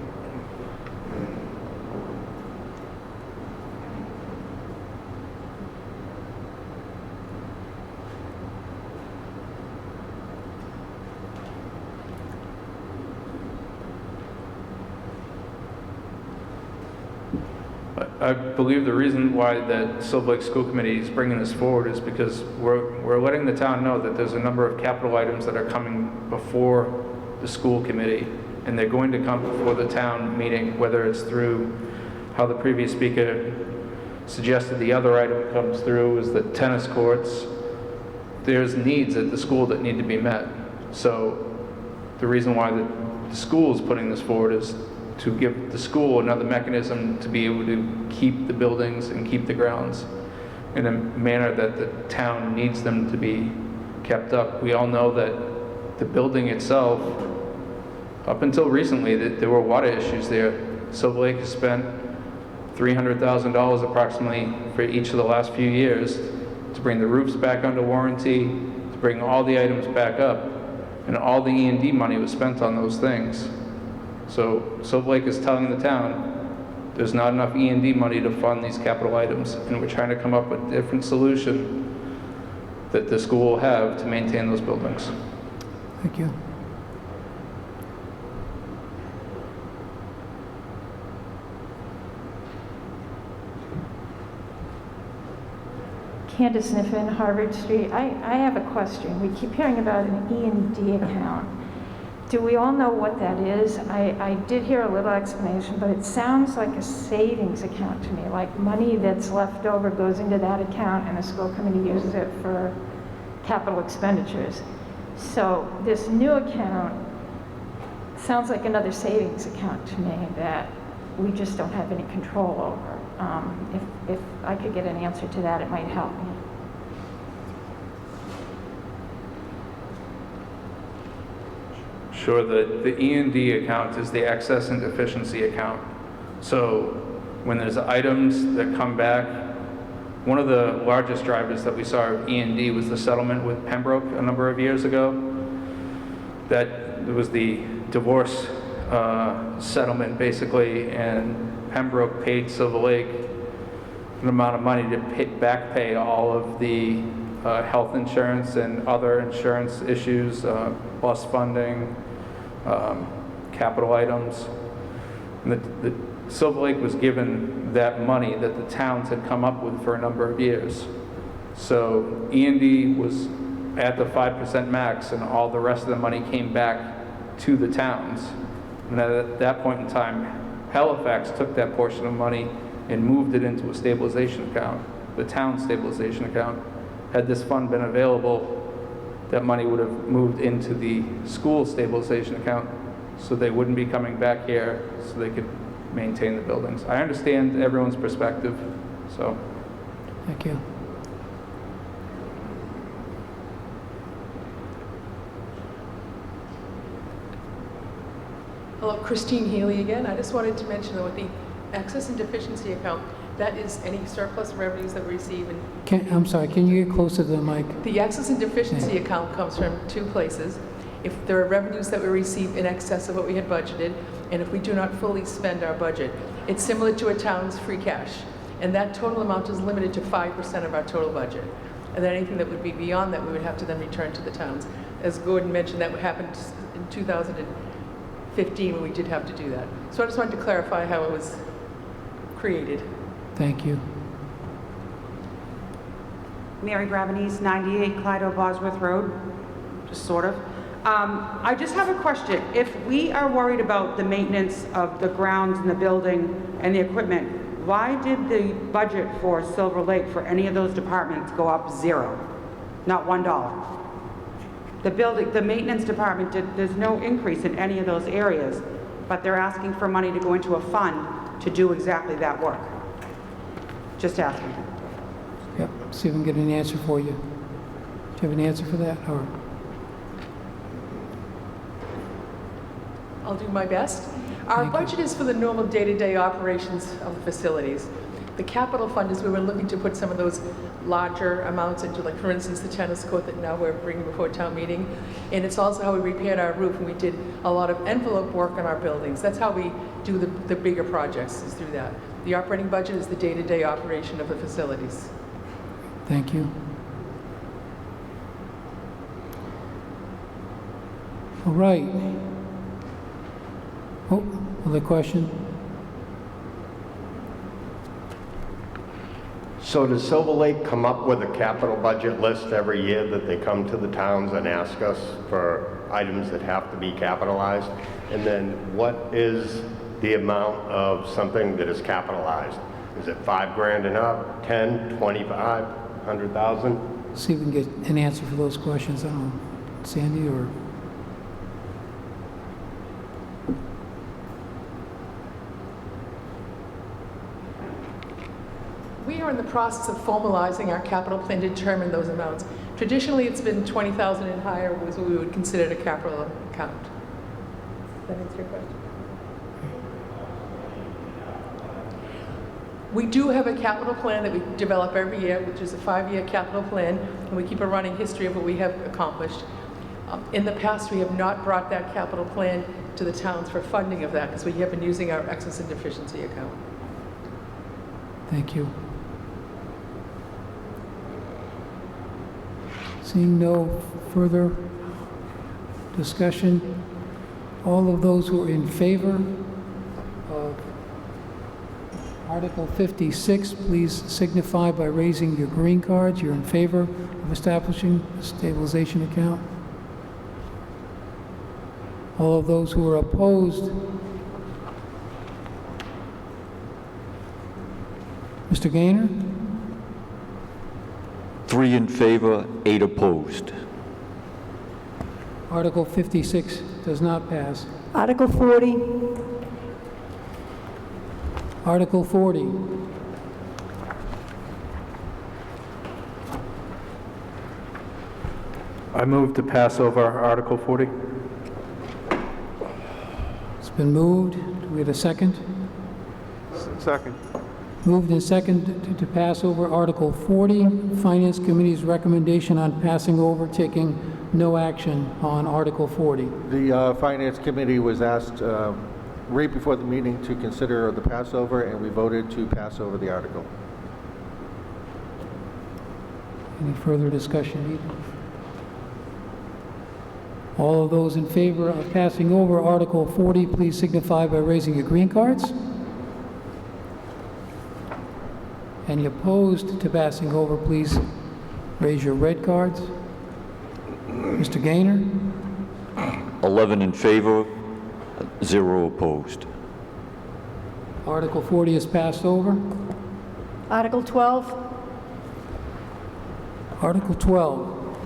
I believe the reason why the Silver Lake School Committee is bringing this forward is because we're letting the town know that there's a number of capital items that are coming before the school committee, and they're going to come before the town meeting, whether it's through how the previous speaker suggested the other item comes through is the tennis courts. There's needs at the school that need to be met. So the reason why the school is putting this forward is to give the school another mechanism to be able to keep the buildings and keep the grounds in a manner that the town needs them to be kept up. We all know that the building itself, up until recently, that there were water issues there. Silver Lake has spent $300,000 approximately for each of the last few years to bring the roofs back under warranty, to bring all the items back up, and all the E&D money was spent on those things. So Silver Lake is telling the town there's not enough E&D money to fund these capital items, and we're trying to come up with a different solution that the school will have to maintain those buildings. Thank you. Candace Niffen, Harvard Street. I have a question. We keep hearing about an E&D account. Do we all know what that is? I did hear a little explanation, but it sounds like a savings account to me, like money that's left over goes into that account and the school committee uses it for capital expenditures. So this new account sounds like another savings account to me that we just don't have any control over. If I could get an answer to that, it might help me. Sure, the E&D account is the excess and deficiency account. So when there's items that come back, one of the largest drivers that we saw of E&D was the settlement with Pembroke a number of years ago. That was the divorce settlement basically, and Pembroke paid Silver Lake an amount of money to back pay all of the health insurance and other insurance issues, bus funding, capital items. And the Silver Lake was given that money that the towns had come up with for a number of years. So E&D was at the 5% max, and all the rest of the money came back to the towns. And at that point in time, Halifax took that portion of money and moved it into a stabilization account, the town stabilization account. Had this fund been available, that money would have moved into the school stabilization account, so they wouldn't be coming back here, so they could maintain the buildings. I understand everyone's perspective, so. Thank you. Hello, Christine Healy again. I just wanted to mention that with the excess and deficiency account, that is any surplus revenues that we receive. And I'm sorry, can you get closer to the mic? the excess and deficiency account comes from two places. If there are revenues that we receive in excess of what we had budgeted, and if we do not fully spend our budget. It's similar to a town's free cash, and that total amount is limited to 5% of our total budget. And then anything that would be beyond that, we would have to then return to the towns. As Gordon mentioned, that happened in 2015 when we did have to do that. So I just wanted to clarify how it was created. Thank you. Mary Gravenese, 98 Clyde Bosworth Road, just sort of. I just have a question. If we are worried about the maintenance of the grounds and the building and the equipment, why did the budget for Silver Lake for any of those departments go up zero, not $1? The building, the maintenance department, there's no increase in any of those areas, but they're asking for money to go into a fund to do exactly that work. Just asking. Yep, see if we can get an answer for you. Do you have an answer for that, or? I'll do my best. Our budget is for the normal day-to-day operations of the facilities. The capital fund is where we're looking to put some of those larger amounts into, like, for instance, the tennis court that now we're bringing before town meeting. And it's also how we repaired our roof, and we did a lot of envelope work on our buildings. That's how we do the bigger projects, is through that. The operating budget is the day-to-day operation of the facilities. Thank you. All right. Oh, another question? So does Silver Lake come up with a capital budget list every year that they come to the towns and ask us for items that have to be capitalized? And then what is the amount of something that is capitalized? Is it $5,000 and up, 10, 25, 100,000? See if we can get an answer for those questions. I don't know, Sandy or... We are in the process of formalizing our capital plan to determine those amounts. Traditionally, it's been 20,000 and higher was what we would consider a capital account. Does that answer your question? We do have a capital plan that we develop every year, which is a 5-year capital plan, and we keep a running history of what we have accomplished. In the past, we have not brought that capital plan to the towns for funding of that, because we have been using our excess and deficiency account. Thank you. Seeing no further discussion, all of those who are in favor of Article 56, please signify by raising your green cards. You're in favor of establishing a stabilization account. All of those who are opposed, Mr. Gaynor? 3 in favor, 8 opposed. Article 56 does not pass. Article 40. Article 40. I move to pass over Article 40. It's been moved. Do we have a second? Second. Moved and second to pass over Article 40. Finance Committee's recommendation on passing over, taking no action on Article 40. The Finance Committee was asked right before the meeting to consider the passover, and we voted to pass over the article. Any further discussion needed? All of those in favor of passing over Article 40, please signify by raising your green cards. Any opposed to passing over, please raise your red cards. Mr. Gaynor? 11 in favor, 0 opposed. Article 40 is passed over. Article 12. Article 12.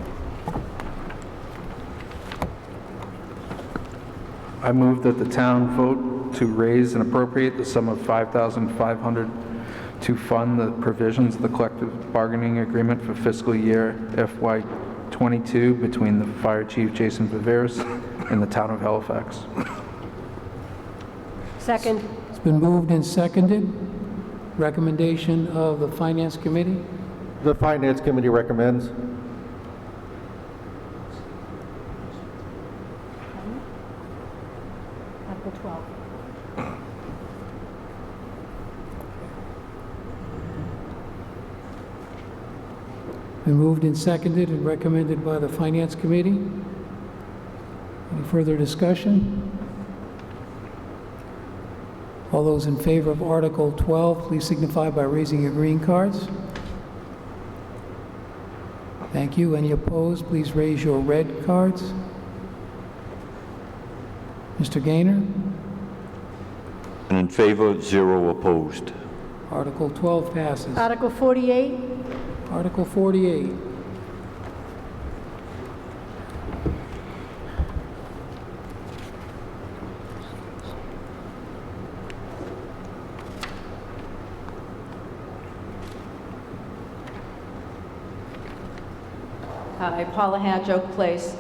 I move that the town vote to raise and appropriate the sum of $5,500 to fund the provisions of the collective bargaining agreement for fiscal year FY22 between the Fire Chief Jason Viveris and the town of Halifax. Second. It's been moved and seconded. Recommendation of the Finance Committee. The Finance Committee recommends. Article 12. Been moved and seconded and recommended by the Finance Committee. Any further discussion? All those in favor of Article 12, please signify by raising your green cards. Thank you. Any opposed, please raise your red cards. Mr. Gaynor? And in favor, 0 opposed. Article 12 passes. Article 48. Article 48. Hi, Paula Hatch, Oak Place.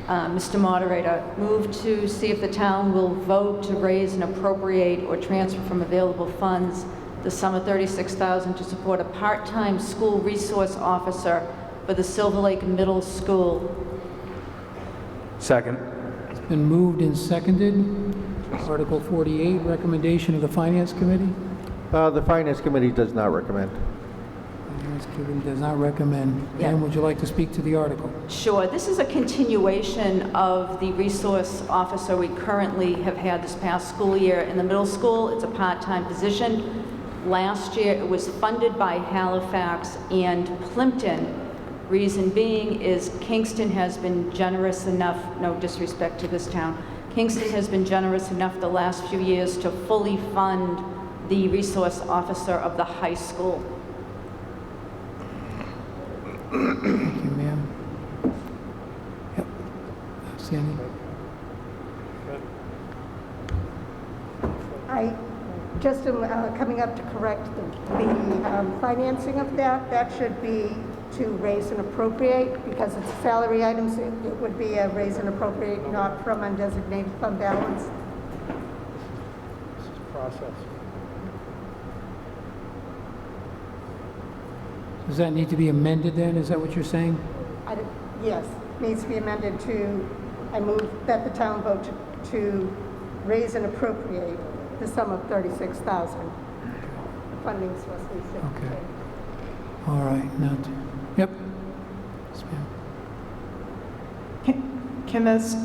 Mr. Moderator, move to see if the town will vote to raise and appropriate or transfer from available funds the sum of $36,000 to support a part-time school resource officer for the Silver Lake Middle School. Second. It's been moved and seconded. Article 48, recommendation of the Finance Committee. The Finance Committee does not recommend. Finance Committee does not recommend. Yeah. Ann, would you like to speak to the article? Sure. This is a continuation of the resource officer we currently have had this past school year in the middle school. It's a part-time position. Last year, it was funded by Halifax and Plimpton. Reason being is Kingston has been generous enough, no disrespect to this town, Kingston has been generous enough the last few years to fully fund the resource officer of the high school. Thank you, ma'am. Yep. Sandy? I just am coming up to correct the financing of that. That should be to raise and appropriate, because it's salary items. It would be a raise and appropriate, not from undesignated fund balance. This is process. Does that need to be amended then? Is that what you're saying? Yes, needs to be amended to, I move that the town vote to raise and appropriate the sum of $36,000. Funding source. Okay. All right. Now, yep. Yes, ma'am. Can this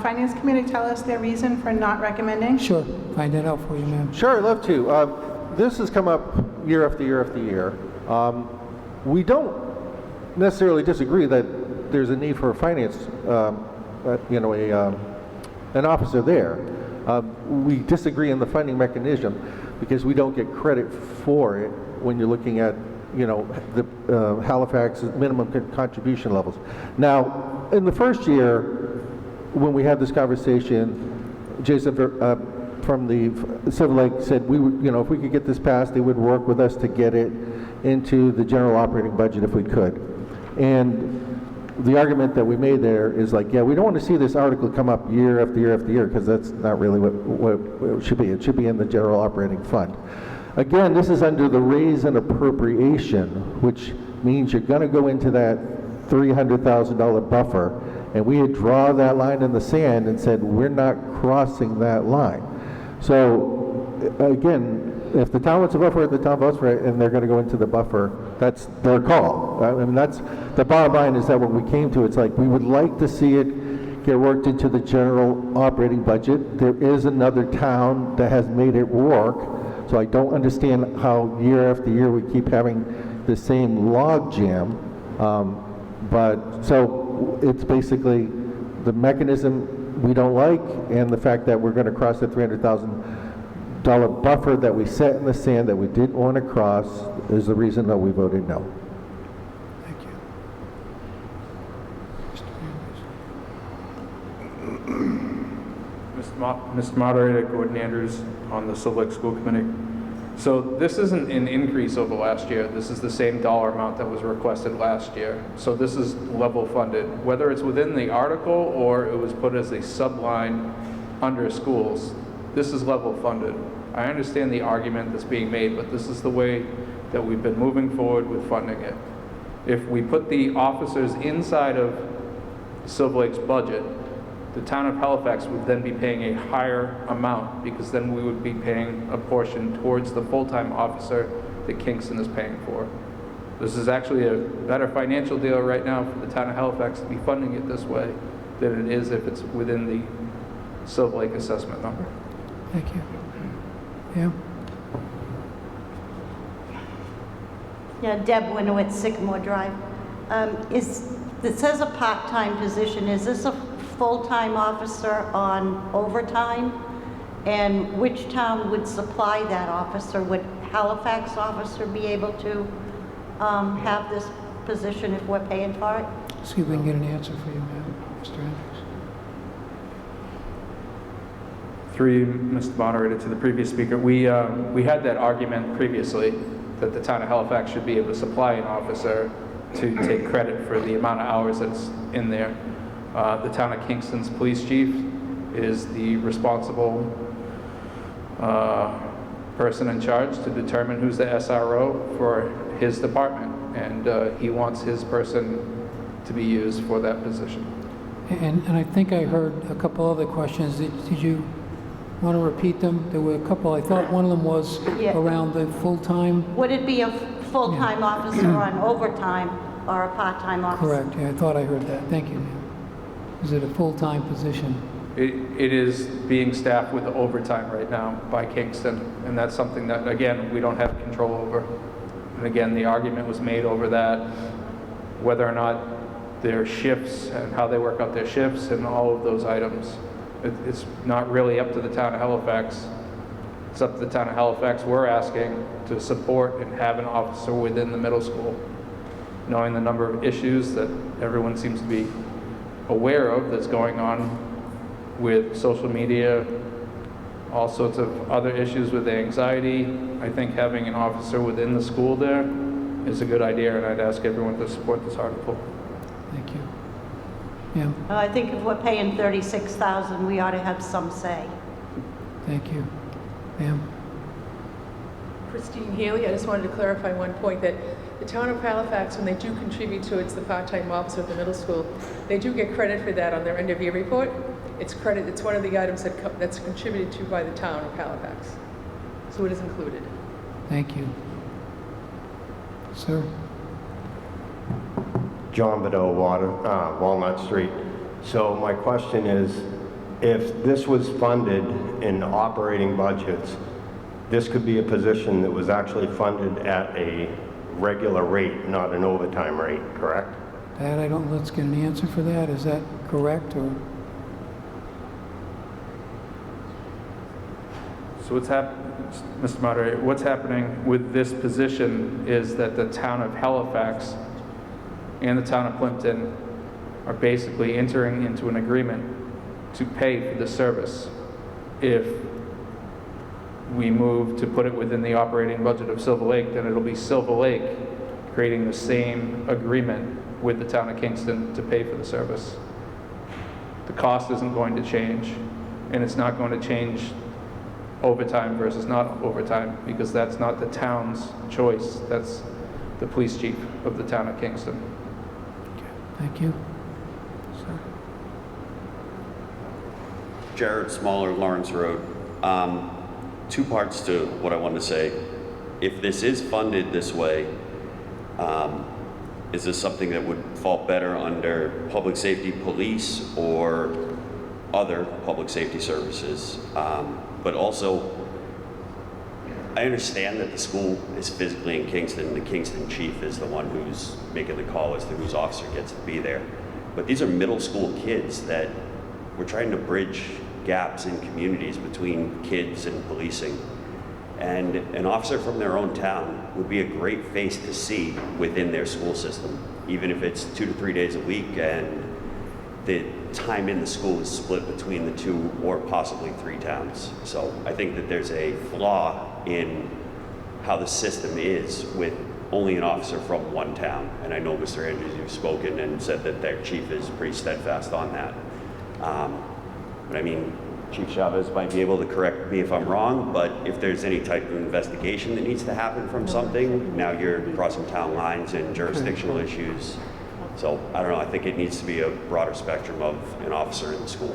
Finance Committee tell us their reason for not recommending? Sure. Find that out for you, ma'am. Sure, I'd love to. This has come up year after year after year. We don't necessarily disagree that there's a need for a finance, an officer there. We disagree on the funding mechanism because we don't get credit for it when you're looking at, the Halifax minimum contribution levels. Now, in the first year, when we had this conversation, Jason from the Silver Lake said we would, if we could get this passed, they would work with us to get it into the general operating budget if we could. And the argument that we made there is like, yeah, we don't want to see this article come up year after year after year, because that's not really what it should be. It should be in the general operating fund. Again, this is under the raise and appropriation, which means you're going to go into that $300,000 buffer, and we had drawn that line in the sand and said we're not crossing that line. So again, if the town wants a buffer, the town votes for it, and they're going to go into the buffer. That's their call. I mean, that's the bottom line. Is that what we came to? It's like we would like to see it get worked into the general operating budget. There is another town that has made it work, so I don't understand how year after year we keep having the same log jam. But so it's basically the mechanism we don't like, and the fact that we're going to cross the $300,000 buffer that we set in the sand that we didn't want to cross is the reason that we voted no. Thank you. Mr. Moderator, Gordon Andrews on the Silver Lake School Committee. So this isn't an increase over last year. This is the same dollar amount that was requested last year. So this is level funded. Whether it's within the article or it was put as a subline under schools, this is level funded. I understand the argument that's being made, but this is the way that we've been moving forward with funding it. If we put the officers inside of Silver Lake's budget, the town of Halifax would then be paying a higher amount, because then we would be paying a portion towards the full-time officer that Kingston is paying for. This is actually a better financial deal right now for the town of Halifax to be funding it this way than it is if it's within the Silver Lake assessment number. Thank you. Yeah. Yeah, Deb Winowitz, Sycamore Drive. It says a part-time position. Is this a full-time officer on overtime? And which town would supply that officer? Would Halifax officer be able to have this position if we're paying for it? See if we can get an answer for you, ma'am. Mr. Andrews. Through Mr. Moderator, to the previous speaker, we had that argument previously that the town of Halifax should be able to supply an officer to take credit for the amount of hours that's in there. The town of Kingston's police chief is the responsible person in charge to determine who's the SRO for his department, and he wants his person to be used for that position. And I think I heard a couple other questions. Did you want to repeat them? There were a couple. I thought one of them was Yeah. around the full-time. Would it be a full-time officer on overtime or a part-time officer? Correct. Yeah, I thought I heard that. Thank you, ma'am. Is it a full-time position? It is being staffed with overtime right now by Kingston, and that's something that, again, we don't have control over. And again, the argument was made over that, whether or not their shifts and how they work out their shifts and all of those items. It's not really up to the town of Halifax. It's up to the town of Halifax. We're asking to support and have an officer within the middle school, knowing the number of issues that everyone seems to be aware of that's going on with social media, all sorts of other issues with anxiety. I think having an officer within the school there is a good idea, and I'd ask everyone to support this article. Thank you. Yeah, I think if we're paying $36,000, we ought to have some say. thank you. Ma'am? Christine Healy, I just wanted to clarify one point, that the town of Halifax, when they do contribute towards the part-time officer at the middle school, they do get credit for that on their end-of-year report. It's credit, it's one of the items that's contributed to by the town of Halifax. So it is included. Thank you. Sir? John Bedell, Walnut Street. So my question is, if this was funded in operating budgets, this could be a position that was actually funded at a regular rate, not an overtime rate, correct? That I don't, let's get an answer for that. Is that correct, or? So Mr. Moderator, what's happening with this position is that the town of Halifax and the town of Plimpton are basically entering into an agreement to pay for the service. If we move to put it within the operating budget of Silver Lake, then it'll be Silver Lake creating the same agreement with the town of Kingston to pay for the service. The cost isn't going to change, and it's not going to change overtime versus not overtime, because that's not the town's choice. That's the police chief of the town of Kingston. Thank you. Sir? Jared Smaller, Lawrence Road. Two parts to what I wanted to say. If this is funded this way, is this something that would fall better under public safety police or other public safety services? But also, I understand that the school is physically in Kingston. The Kingston chief is the one who's making the call as to whose officer gets to be there. But these are middle school kids that we're trying to bridge gaps in communities between kids and policing. And an officer from their own town would be a great face to see within their school system, even if it's 2 to 3 days a week and the time in the school is split between the 2 or possibly 3 towns. So I think that there's a flaw in how the system is with only an officer from one town. And I know, Mr. Andrews, you've spoken and said that their chief is pretty steadfast on that. But I mean, Chief Chavez might be able to correct me if I'm wrong, but if there's any type of investigation that needs to happen from something, now you're crossing town lines and jurisdictional issues. So I don't know, I think it needs to be a broader spectrum of an officer in the school.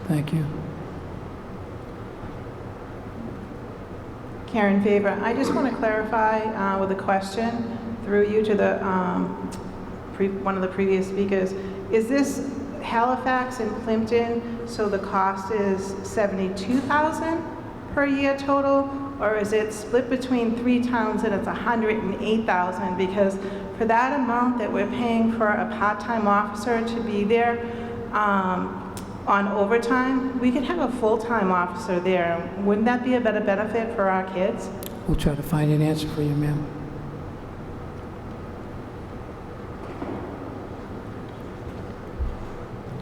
Thank you. Karen Favor, I just want to clarify with a question through you to the one of the previous speakers. Is this Halifax and Plimpton, so the cost is $72,000 per year total, or is it split between 3 towns and it's $108,000? Because for that amount that we're paying for a part-time officer to be there on overtime, we could have a full-time officer there. Wouldn't that be a better benefit for our kids? We'll try to find an answer for you, ma'am.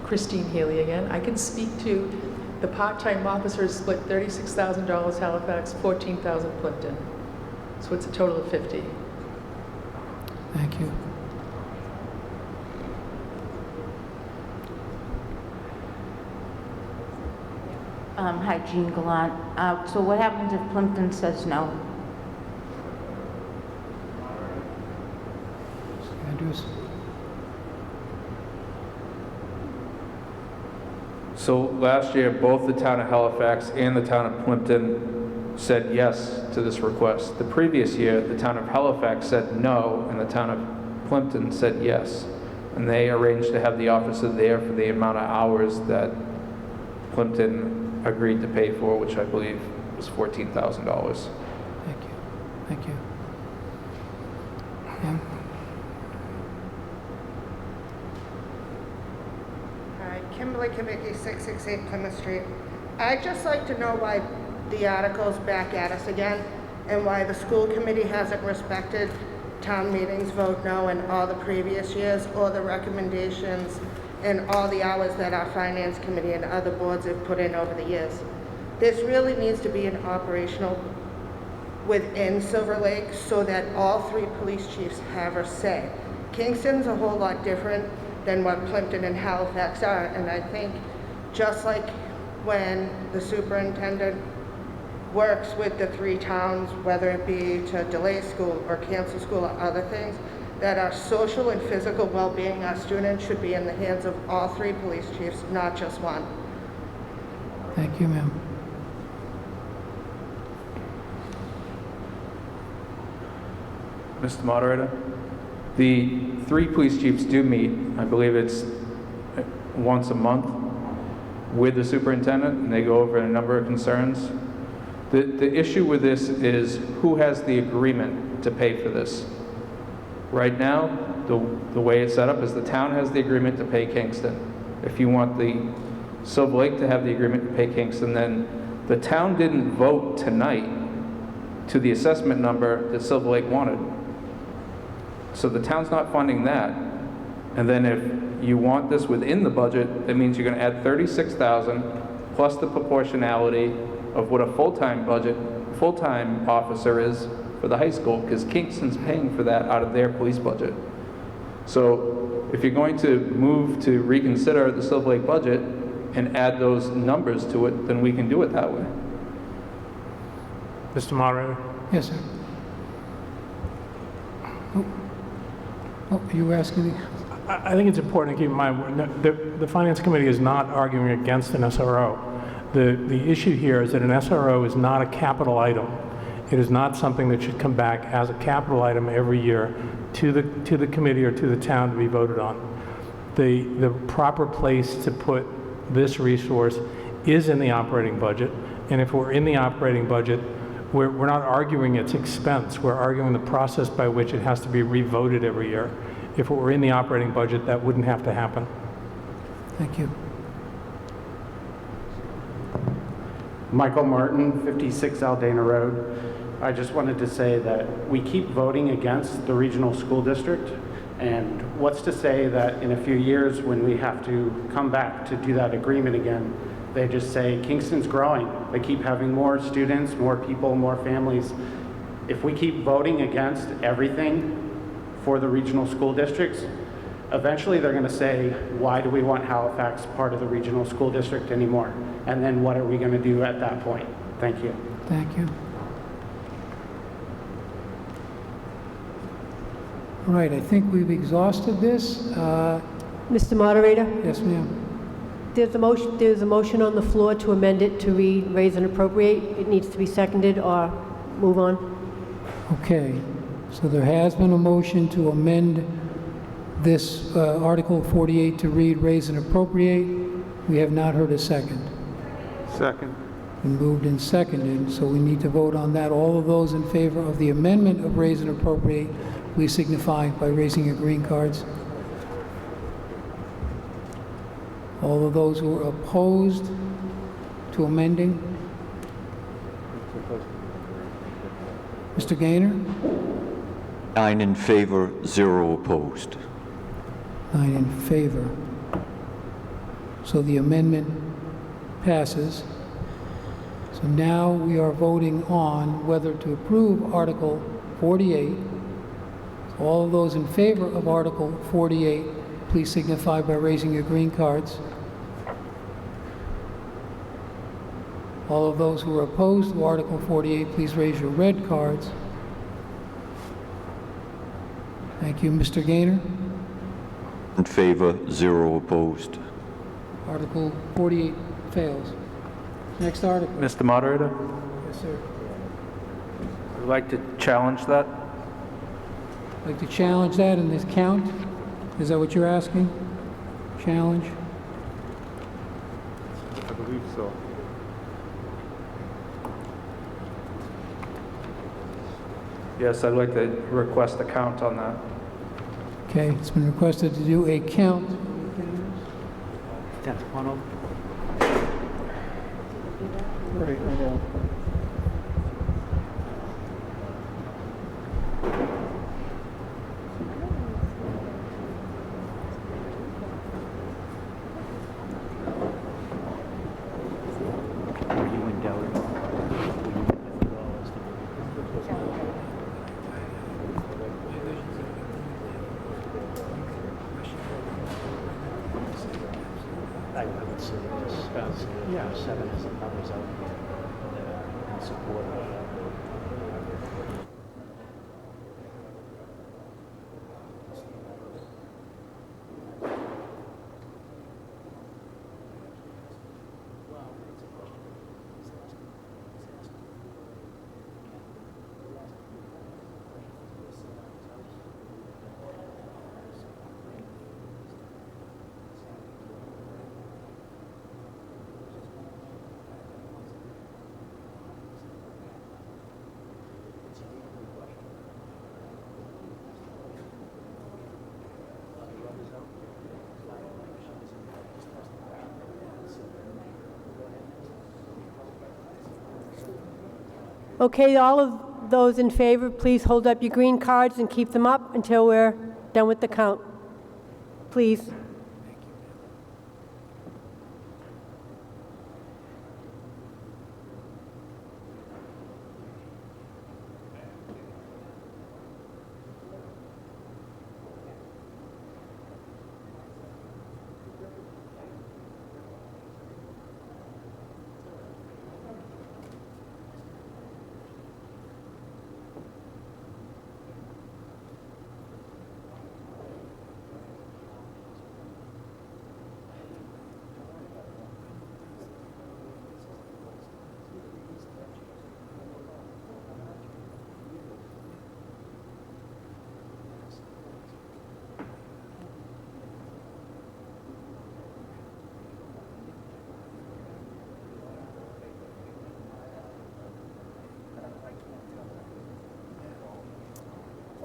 Christine Healy again. I can speak to the part-time officers split $36,000 Halifax, $14,000 Plimpton. So it's a total of $50,000. Thank you. hygiene gallant out. So what happens if Plimpton says no? Andrews? So last year, both the town of Halifax and the town of Plimpton said yes to this request. The previous year, the town of Halifax said no, and the town of Plimpton said yes. And they arranged to have the officer there for the amount of hours that Plimpton agreed to pay for, which I believe was $14,000. Thank you. Thank you. Pam? Hi, Kimberly Kamicki, 668 Plymouth Street. I'd just like to know why the article's back at us again, and why the school committee hasn't respected town meetings vote no in all the previous years, or the recommendations and all the hours that our finance committee and other boards have put in over the years. This really needs to be an operational within Silver Lake so that all 3 police chiefs have a say. Kingston's a whole lot different than what Plimpton and Halifax are, and I think just like when the superintendent works with the 3 towns, whether it be to delay school or cancel school or other things, that our social and physical well-being of our students should be in the hands of all 3 police chiefs, not just one. Thank you, ma'am. Mr. Moderator, the 3 police chiefs do meet, I believe it's once a month, with the superintendent, and they go over a number of concerns. The issue with this is who has the agreement to pay for this. Right now, the way it's set up is the town has the agreement to pay Kingston. If you want the Silver Lake to have the agreement to pay Kingston, then the town didn't vote tonight to the assessment number that Silver Lake wanted. So the town's not funding that. And then if you want this within the budget, that means you're going to add $36,000 plus the proportionality of what a full-time officer is for the high school, because Kingston's paying for that out of their police budget. So if you're going to move to reconsider the Silver Lake budget and add those numbers to it, then we can do it that way. Mr. Moderator? Yes, sir. Oh, you were asking me? I think it's important to keep in mind, the Finance Committee is not arguing against an SRO. The issue here is that an SRO is not a capital item. It is not something that should come back as a capital item every year to the committee or to the town to be voted on. The proper place to put this resource is in the operating budget, and if we're in the operating budget, we're not arguing its expense. We're arguing the process by which it has to be revoted every year. If it were in the operating budget, that wouldn't have to happen. Thank you. Michael Martin, 56 Aldana Road. I just wanted to say that we keep voting against the regional school district, and what's to say that in a few years when we have to come back to do that agreement again, they just say Kingston's growing. They keep having more students, more people, more families. If we keep voting against everything for the regional school districts, eventually they're going to say, why do we want Halifax part of the regional school district anymore? And then what are we going to do at that point? Thank you. Thank you. All right, I think we've exhausted this. Mr. Moderator? Yes, ma'am. There's a motion on the floor to amend it to read raise and appropriate. It needs to be seconded or move on. Okay, so there has been a motion to amend this Article 48 to read raise and appropriate. We have not heard a second. Second. Been moved and seconded, so we need to vote on that. All of those in favor of the amendment of raise and appropriate, please signify by raising your green cards. All of those who are opposed to amending? Mr. Gaynor? 9 in favor, 0 opposed. 9 in favor. So the amendment passes. So now we are voting on whether to approve Article 48. All of those in favor of Article 48, please signify by raising your green cards. All of those who are opposed to Article 48, please raise your red cards. Thank you. Mr. Gaynor? In favor, 0 opposed. Article 48 fails. Next article. Mr. Moderator, Yes, sir. I'd like to challenge that. Like to challenge that in this count? Is that what you're asking? Challenge? I believe so. Yes, I'd like to request a count on that. Okay, it's been requested to do a count. That's one of Right, I know. Were you in doubt? Were you $50 I would say just, yeah, 7 as the numbers out there in support of that. Okay, all of those in favor, please hold up your green cards and keep them up until we're done with the count. Please.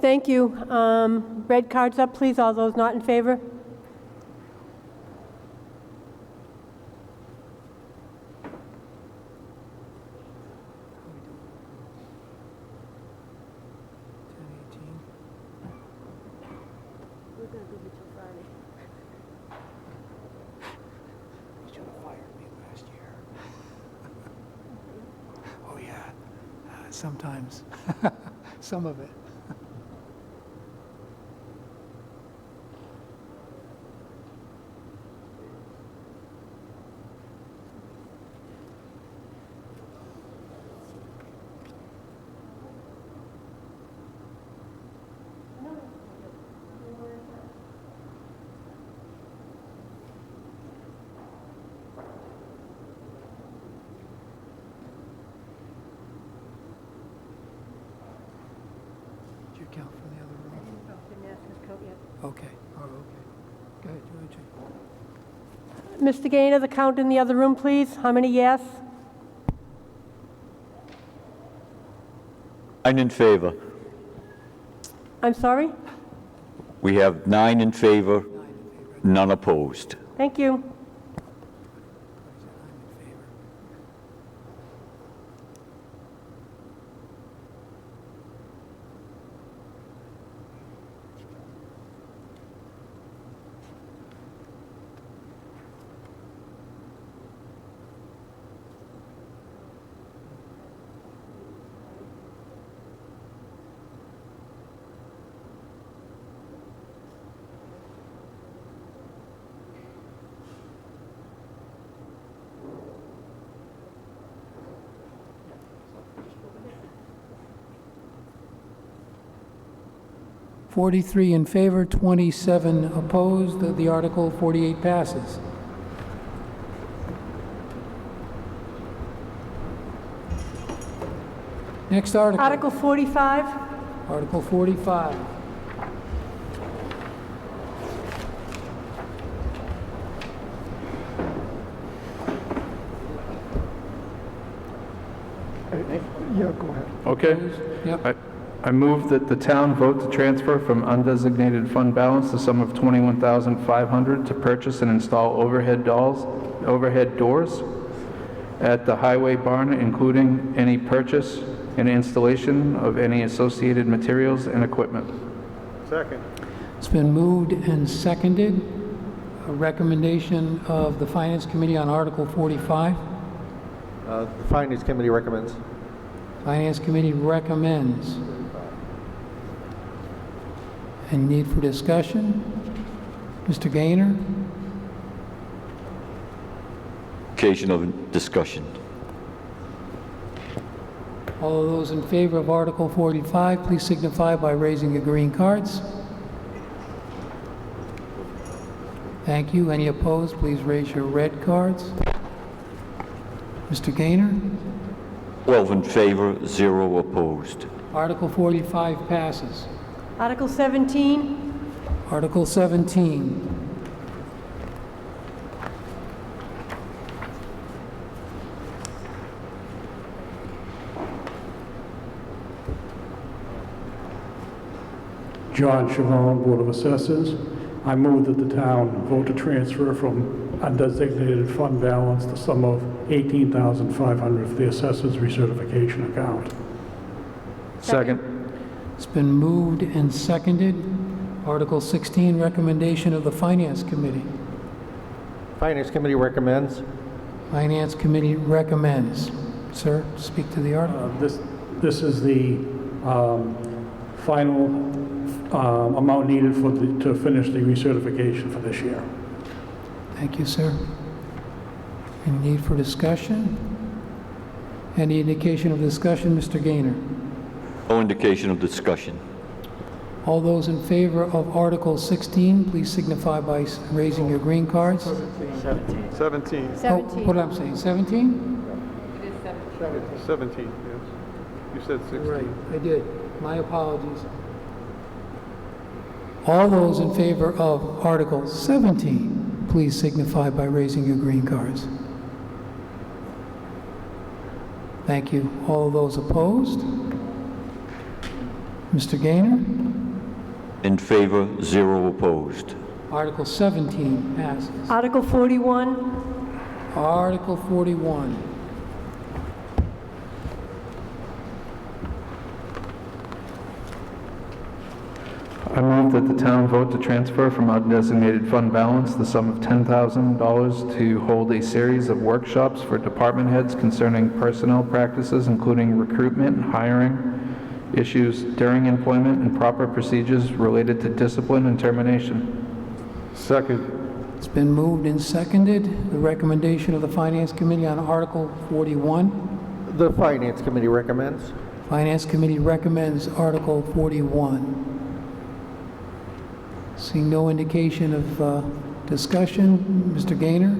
Thank you. Red cards up, please, all those not in favor. You should have fired me last year. Oh, yeah. Sometimes. Some of it. Did you count from the other room? Didn't ask his count yet. Okay. Oh, okay. Go ahead, Mr. Gaynor, the count in the other room, please. How many yes? 9 in favor. I'm sorry? We have 9 in favor, none opposed. Thank you. 43 in favor, 27 opposed. The Article 48 passes. Next article. Article 45. Article 45. Yeah, go ahead. Okay. Yep. I move that the town vote to transfer from undesignated fund balance the sum of $21,500 to purchase and install overhead doors at the highway barn, including any purchase and installation of any associated materials and equipment. Second. It's been moved and seconded. A recommendation of the Finance Committee on Article 45. The Finance Committee recommends. Finance Committee recommends. Any need for discussion? Mr. Gaynor? Occasion of discussion. All of those in favor of Article 45, please signify by raising your green cards. Thank you. Any opposed, please raise your red cards. Mr. Gaynor? 12 in favor, 0 opposed. Article 45 passes. Article 17. Article 17. John Chavon, Board of Assessors. I move that the town vote to transfer from undesignated fund balance the sum of $18,500 for the assessors recertification account. Second. It's been moved and seconded. Article 16, recommendation of the Finance Committee. Finance Committee recommends. Finance Committee recommends. Sir, speak to the article. This is the final amount needed to finish the recertification for this year. Thank you, sir. Any need for discussion? Any indication of discussion, Mr. Gaynor? No indication of discussion. All those in favor of Article 16, please signify by raising your green cards. 17. 17. Oh, what am I saying, 17? It is 17. 17, yes. You said 16. Right, I did. My apologies. All those in favor of Article 17, please signify by raising your green cards. Thank you. All those opposed? Mr. Gaynor? In favor, 0 opposed. Article 17 passes. Article 41. Article 41. I move that the town vote to transfer from undesignated fund balance the sum of $10,000 to hold a series of workshops for department heads concerning personnel practices, including recruitment and hiring, issues during employment, and proper procedures related to discipline and termination. Second. It's been moved and seconded. The recommendation of the Finance Committee on Article 41. The Finance Committee recommends. Finance Committee recommends Article 41. Seeing no indication of discussion, Mr. Gaynor?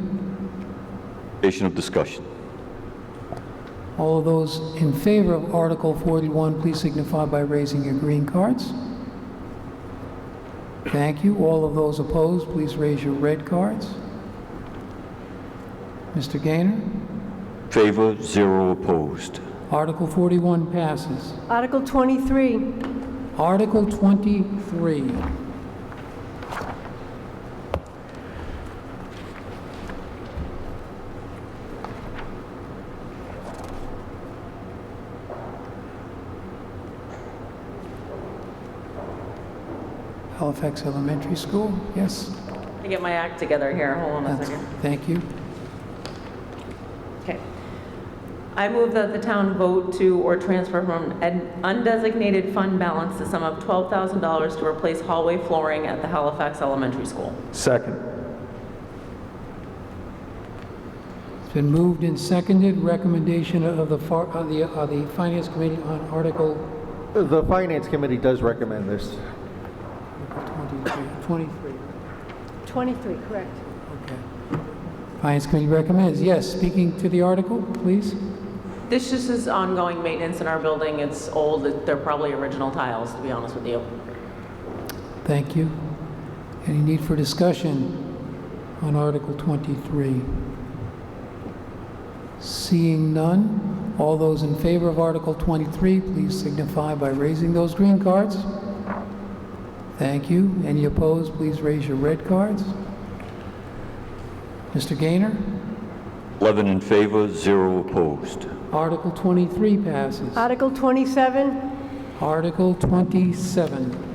Indication of discussion. All of those in favor of Article 41, please signify by raising your green cards. Thank you. All of those opposed, please raise your red cards. Mr. Gaynor? Favor, 0 opposed. Article 41 passes. Article 23. Article 23. Halifax Elementary School, yes? I get my act together here. Hold on a second. Thank you. Okay. I move that the town vote to or transfer from an undesignated fund balance the sum of $12,000 to replace hallway flooring at the Halifax Elementary School. Second. It's been moved and seconded. Recommendation of the Finance Committee on Article. The Finance Committee does recommend this. 23? 23, correct. Okay. Finance Committee recommends. Yes, speaking to the article, please. This just is ongoing maintenance in our building. It's old. They're probably original tiles, to be honest with you. Thank you. Any need for discussion on Article 23? Seeing none, all those in favor of Article 23, please signify by raising those green cards. Thank you. Any opposed, please raise your red cards. Mr. Gaynor? 11 in favor, 0 opposed. Article 23 passes. Article 27, Article 27.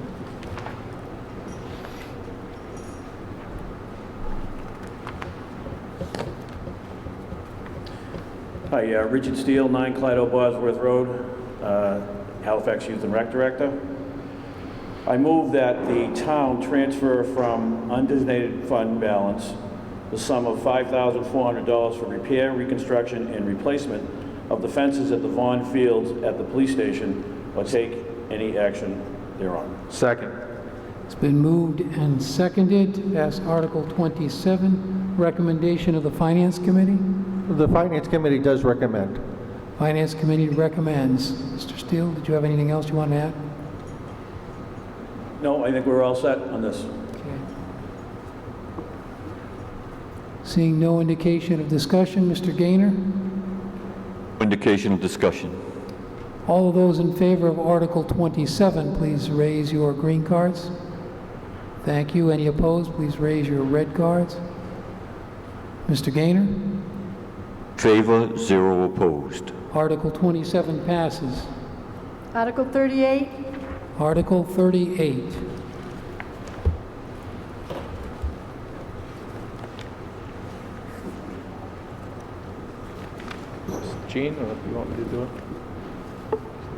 Hi, Richard Steele, 9 Clyde Bosworth Road, Halifax Youth and Rec Director. I move that the town transfer from undesignated fund balance the sum of $5,400 for repair, reconstruction, and replacement of the fences at the Vaughan Fields at the police station, or take any action thereon. Second. It's been moved and seconded to pass Article 27. Recommendation of the Finance Committee? The Finance Committee does recommend. Finance Committee recommends. Mr. Steele, did you have anything else you want to add? No, I think we're all set on this. Seeing no indication of discussion, Mr. Gaynor? Indication of discussion. All of those in favor of Article 27, please raise your green cards. Thank you. Any opposed, please raise your red cards. Mr. Gaynor? Favor, 0 opposed. Article 27 passes. Article 38, Article 38. Gene, or if you want me to do it?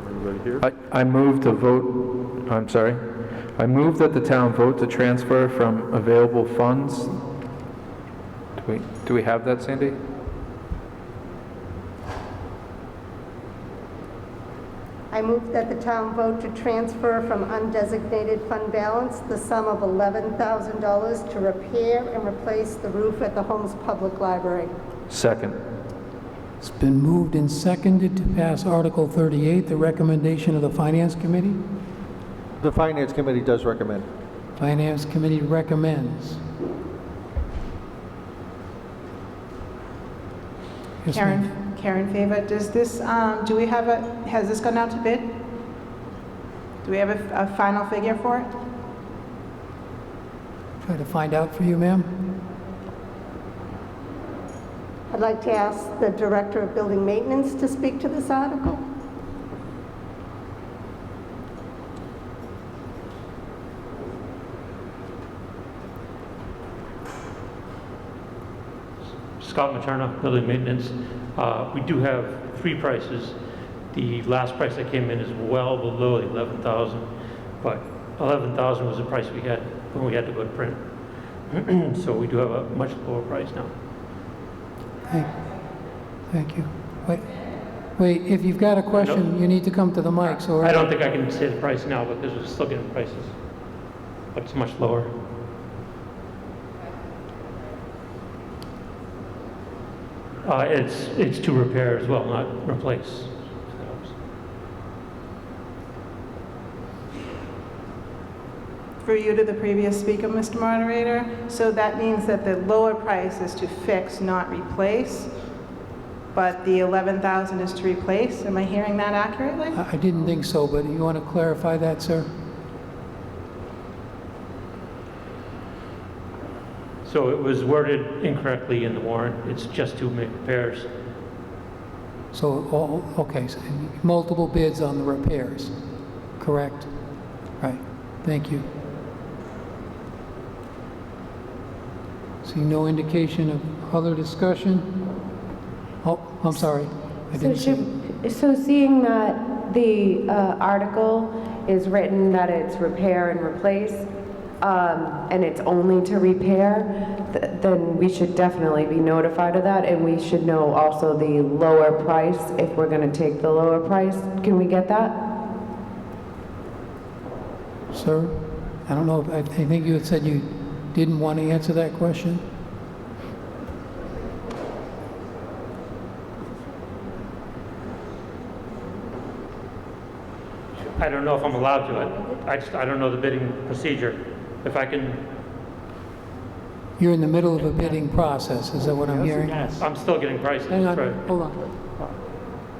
Everybody here? I move to vote, I'm sorry. I move that the town vote to transfer from available funds. Do we have that, Sandy? I move that the town vote to transfer from undesignated fund balance the sum of $11,000 to repair and replace the roof at the Holmes Public Library. Second. It's been moved and seconded to pass Article 38, the recommendation of the Finance Committee. The Finance Committee does recommend. Finance Committee recommends. Yes, ma'am. Karen Favor, does this, do we have has this gone out to bid? Do we have a final figure for it? Try to find out for you, ma'am. I'd like to ask the Director of Building Maintenance to speak to this article. Scott Materna, Building Maintenance. We do have 3 prices. The last price that came in is well below the 11,000, but 11,000 was the price we had when we had to go to print. So we do have a much lower price now. Thank you. Wait, if you've got a question, you need to come to the mic. So I don't think I can say the price now because we're still getting prices, but it's much lower. It's to repair as well, not replace. For you to the previous speaker, Mr. Moderator, so that means that the lower price is to fix, not replace, but the 11,000 is to replace. Am I hearing that accurately? I didn't think so, but you want to clarify that, sir? So it was worded incorrectly in the warrant. It's just to make repairs. So, okay, so multiple bids on the repairs, correct? Right, thank you. See no indication of other discussion? Oh, I'm sorry. I didn't see. So seeing that the article is written that it's repair and replace, and it's only to repair, then we should definitely be notified of that, and we should know also the lower price if we're going to take the lower price. Can we get that? Sir, I don't know, I think you had said you didn't want to answer that question? I don't know if I'm allowed to. I don't know the bidding procedure. If I can, You're in the middle of a bidding process, is that what I'm hearing? Yes. I'm still getting prices. Hang on, Right. hold on.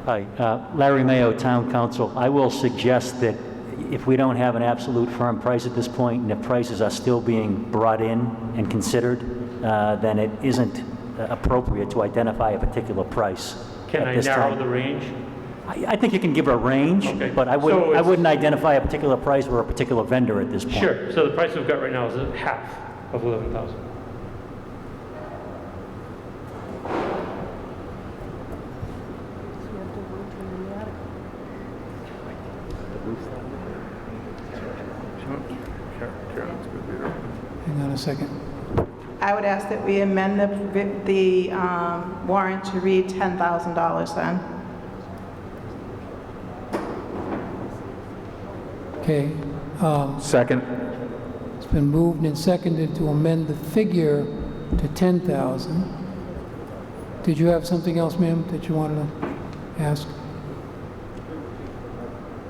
Hi, Larry Mayo, Town Council. I will suggest that if we don't have an absolute firm price at this point, and if prices are still being brought in and considered, then it isn't appropriate to identify a particular price Can at I this narrow time. the range? I think you can give a range, Okay. but I So it's- wouldn't identify a particular price or a particular vendor at this point. Sure. So the price we've got right now is half of 11,000. Hang on a second. I would ask that we amend the warrant to read $10,000 then. Okay. Second. It's been moved and seconded to amend the figure to 10,000. Did you have something else, ma'am, that you wanted to ask?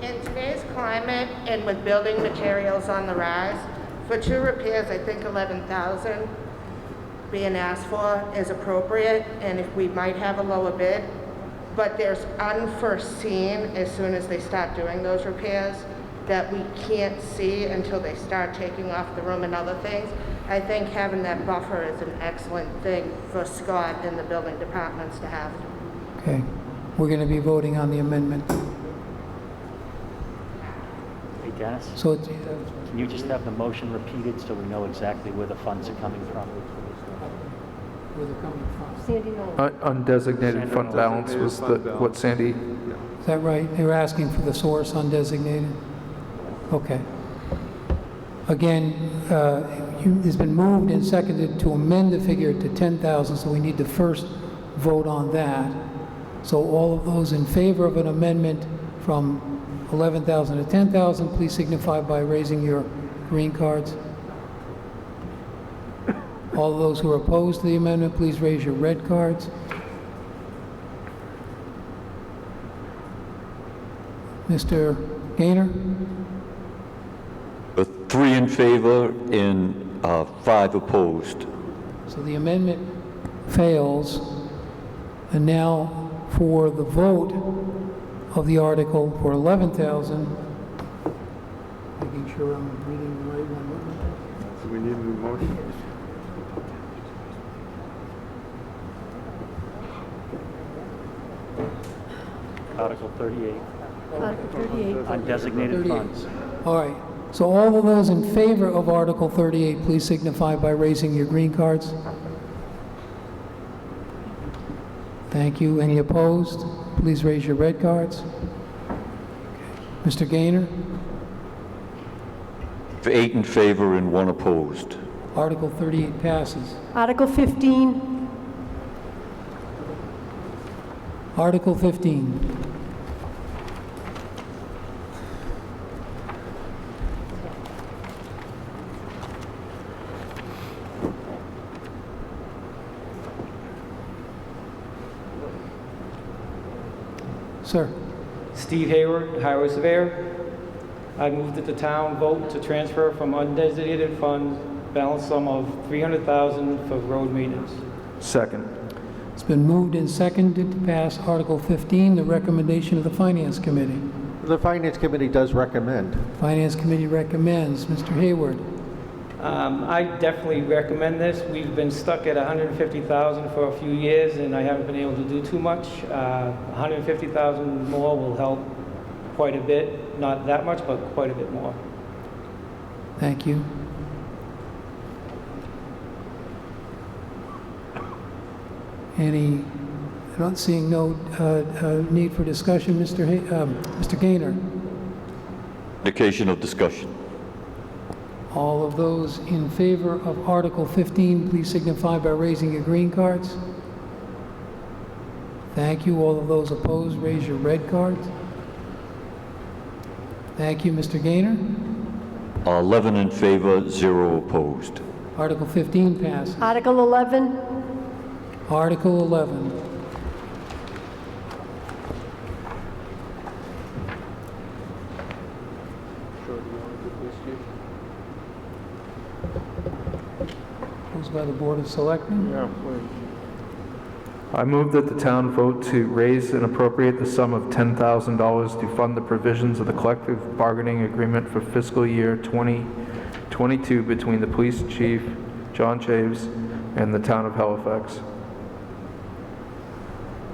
In today's climate and with building materials on the rise, for 2 repairs, I think 11,000 being asked for is appropriate, and if we might have a lower bid, but there's unforeseen as soon as they start doing those repairs that we can't see until they start taking off the room and other things. I think having that buffer is an excellent thing for Scott and the building departments to have. Okay. We're going to be voting on the amendment. Hey, Dennis, So it's, can you just have the motion repeated so we know exactly where the funds are coming from? where they're coming from. Undesignated fund balance was what Sandy, Is that right? They were asking for the source undesignated? Okay. Again, it's been moved and seconded to amend the figure to 10,000, so we need to first vote on that. So all of those in favor of an amendment from 11,000 to 10,000, please signify by raising your green cards. All of those who are opposed to the amendment, please raise your red cards. Mr. Gaynor? 3 in favor and 5 opposed. So the amendment fails. And now for the vote of the article for 11,000, making sure I'm reading the right one. Do we need a new motion? Article 38, Article 38. undesignated 38. funds. All right. So all of those in favor of Article 38, please signify by raising your green cards. Thank you. Any opposed? Please raise your red cards. Mr. Gaynor? 8 in favor and 1 opposed. Article 38 passes. Article 15. Article 15. Sir. Steve Hayward, Highway Surveyor. I move that the town vote to transfer from undesignated funds balance sum of $300,000 for road maintenance. second. It's been moved and seconded to pass Article 15, the recommendation of the Finance Committee. The Finance Committee does recommend. Finance Committee recommends. Mr. Hayward. I definitely recommend this. We've been stuck at $150,000 for a few years, and I haven't been able to do too much. $150,000 more will help quite a bit. Not that much, but quite a bit more. Thank you. I'm not seeing no need for discussion. Mr. Gaynor. Indication of discussion. All of those in favor of Article 15, please signify by raising your green cards. Thank you. All of those opposed, raise your red cards. Thank you, Mr. Gaynor. 11 in favor, 0 opposed. Article 15 passes. Article 11, Article 11. Proposed by the Board of Selectmen. Yeah, please. I move that the town vote to raise and appropriate the sum of $10,000 to fund the provisions of the collective bargaining agreement for fiscal year 2022 between the police chief, John Chaves, and the town of Halifax.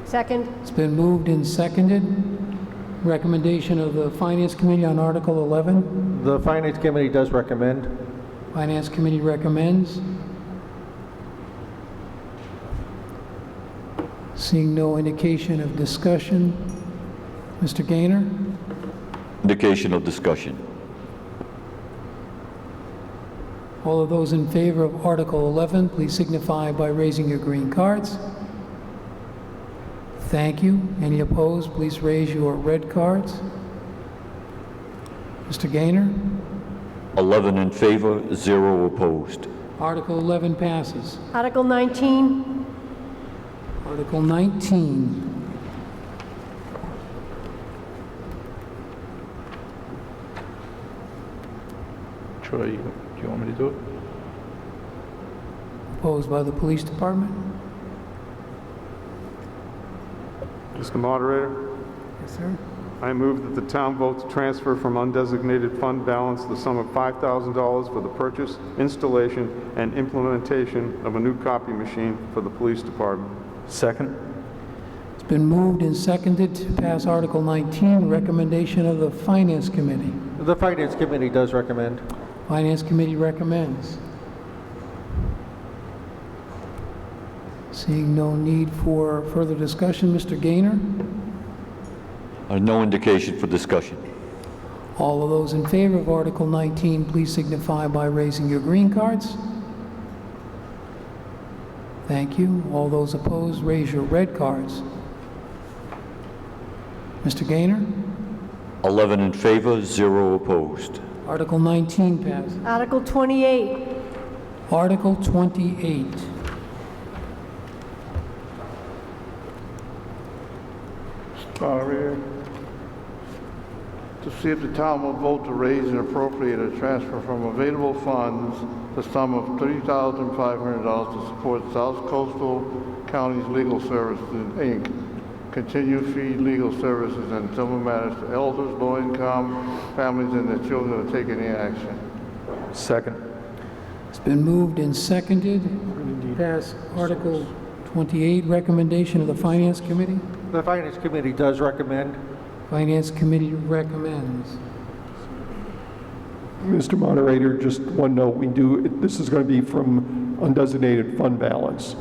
second. It's been moved and seconded. Recommendation of the Finance Committee on Article 11. The Finance Committee does recommend. Finance Committee recommends. Seeing no indication of discussion. Mr. Gaynor? Indication of discussion. All of those in favor of Article 11, please signify by raising your green cards. Thank you. Any opposed, please raise your red cards. Mr. Gaynor? 11 in favor, 0 opposed. Article 11 passes. Article 19, Article 19. Troy, do you want me to do it? Proposed by the Police Department. Mr. Moderator, Yes, sir. I move that the town vote to transfer from undesignated fund balance the sum of $5,000 for the purchase, installation, and implementation of a new copy machine for the police department. Second. It's been moved and seconded to pass Article 19, recommendation of the Finance Committee. The Finance Committee does recommend. Finance Committee recommends. Seeing no need for further discussion, Mr. Gaynor? No indication for discussion. All of those in favor of Article 19, please signify by raising your green cards. Thank you. All those opposed, raise your red cards. Mr. Gaynor? 11 in favor, 0 opposed. Article 19 passes. Article 28, Article 28. Moderator, to see if the town will vote to raise and appropriate a transfer from available funds the sum of $3,500 to support South Coastal County's Legal Services, Inc., continued fee legal services and civil matters to elders, low-income families, and their children to take any action. Second. It's been moved and seconded to pass Article 28, recommendation of the Finance Committee. The Finance Committee does recommend. Finance Committee recommends. Mr. Moderator, just one note, this is going to be from undesignated fund balance.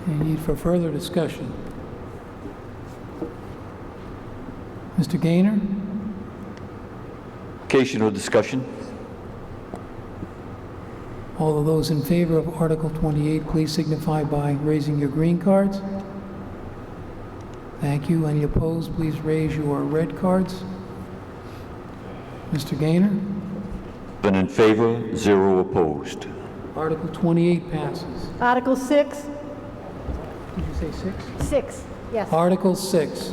Any need for further discussion? Mr. Gaynor? Indication of discussion. All of those in favor of Article 28, please signify by raising your green cards. Thank you. Any opposed, please raise your red cards. Mr. Gaynor? 11 in favor, 0 opposed. Article 28 passes. Article 6, Did you say 6? 6, yes. Article 6.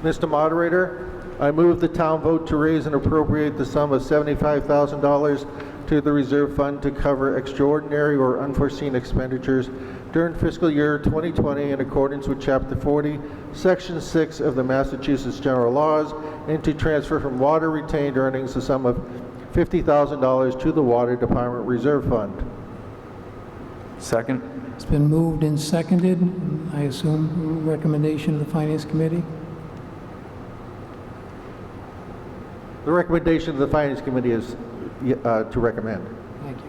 Mr. Moderator, I move the town vote to raise and appropriate the sum of $75,000 to the reserve fund to cover extraordinary or unforeseen expenditures during fiscal year 2020 in accordance with Chapter 40, Section 6 of the Massachusetts General Laws, and to transfer from water retained earnings the sum of $50,000 to the Water Department Reserve Fund. Second. It's been moved and seconded. I assume recommendation of the Finance Committee. The recommendation of the Finance Committee is to recommend. Thank you.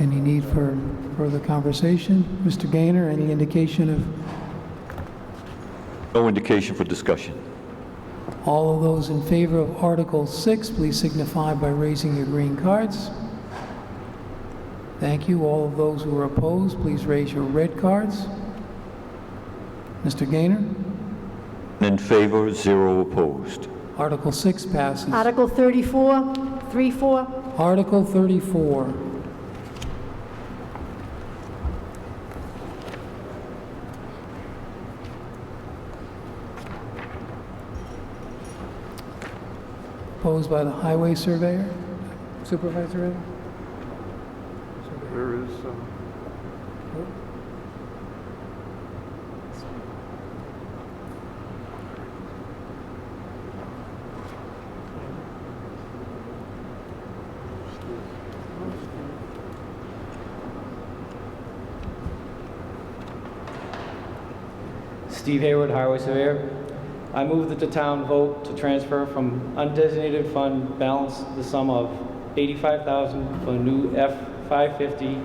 Any need for further conversation? Mr. Gaynor, any indication of No indication for discussion. All of those in favor of Article 6, please signify by raising your green cards. Thank you. All of those who are opposed, please raise your red cards. Mr. Gaynor? In favor, 0 opposed. Article 6 passes. Article 34, 3-4. Article 34. Proposed by the highway surveyor, supervisor. There is, Steve Hayward, Highway Surveyor. I move that the town vote to transfer from undesignated fund balance the sum of $85,000 for a new F-550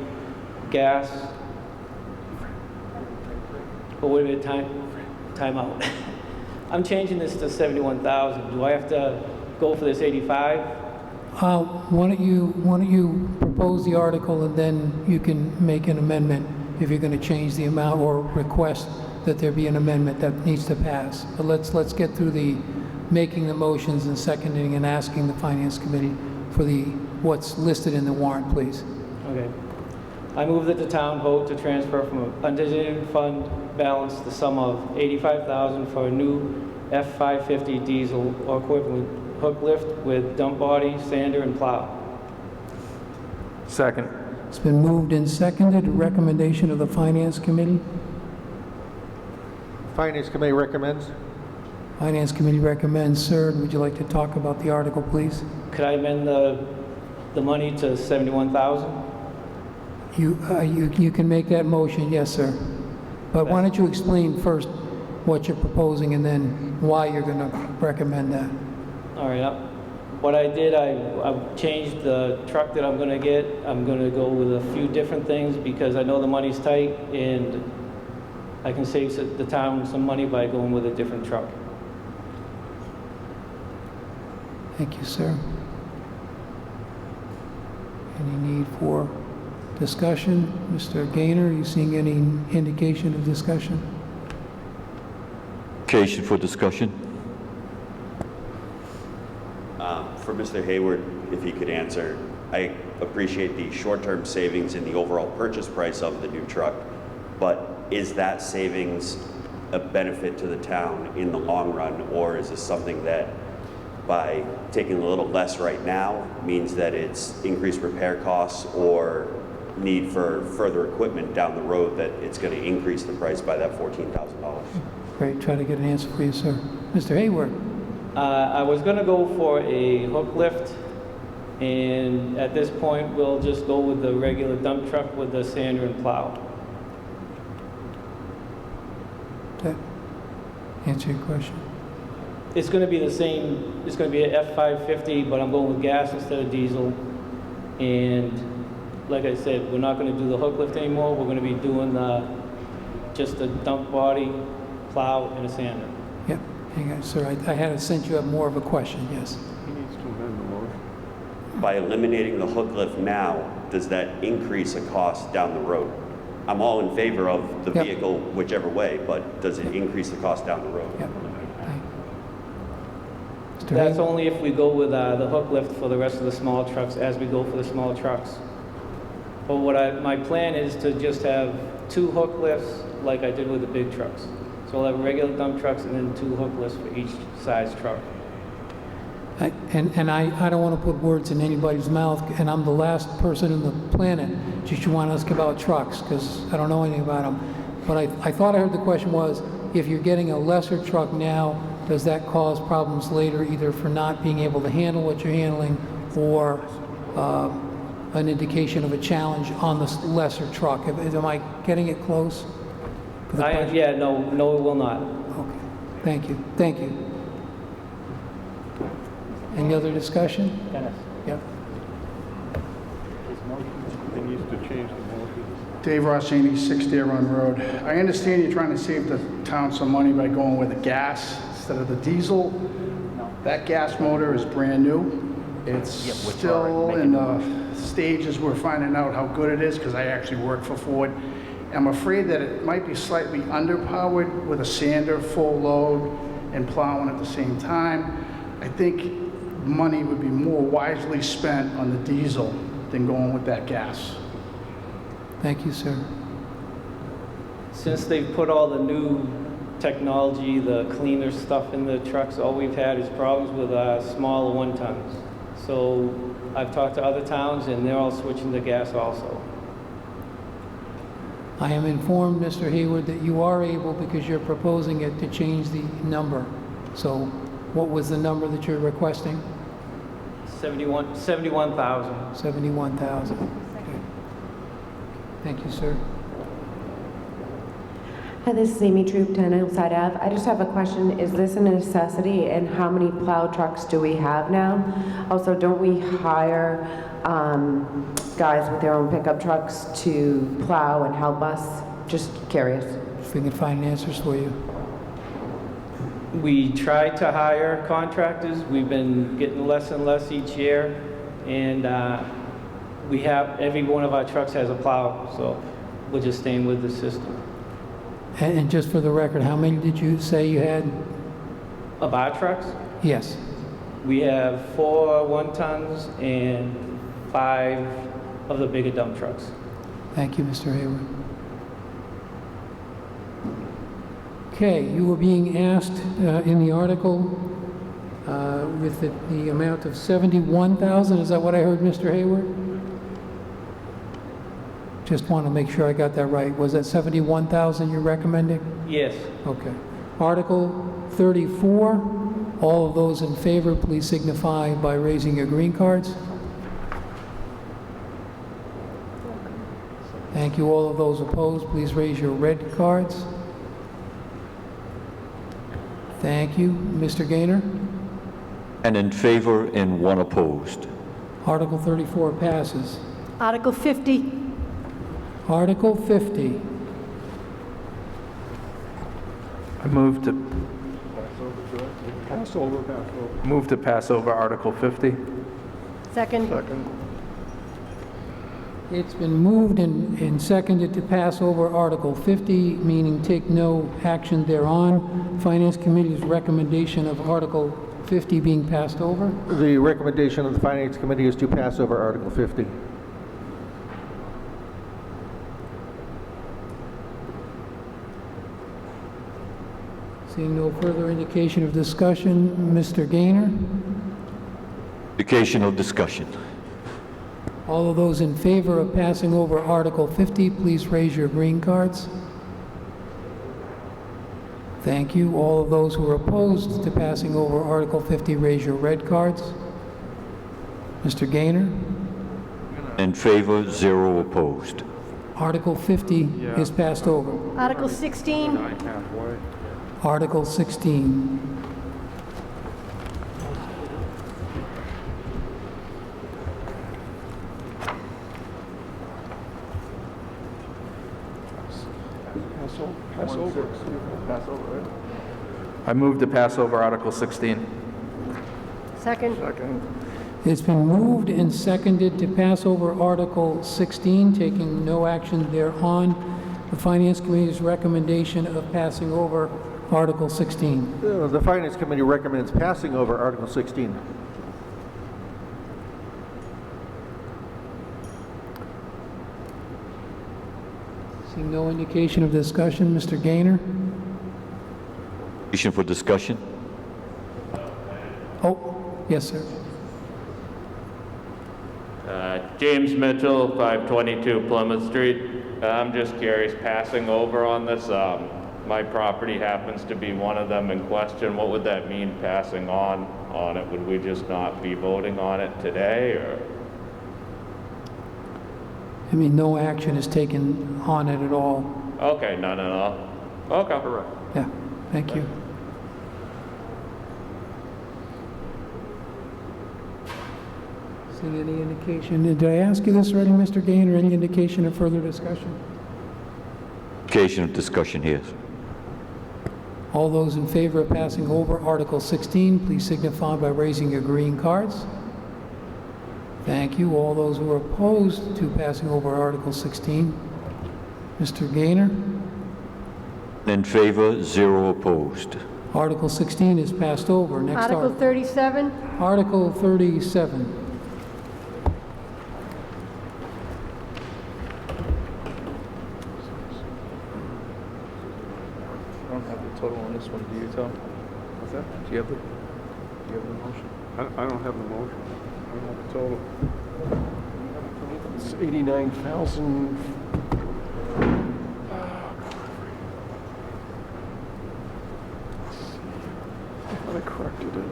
gas. Oh, wait a minute, time out. I'm changing this to 71,000. Do I have to go for this 85? Why don't you propose the article, and then you can make an amendment if you're going to change the amount or request that there be an amendment that needs to pass. But let's get through the making the motions and seconding and asking the Finance Committee for what's listed in the warrant, please. Okay. I move that the town vote to transfer from an undesignated fund balance the sum of $85,000 for a new F-550 diesel or equivalent hook lift with dump body, sander, and plow. Second. It's been moved and seconded. Recommendation of the Finance Committee. Finance Committee recommends. Finance Committee recommends. Sir, would you like to talk about the article, please? Could I amend the money to 71,000? You can make that motion, yes, sir. But why don't you explain first what you're proposing and then why you're going to recommend that? All right. What I did, I changed the truck that I'm going to get. I'm going to go with a few different things because I know the money's tight and I can save the town some money by going with a different truck. Thank you, sir. Any need for discussion? Mr. Gaynor, are you seeing any indication of discussion? Occasion for discussion? For Mr. Hayward, if he could answer, I appreciate the short-term savings in the overall purchase price of the new truck, but is that savings a benefit to the town in the long run, or is this something that by taking a little less right now means that it's increased repair costs or need for further equipment down the road that it's going to increase the price by that $14,000? Great, try to get an answer for you, sir. Mr. Hayward. I was going to go for a hook lift, and at this point, we'll just go with the regular dump truck with the sander and plow. That answer your question? It's going to be the same. It's going to be an F-550, but I'm going with gas instead of diesel. And like I said, we're not going to do the hook lift anymore. We're going to be doing just a dump body, plow, and a sander. Yep. Hang on, sir. I had sent you up more of a question. Yes. he needs to amend the motion. By eliminating the hook lift now, does that increase a cost down the road? I'm all in favor of the vehicle whichever way, but does it increase the cost down the road? Yep. That's only if we go with the hook lift for the rest of the small trucks as we go for the small trucks. But my plan is to just have 2 hook lifts like I did with the big trucks. So I'll have regular dump trucks and then 2 hook lifts for each size truck. And I don't want to put words in anybody's mouth, and I'm the last person on the planet that you want to ask about trucks, because I don't know anything about them. But I thought I heard the question was, if you're getting a lesser truck now, does that cause problems later, either for not being able to handle what you're handling, or an indication of a challenge on the lesser truck? Am I getting it close? Yeah, no, it will not. Okay, thank you, thank you. Any other discussion? Dennis. Yep. He needs to change the motion. Dave Rossini, 6 Deer Run Road. I understand you're trying to save the town some money by going with the gas instead of the diesel, That gas motor is brand new. It's still in the stages we're finding out how good it is, because I actually work for Ford. I'm afraid that it might be slightly underpowered with a sander full load and plowing at the same time. I think money would be more wisely spent on the diesel than going with that gas. Thank you, sir. Since they've put all the new technology, the cleaner stuff in the trucks, all we've had is problems with smaller 1-tons. So I've talked to other towns, and they're all switching to gas also. I am informed, Mr. Hayward, that you are able, because you're proposing it, to change the number. So what was the number that you're requesting? 71,000. 71,000. Okay. Thank you, sir. Hi, this is Amy Troop, 10 Hillside Ave. I just have a question. Is this a necessity, and how many plow trucks do we have now? Also, don't we hire guys with their own pickup trucks to plow and help us? Just curious. If we can find answers for you. We try to hire contractors. We've been getting less and less each year, and we have, every one of our trucks has a plow, so we're just staying with the system. And just for the record, how many did you say you had? Of our trucks? Yes. We have 4 1-tons and 5 of the bigger dump trucks. Thank you, Mr. Hayward. Okay, you were being asked in the article with the amount of 71,000. Is that what I heard, Mr. Hayward? Just want to make sure I got that right. Was that 71,000 you're recommending? Yes. Okay. Article 34. All of those in favor, please signify by raising your green cards. Thank you. All of those opposed, please raise your red cards. Thank you. Mr. Gaynor? And in favor and 1 opposed. Article 34 passes. Article 50. Article 50. I move to Pass over. move to pass over Article 50. Second. It's been moved and seconded to pass over Article 50, meaning take no action thereon. Finance Committee's recommendation of Article 50 being passed over. The recommendation of the Finance Committee is to pass over Article 50. Seeing no further indication of discussion, Mr. Gaynor? Indication of discussion. All of those in favor of passing over Article 50, please raise your green cards. Thank you. All of those who are opposed to passing over Article 50, raise your red cards. Mr. Gaynor? In favor, 0 opposed. Article 50 is passed over. Article 16. Article 16. Pass over, right? I move to pass over Article 16. Second. It's been moved and seconded to pass over Article 16, taking no action thereon. The Finance Committee's recommendation of passing over Article 16. The Finance Committee recommends passing over Article 16. Seeing no indication of discussion, Mr. Gaynor? Indication for discussion. Oh, yes, sir. James Mitchell, 522 Plymouth Street. I'm just curious, passing over on this, my property happens to be one of them in question. What would that mean, passing on it? Would we just not be voting on it today, or? I mean, no action is taken on it at all. Okay, none at all. Okay. Correct. Yeah, thank you. Seeing any indication, did I ask you this already, Mr. Gaynor? Any indication of further discussion? Indication of discussion here. All those in favor of passing over Article 16, please signify by raising your green cards. Thank you. All those who are opposed to passing over Article 16, Mr. Gaynor? In favor, 0 opposed. Article 16 is passed over. Next Article 37. Article 37. I don't have the total on this one, do you, Tom? What's that? Do you have the motion? I don't have the motion. I don't have the total. It's 89,000. I thought I corrected it.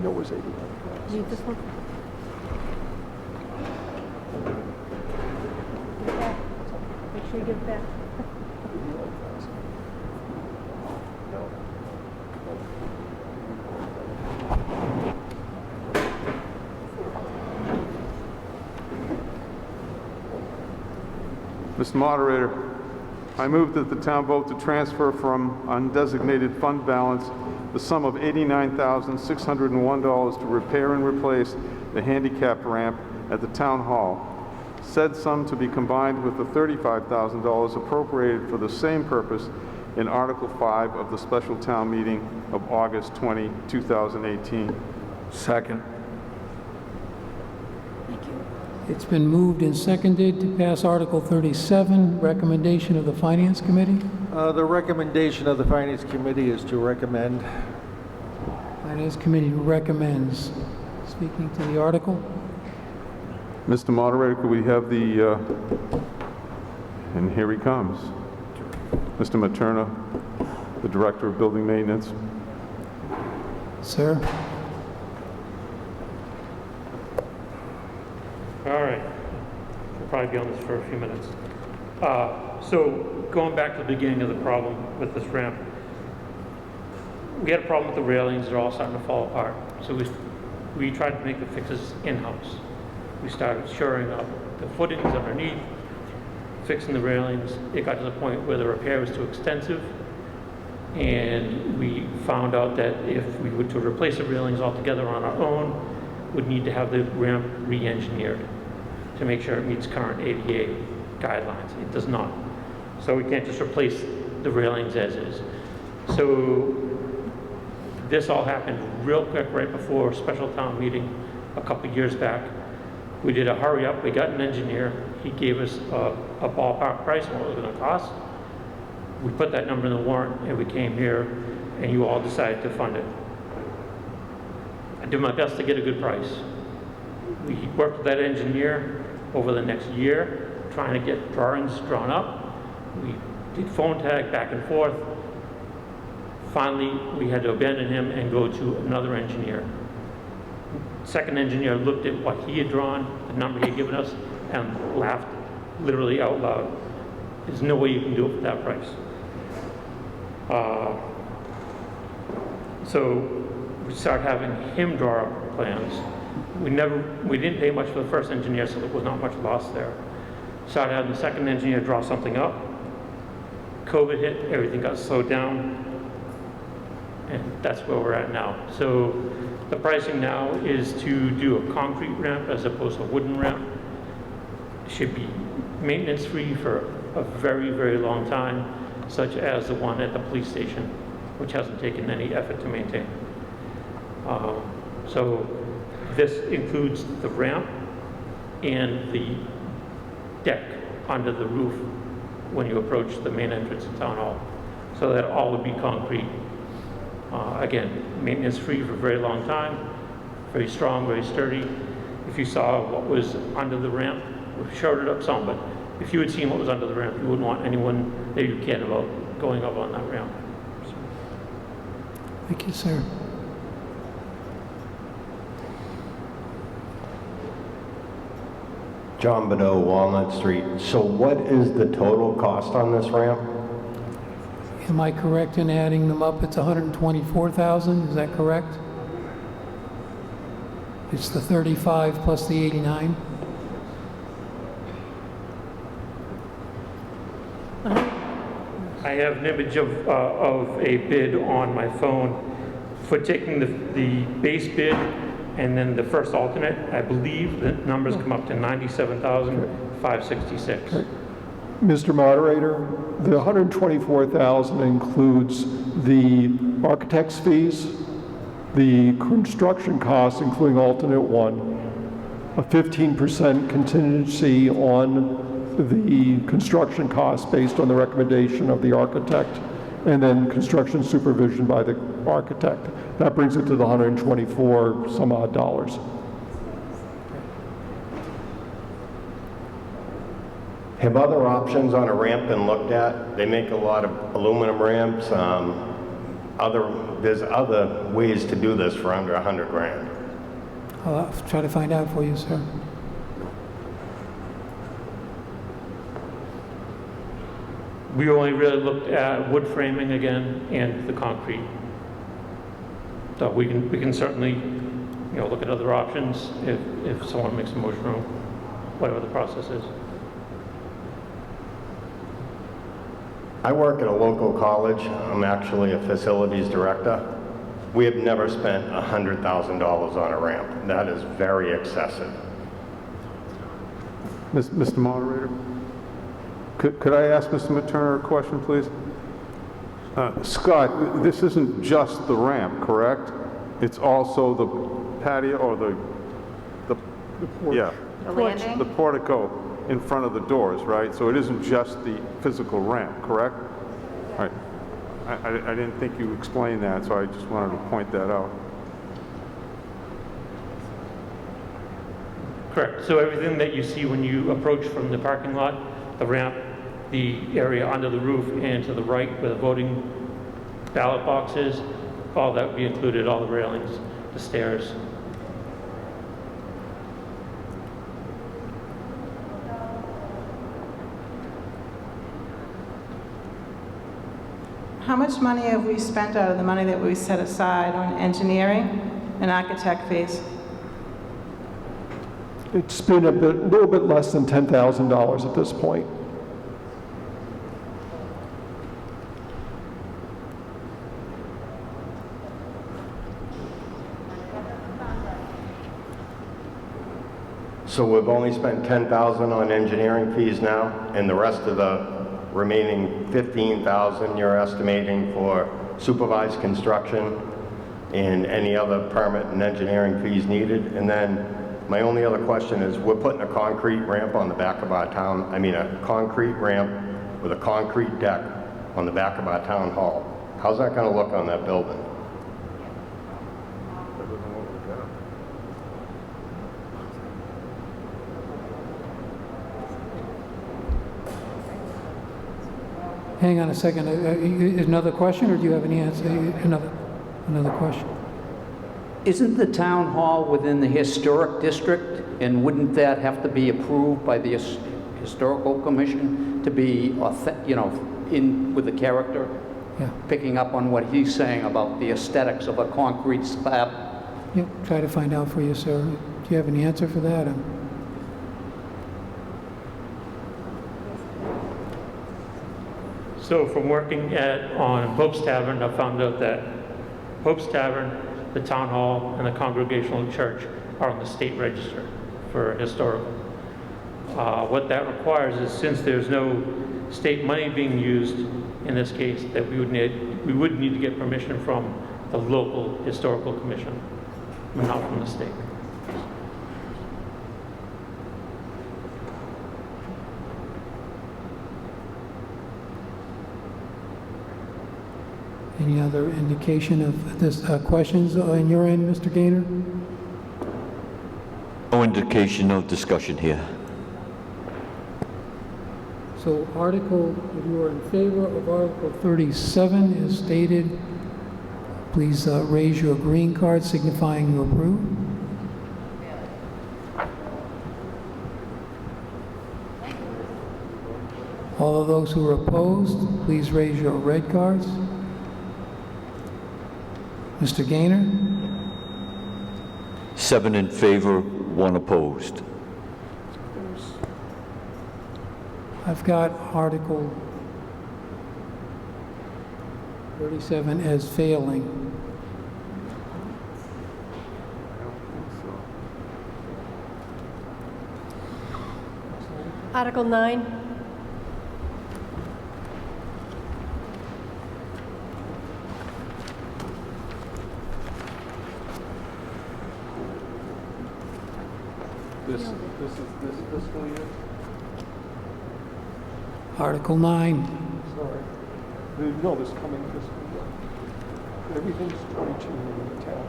No, it was 89,000. Need this one? Make sure you give it back. Mr. Moderator, I move that the town vote to transfer from undesignated fund balance the sum of $89,601 to repair and replace the handicap ramp at the town hall. Said sum to be combined with the $35,000 appropriated for the same purpose in Article 5 of the special town meeting of August 20, 2018. Second. It's been moved and seconded to pass Article 37, recommendation of the Finance Committee. The recommendation of the Finance Committee is to recommend. Finance Committee recommends. Speaking to the article. Mr. Moderator, could we have the, and here he comes, Mr. Materna, the Director of Building Maintenance. Sir. All right. We'll probably be on this for a few minutes. So going back to the beginning of the problem with this ramp, we had a problem with the railings. They're all starting to fall apart. So we tried to make the fixes in-house. We started shoring up the footings underneath, fixing the railings. It got to the point where the repair was too extensive, and we found out that if we were to replace the railings altogether on our own, we'd need to have the ramp re-engineered to make sure it meets current ADA guidelines. It does not. So we can't just replace the railings as is. So this all happened real quick right before a special town meeting a couple years back. We did a hurry up. We got an engineer. He gave us a ballpark price on what it was going to cost. We put that number in the warrant, and we came here, and you all decided to fund it. I did my best to get a good price. We worked with that engineer over the next year, trying to get drawings drawn up. We did phone tag back and forth. Finally, we had to abandon him and go to another engineer. Second engineer looked at what he had drawn, the number he had given us, and laughed literally out loud. There's no way you can do it for that price. So we started having him draw up plans. We didn't pay much for the first engineer, so there was not much loss there. Started having the second engineer draw something up. COVID hit, everything got slowed down, and that's where we're at now. So the pricing now is to do a concrete ramp as opposed to a wooden ramp. It should be maintenance-free for a very, very long time, such as the one at the police station, which hasn't taken any effort to maintain. So this includes the ramp and the deck under the roof when you approach the main entrance of Town Hall. So that all would be concrete. Again, maintenance-free for a very long time, very strong, very sturdy. If you saw what was under the ramp, we showed it up some, but if you had seen what was under the ramp, you wouldn't want anyone that you cared about going up on that ramp. Thank you, sir. John Badeau, Walnut Street. So what is the total cost on this ramp? Am I correct in adding them up? It's $124,000, is that correct? It's the 35 plus the 89? I have an image of a bid on my phone for taking the base bid and then the first alternate. I believe the numbers come up to $97,566. Mr. Moderator, the $124,000 includes the architect's fees, the construction costs, including alternate one, a 15% contingency on the construction costs based on the recommendation of the architect, and then construction supervision by the architect. That brings it to the $124 some odd dollars. Have other options on a ramp been looked at? They make a lot of aluminum ramps. There's other ways to do this for under 100 grand. I'll try to find out for you, sir. We only really looked at wood framing again and the concrete. So we can certainly, look at other options if someone makes a motion or whatever the process is. I work at a local college. I'm actually a facilities director. We have never spent $100,000 on a ramp. That is very excessive. Mr. Moderator, could I ask Mr. Materna a question, please? Scott, this isn't just the ramp, correct? It's also the patio or the porch. Yeah, The landing? the portico in front of the doors, right? So it isn't just the physical ramp, correct? All right. I didn't think you explained that, so I just wanted to point that out. Correct. So everything that you see when you approach from the parking lot, the ramp, the area under the roof, and to the right where the voting ballot box is, all that would be included, all the railings, the stairs. How much money have we spent out of the money that we set aside on engineering and architect fees? It's been a little bit less than $10,000 at this point. So we've only spent $10,000 on engineering fees now, and the rest of the remaining $15,000 you're estimating for supervised construction and any other permit and engineering fees needed. And then my only other question is, we're putting a concrete ramp on the back of our town, a concrete ramp with a concrete deck on the back of our town hall. How's that going to look on that building? Hang on a second. Another question, or do you have any answer? Another question. Isn't the town hall within the historic district, and wouldn't that have to be approved by the historical commission to be, in with the character? Yeah. Picking up on what he's saying about the aesthetics of a concrete slab. Yep, try to find out for you, sir. Do you have any answer for that? So from working on Pope's Tavern, I found out that Pope's Tavern, the Town Hall, and the Congregational Church are on the state register for historical. What that requires is, since there's no state money being used in this case, that we would need to get permission from the local historical commission, but not from the state. Any other indication of this questions on your end, Mr. Gaynor? No indication of discussion here. So Article, if you are in favor of Article 37 as stated, please raise your green card signifying you approve. All of those who are opposed, please raise your red cards. Mr. Gaynor? 7 in favor, 1 opposed. I've got Article 37 as failing. I don't think so. Article 9. This is this fiscal year? Article 9. Sorry. No, this coming fiscal year. Everything's 22 in the town,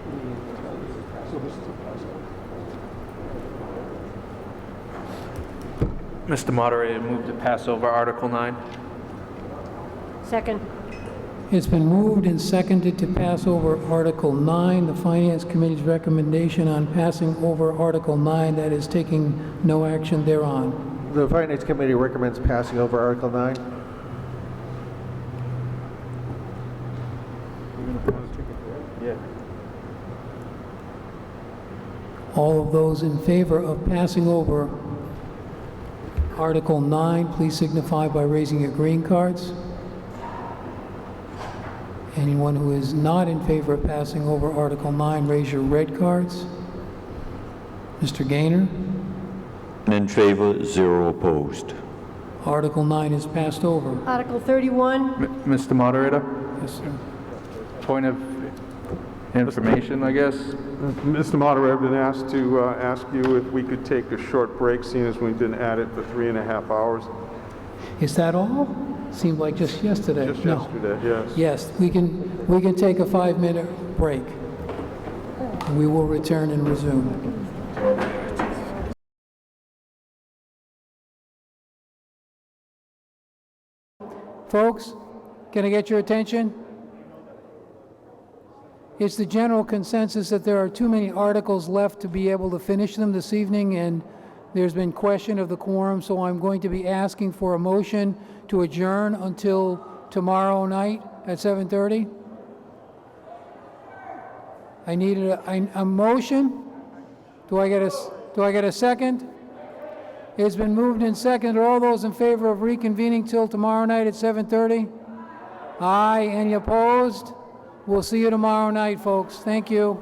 so this is a pass. Mr. Moderator, move to pass over Article 9. Second. It's been moved and seconded to pass over Article 9. The Finance Committee's recommendation on passing over Article 9, that is taking no action thereon. The Finance Committee recommends passing over Article 9. Yeah. All of those in favor of passing over Article 9, please signify by raising your green cards. Anyone who is not in favor of passing over Article 9, raise your red cards. Mr. Gaynor? In favor, 0 opposed. Article 9 is passed over. Article 31. Mr. Moderator, Yes, sir. point of information, I guess. Mr. Moderator, I've been asked to ask you if we could take a short break, seeing as we've been at it for 3.5 hours. Is that all? Seemed like just yesterday. Just No. yesterday, yes. Yes, we can take a 5-minute break. We will return and resume. Folks, can I get your attention? It's the general consensus that there are too many articles left to be able to finish them this evening, and there's been question of the quorum, so I'm going to be asking for a motion to adjourn until tomorrow night at 7:30. I need a motion. Do I get a second? It's been moved and seconded. All those in favor of reconvening till tomorrow night at 7:30? Aye. Any opposed? We'll see you tomorrow night, folks. Thank you.